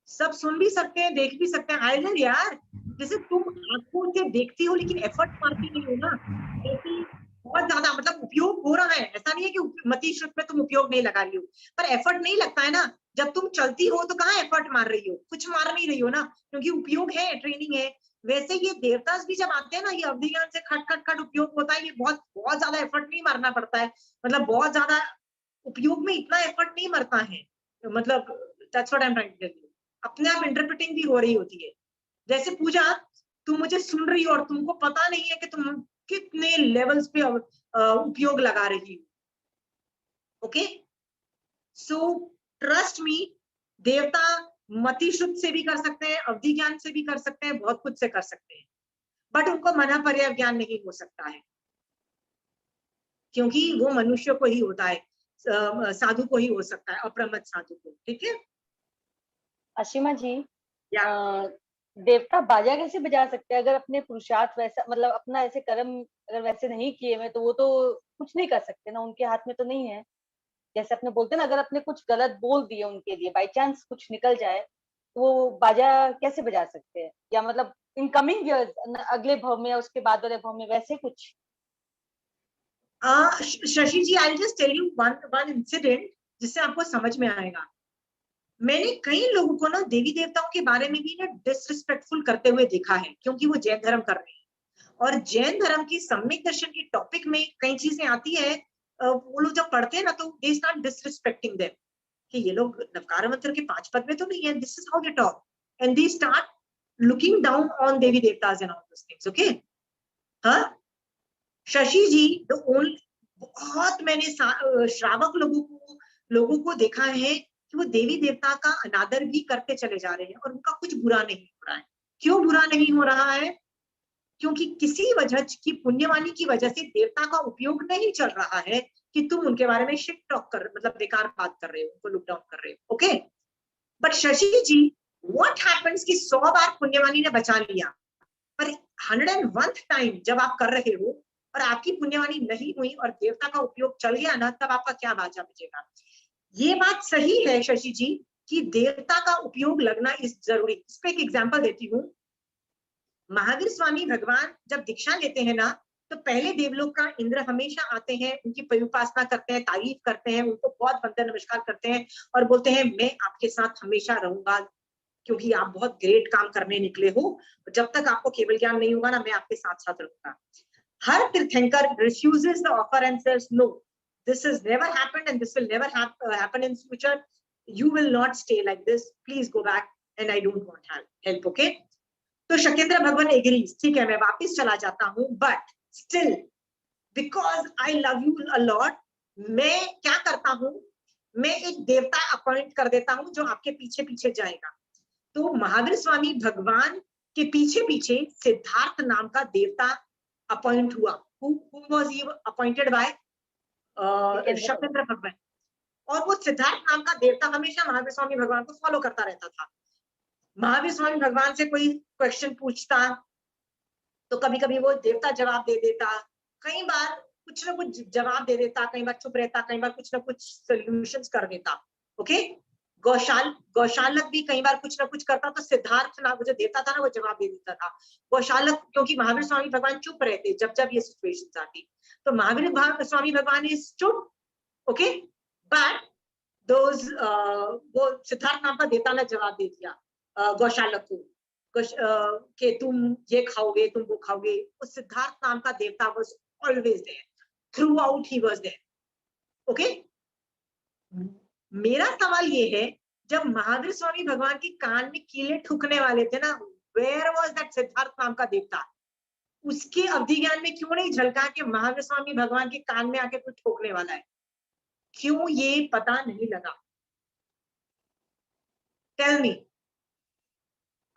Speaker 1: सब सुन भी सकते हैं, देख भी सकते हैं. आइलर यार, जैसे तुम आंखों से देखती हो लेकिन एफर्ट मारती नहीं हो ना, क्योंकि बहुत ज्यादा मतलब उपयोग हो रहा है. ऐसा नहीं है कि मति श्रुत में तुम उपयोग नहीं लगा रही हो, पर एफर्ट नहीं लगता है ना. जब तुम चलती हो तो कहाँ एफर्ट मार रही हो, कुछ मार नहीं रही हो ना, क्योंकि उपयोग है, ट्रेनिंग है. वैसे ये देवतास भी जब आते हैं ना, ये अवधि ज्ञान से खट खट खट उपयोग होता है. ये बहुत बहुत ज्यादा एफर्ट नहीं मारना पड़ता है, मतलब बहुत ज्यादा उपयोग में इतना एफर्ट नहीं मरता है. मतलब that's what I'm trying to tell you. अपने आप इंटरप्रेटिंग भी हो रही होती है. जैसे पूजा, तुम मुझे सुन रही हो और तुमको पता नहीं है कि तुम कितने लेवल्स पे उपयोग लगा रही हो. ओके, सो ट्रस्ट मी, देवता मति शुद्ध से भी कर सकते हैं, अवधि ज्ञान से भी कर सकते हैं, बहुत कुछ से कर सकते हैं, बट उनको मना पर्याय ज्ञान नहीं हो सकता है, क्योंकि वो मनुष्य को ही होता है, साधु को ही हो सकता है, अप्रमत साधु को. ठीक है.
Speaker 6: असीमा जी,
Speaker 1: या
Speaker 6: देवता बाजा कैसे बजा सकते हैं अगर अपने पुरुषार्थ वैसा, मतलब अपना ऐसे कर्म अगर वैसे नहीं किए हुए, तो वो तो कुछ नहीं कर सकते ना, उनके हाथ में तो नहीं है. जैसे अपने बोलते हैं ना, अगर अपने कुछ गलत बोल दिए उनके लिए, बाई चांस कुछ निकल जाए, तो वो बाजा कैसे बजा सकते हैं? या मतलब इन कमिंग ईयर्स, अगले भव में या उसके बाद वाले भव में वैसे कुछ?
Speaker 1: Shashi ji, I just tell you one incident जिससे आपको समझ में आएगा. मैंने कई लोगों को ना देवी देवताओं के बारे में भी ना डिसरिस्पेक्टफुल करते हुए देखा है, क्योंकि वो जैन धर्म कर रहे हैं. और जैन धर्म की सम्यक दर्शन की टॉपिक में कई चीजें आती है, वो लोग जब पढ़ते हैं ना, तो दे स्टार्ट डिसरिस्पेक्टिंग देम कि ये लोग नवकार मंत्र के 5 पद में तो नहीं है. This is how they talk, and they start looking down on Devi देवतास and all those things. Okay, हाँ शशि जी, द ओनली, बहुत मैंने श्रावक लोगों को देखा है कि वो देवी देवता का अनादर भी करते चले जा रहे हैं, और उनका कुछ बुरा नहीं हो रहा है. क्यों बुरा नहीं हो रहा है? क्योंकि किसी वजह की पुण्यवाणी की वजह से देवता का उपयोग नहीं चल रहा है कि तुम उनके बारे में शिट टॉक कर, मतलब बेकार बात कर रहे हो, उनको लुक डाउन कर रहे हो. Okay, but Shashi ji, what happens कि 100 बार पुण्यवाणी ने बचा लिया, पर 101th टाइम जब आप कर रहे हो और आपकी पुण्यवाणी नहीं हुई और देवता का उपयोग चल गया ना, तब आपका क्या बाचा बचेगा? ये बात सही है शशि जी कि देवता का उपयोग लगना इस जरूरी. इस पे एक एग्जांपल देती हूँ. महावीर स्वामी भगवान जब दीक्षा लेते हैं ना, तो पहले देवलोक का इंद्र हमेशा आते हैं, उनकी उपासना करते हैं, तारीफ करते हैं, उनको बहुत वंदन नमस्कार करते हैं और बोलते हैं मैं आपके साथ हमेशा रहूंगा, क्योंकि आप बहुत ग्रेट काम करने निकले हो. जब तक आपको केवल ज्ञान नहीं होगा ना, मैं आपके साथ साथ रहूंगा. हर तीर्थंकर refuses the offer and says no, this has never happened and this will never happen in future. You will not stay like this. Please go back and I don't want help. Okay? तो शकेंद्र भगवान agrees. ठीक है, मैं वापस चला जाता हूँ, but still because I love you a lot, मैं क्या करता हूँ, मैं एक देवता अपॉइंट कर देता हूँ जो आपके पीछे पीछे जाएगा. तो महावीर स्वामी भगवान के पीछे पीछे सिद्धार्थ नाम का देवता अपॉइंट हुआ. Who was he appointed by? शकेंद्र भगवान. और वो सिद्धार्थ नाम का देवता हमेशा महावीर स्वामी भगवान को फॉलो करता रहता था. महावीर स्वामी भगवान से कोई क्वेश्चन पूछता तो कभी कभी वो देवता जवाब दे देता, कई बार कुछ ना कुछ जवाब दे देता, कई बार चुप रहता, कई बार कुछ ना कुछ सोल्यूशंस कर देता. ओके, गौशालक भी कई बार कुछ ना कुछ करता, तो सिद्धार्थ नाम जो देवता था ना, वो जवाब दे देता था. गौशालक, क्योंकि महावीर स्वामी भगवान चुप रहते जब जब ये सिचुएशंस आती, तो महावीर स्वामी भगवान इज चुप. ओके, बट वो सिद्धार्थ नाम का देवता ने जवाब दे दिया गौशालक को कि तुम ये खाओगे, तुम वो खाओगे. उस सिद्धार्थ नाम का देवता was always there, throughout he was there. Okay, मेरा सवाल ये है, जब महावीर स्वामी भगवान के कान में कीले ठुकने वाले थे ना, वेयर वाज दैट सिद्धार्थ नाम का देवता? उसके अवधि ज्ञान में क्यों नहीं झलका कि महावीर स्वामी भगवान के कान में आके कोई ठोकने वाला है? क्यों ये पता नहीं लगा? Tell me.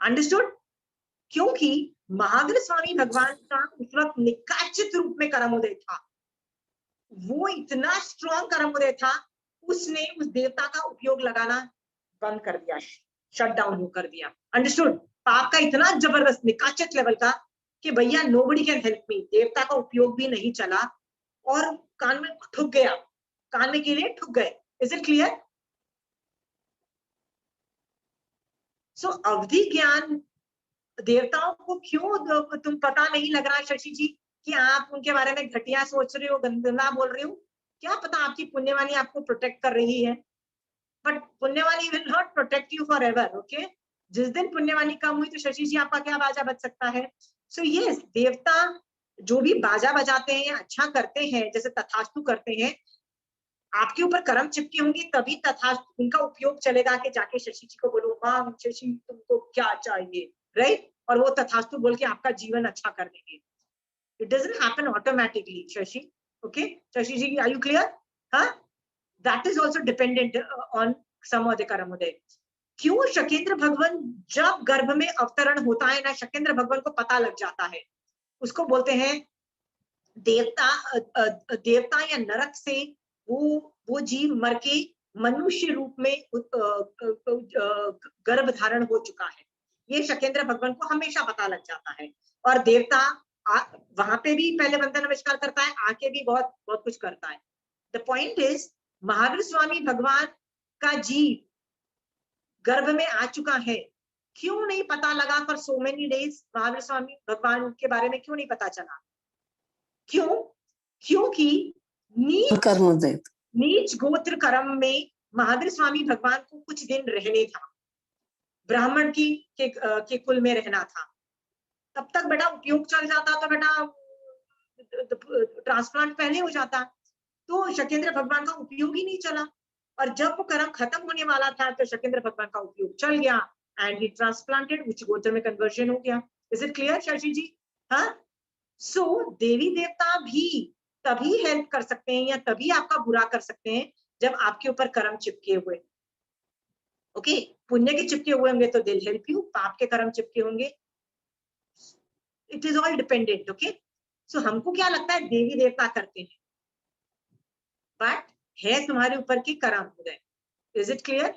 Speaker 1: अंडरस्टूड? क्योंकि महावीर स्वामी भगवान का उस वक्त निकाचित रूप में कर्मोदय था, वो इतना स्ट्रॉन्ग कर्मोदय था, उसने उस देवता का उपयोग लगाना बंद कर दिया, शट डाउन कर दिया। अंडरस्टूड? पाप का इतना जबरदस्त निकाचित लेवल का कि भैया नोबडी कैन हेल्प मी, देवता का उपयोग भी नहीं चला और कान में ठुक गया, कान में के लिए ठुक गए। Is it clear? सो अवधि ज्ञान देवताओं को क्यों तुम पता नहीं लग रहा शशि जी कि आप उनके बारे में घटिया सोच रहे हो, गंदा बोल रहे हो? क्या पता आपकी पुण्यवाणी आपको प्रोटेक्ट कर रही है, बट पुण्यवाणी will not protect you forever. Okay, जिस दिन पुण्यवाणी कम हुई तो शशि जी आपका क्या बाजा बज सकता है? सो यस, देवता जो भी बाजा बजाते हैं या अच्छा करते हैं, जैसे तथास्तु करते हैं, आपके ऊपर कर्म चिपके होंगे तभी तथास्तु उनका उपयोग चलेगा कि जाके शशि जी को बोलो हाँ शशि तुमको क्या चाहिए, राइट? और वो तथास्तु बोल के आपका जीवन अच्छा कर देंगे। It doesn't happen automatically Shashi. Okay Shashi ji, are you clear? हाँ, that is also dependent on समोदय कर्मोदय। क्यों? शकेंद्र भगवान जब गर्भ में अवतरण होता है ना, शकेंद्र भगवान को पता लग जाता है, उसको बोलते हैं देवता या नरक से वो जीव मर के मनुष्य रूप में गर्भ धारण हो चुका है। ये शकेंद्र भगवान को हमेशा पता लग जाता है। और देवता वहां पे भी पहले वंदन नमस्कार करता है, आके भी बहुत बहुत कुछ करता है। The point is, Mahavir Swami भगवान का जीव गर्भ में आ चुका है, क्यों नहीं पता लगा for so many days? Mahavir Swami भगवान के बारे में क्यों नहीं पता चला? क्यों? क्योंकि नीच गोत्र कर्म में महावीर स्वामी भगवान को कुछ दिन रहने था, ब्राह्मण के कुल में रहना था। तब तक बेटा उपयोग चल जाता तो बेटा ट्रांसप्लांट पहले हो जाता, तो शकेंद्र भगवान का उपयोग ही नहीं चला। और जब वो कर्म खत्म होने वाला था तो शकेंद्र भगवान का उपयोग चल गया एंड ही ट्रांसप्लांटेड, उच्च गोत्र में कन्वर्जन हो गया। इज इट क्लियर शशि जी? हाँ, सो देवी देवता भी तभी हेल्प कर सकते हैं या तभी आपका बुरा कर सकते हैं जब आपके ऊपर कर्म चिपके हुए। ओके, पुण्य के चिपके हुए होंगे तो दिल हेल्प यू, पाप के कर्म चिपके होंगे, it is all dependent. Okay, so हमको क्या लगता है देवी देवता करते हैं, बट है तुम्हारे ऊपर की कर्म उदय। Is it clear?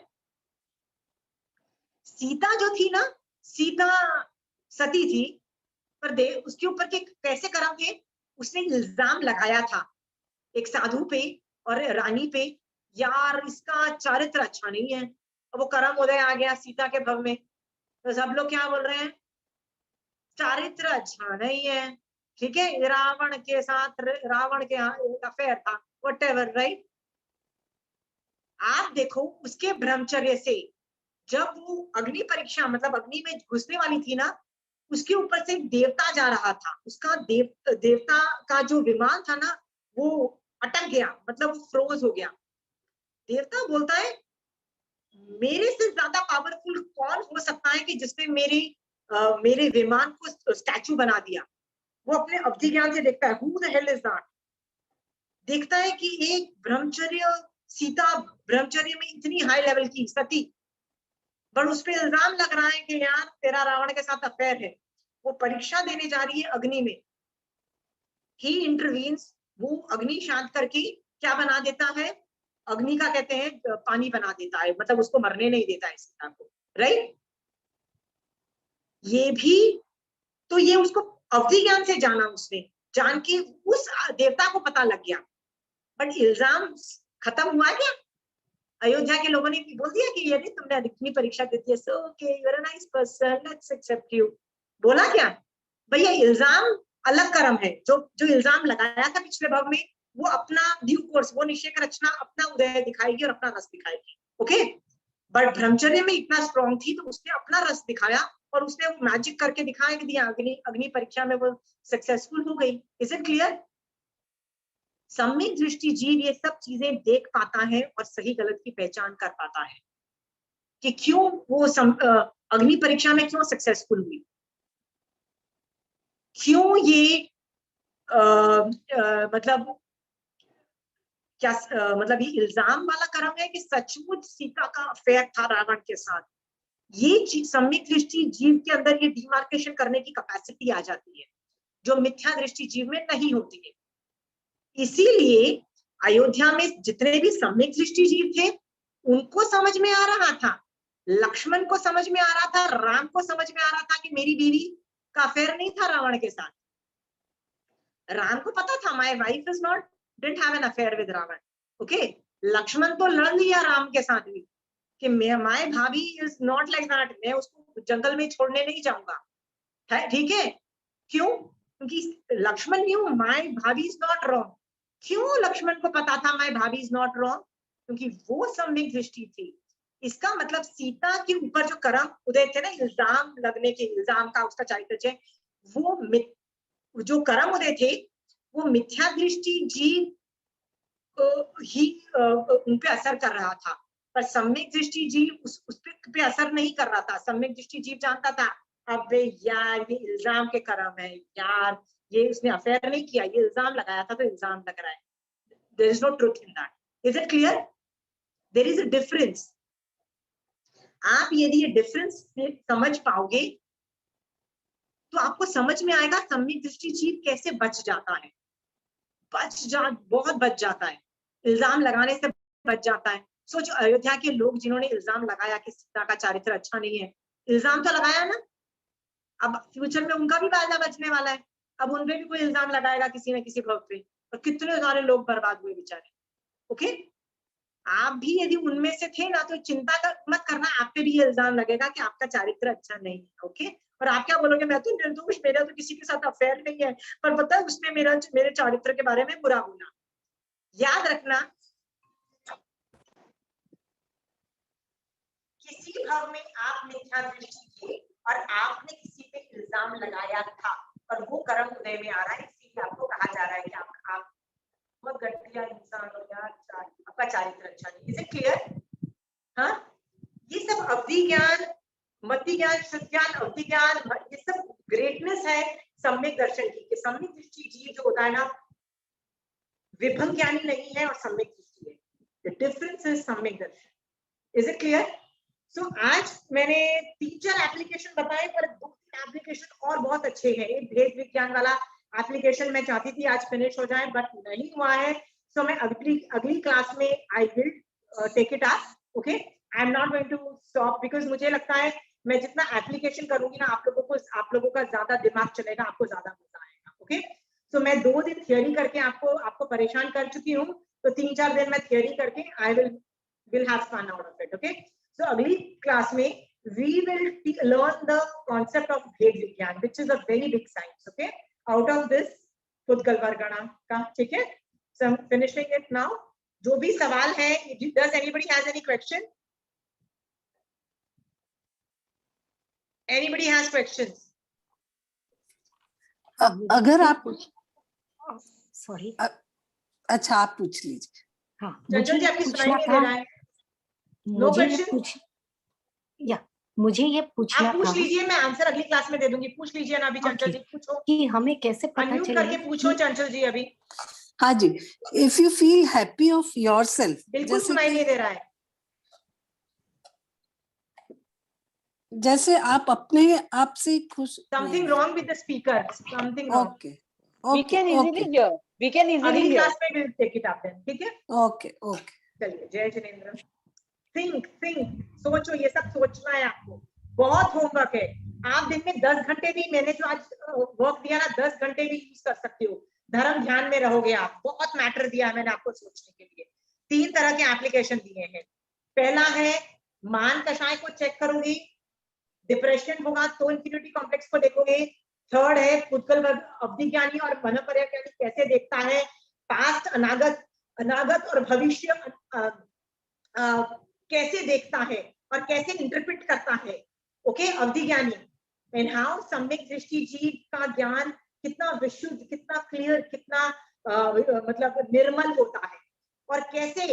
Speaker 1: सीता जो थी ना, सीता सती थी, पर उसके ऊपर के कैसे कर्म थे? उसने इल्जाम लगाया था एक साधु पे और रानी पे, यार इसका चरित्र अच्छा नहीं है, और वो कर्म उदय आ गया सीता के भव में, तो सब लोग क्या बोल रहे हैं? चरित्र अच्छा नहीं है, ठीक है, रावण के साथ रावण के अफेयर था, व्हाटएवर, राइट? आप देखो उसके ब्रह्मचर्य से जब वो अग्नि परीक्षा मतलब अग्नि में घुसने वाली थी ना, उसके ऊपर से देवता जा रहा था, उसका देवता का जो विमान था ना वो अटक गया, मतलब वो फ्रोज हो गया। देवता बोलता है मेरे से ज्यादा पावरफुल कौन हो सकता है कि जिसने मेरे विमान को स्टैचू बना दिया। वो अपने अवधि ज्ञान से देखता है, who the hell is that? देखता है कि एक ब्रह्मचर्य, सीता ब्रह्मचर्य में इतनी हाई लेवल की सती, पर उस पर इल्जाम लग रहा है कि यार तेरा रावण के साथ अफेयर है। वो परीक्षा देने जा रही है अग्नि में, ही इंटरवीन्स, वो अग्नि शांत करके क्या बना देता है? अग्नि का कहते हैं पानी बना देता है, मतलब उसको मरने नहीं देता है सीता को, राइट? ये भी तो ये उसको अवधि ज्ञान से जाना, उसने जान के उस देवता को पता लग गया, बट इल्जाम खत्म हुआ क्या? अयोध्या के लोगों ने बोल दिया कि यदि तुमने अग्नि परीक्षा दी है, so okay you are a nice person, let's accept you. बोला क्या? भैया इल्जाम अलग कर्म है, जो इल्जाम लगाया था पिछले भाव में, वो अपना ड्यू कोर्स, वो निश्चय का रचना अपना उदय दिखाएगी और अपना रस दिखाएगी। ओके, बट ब्रह्मचर्य में इतना स्ट्रॉन्ग थी तो उसने अपना रस दिखाया और उसने वो मैजिक करके दिखाया कि दिया अग्नि परीक्षा में वो सक्सेसफुल हो गई। Is it clear? सम्यक दृष्टि जीव ये सब चीजें देख पाता है और सही गलत की पहचान कर पाता है कि क्यों वो अग्नि परीक्षा में क्यों सक्सेसफुल हुई, क्यों ये मतलब क्या मतलब ये इल्जाम वाला कर्म है कि सचमुच सीता का अफेयर था रावण के साथ, ये सम्यक दृष्टि जीव के अंदर ये डिमार्केशन करने की कैपेसिटी आ जाती है, जो मिथ्या दृष्टि जीव में नहीं होती है। इसीलिए अयोध्या में जितने भी सम्यक दृष्टि जीव थे उनको समझ में आ रहा था, लक्ष्मण को समझ में आ रहा था, राम को समझ में आ रहा था कि मेरी बीवी का अफेयर नहीं था रावण के साथ। राम को पता था my wife is not didn't have an affair with Ravan. Okay, Lakshman तो लड़ लिया राम के साथ भी कि माय भाभी इज नॉट लाइक दैट, मैं उसको जंगल में छोड़ने नहीं जाऊंगा। ठीक है, क्यों? क्योंकि लक्ष्मण न्यू माय भाभी इज नॉट रॉन्ग। क्यों लक्ष्मण को पता था माय भाभी इज नॉट रॉन्ग? क्योंकि वो सम्यक दृष्टि थी। इसका मतलब सीता के ऊपर जो कर्म उदय थे ना, इल्जाम लगने के, इल्जाम का उसका चारित्र, वो जो कर्म उदय थे वो मिथ्या दृष्टि जीव ही उन पे असर कर रहा था, पर सम्यक दृष्टि जीव उस पे असर नहीं कर रहा था। सम्यक दृष्टि जीव जानता था अबे यार ये इल्जाम के कर्म है, यार ये उसने अफेयर नहीं किया, ये इल्जाम लगाया था तो इल्जाम लग रहा है। There is no truth in that. Is it clear? There is a difference. आप यदि ये डिफरेंस समझ पाओगे तो आपको समझ में आएगा सम्यक दृष्टि जीव कैसे बच जाता है, बहुत बच जाता है, इल्जाम लगाने से बच जाता है। सोचो अयोध्या के लोग जिन्होंने इल्जाम लगाया कि सीता का चारित्र अच्छा नहीं है, इल्जाम तो लगाया ना, अब फ्यूचर में उनका भी फायदा बचने वाला है। अब उन पे भी कोई इल्जाम लगाएगा किसी न किसी वक्त पे, और कितने सारे लोग बर्बाद हुए बेचारे। ओके, आप भी यदि उनमें से थे ना तो चिंता मत करना, आप पे भी ये इल्जाम लगेगा कि आपका चारित्र अच्छा नहीं है। ओके, और आप क्या बोलोगे, मैं तो निर्दोष, मेरा तो किसी के साथ अफेयर नहीं है, पर पता है उसने मेरे चारित्र के बारे में बुरा बोला। याद रखना, किसी भाव में आप मिथ्या दृष्टि किए और आपने किसी पे इल्जाम लगाया था और वो कर्म उदय में आ रहा है, इसीलिए आपको कहा जा रहा है कि आप बहुत घटिया इंसान हो यार, आपका चारित्र अच्छा नहीं। Is it clear? हाँ, ये सब अवधि ज्ञान, मति ज्ञान, शुद्ध ज्ञान, अवधि ज्ञान, ये सब ग्रेटनेस है सम्यक दर्शन की। सम्यक दृष्टि जीव जो होता है ना, विभंग ज्ञानी नहीं है और सम्यक दृष्टि है। द डिफरेंस इज सम्यक दर्शन। Is it clear? सो आज मैंने 3-4 एप्लीकेशन बताए, पर 2-3 एप्लीकेशन और बहुत अच्छे हैं। एक भेद विज्ञान वाला एप्लीकेशन मैं चाहती थी आज फिनिश हो जाए, बट नहीं हुआ है। सो मैं अगली क्लास में I will take it up. Okay, I am not going to stop, because मुझे लगता है मैं जितना एप्लीकेशन करूंगी ना, आप लोगों का ज्यादा दिमाग चलेगा, आपको ज्यादा मजा आएगा। ओके, सो मैं 2 दिन थियोरी करके आपको परेशान कर चुकी हूँ, तो 3-4 दिन मैं थियोरी करके I will have fun out of it. Okay, so अगली क्लास में we will learn the concept of भेद विज्ञान, which is a very big science. Okay, out of this पुद्गल वर्गणा का, ठीक है? So I'm finishing it now. जो भी सवाल है, does anybody has any question? Anybody has questions?
Speaker 7: अगर आप
Speaker 4: सॉरी,
Speaker 7: अच्छा आप पूछ लीजिए।
Speaker 4: हाँ,
Speaker 1: चंचल जी आपकी सुनाई नहीं दे रहा है। No question?
Speaker 4: मुझे ये पूछना
Speaker 1: आप पूछ
Speaker 4: था
Speaker 1: लीजिए, मैं आंसर अगली क्लास में दे दूंगी। पूछ लीजिए ना अभी चंचल जी, पूछो।
Speaker 4: कि हमें कैसे पता
Speaker 1: अनम्यूट
Speaker 4: चले
Speaker 1: करके पूछो चंचल जी अभी।
Speaker 7: हाँ जी, if you feel happy of yourself,
Speaker 1: बिल्कुल सुनाई नहीं दे रहा है।
Speaker 7: जैसे आप अपने आप से खुश।
Speaker 1: Something wrong with the speaker. Something wrong.
Speaker 7: Okay
Speaker 6: We can easily hear. We can easily
Speaker 1: अगली
Speaker 6: hear.
Speaker 1: क्लास में we'll take it up then. ठीक है?
Speaker 7: Okay okay.
Speaker 1: चलिए, जय जिनेंद्र। think सोचो, ये सब सोचना है आपको। बहुत होमवर्क है। आप दिन में 10 घंटे भी, मैंने जो आज वर्क दिया ना, 10 घंटे भी यूज कर सकते हो। धर्म ध्यान में रहोगे आप। बहुत मैटर दिया है मैंने आपको सोचने के लिए। 3 तरह के एप्लीकेशन दिए हैं। पहला है मान कषाय को चेक करोगे, डिप्रेशन होगा तो इंफीरियरिटी कॉम्प्लेक्स को देखोगे। थर्ड है पुद्गल अवधि ज्ञानी और मनोपर्य ज्ञानी कैसे देखता है पास्ट, अनागत और भविष्य कैसे देखता है और कैसे इंटरप्रेट करता है। ओके, अवधि ज्ञानी एंड हाउ सम्यक दृष्टि जीव का ज्ञान कितना विशुद्ध, कितना क्लियर, कितना मतलब निर्मल होता है, और कैसे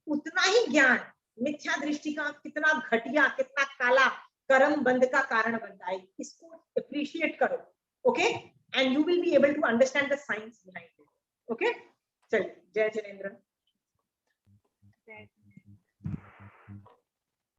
Speaker 1: उतना ही ज्ञान मिथ्या दृष्टि का कितना घटिया, कितना काला कर्म बंध का कारण बनता है। इसको अप्रिशिएट करो। Okay, and you will be able to understand the science behind it. Okay, चलिए, जय जिनेंद्र।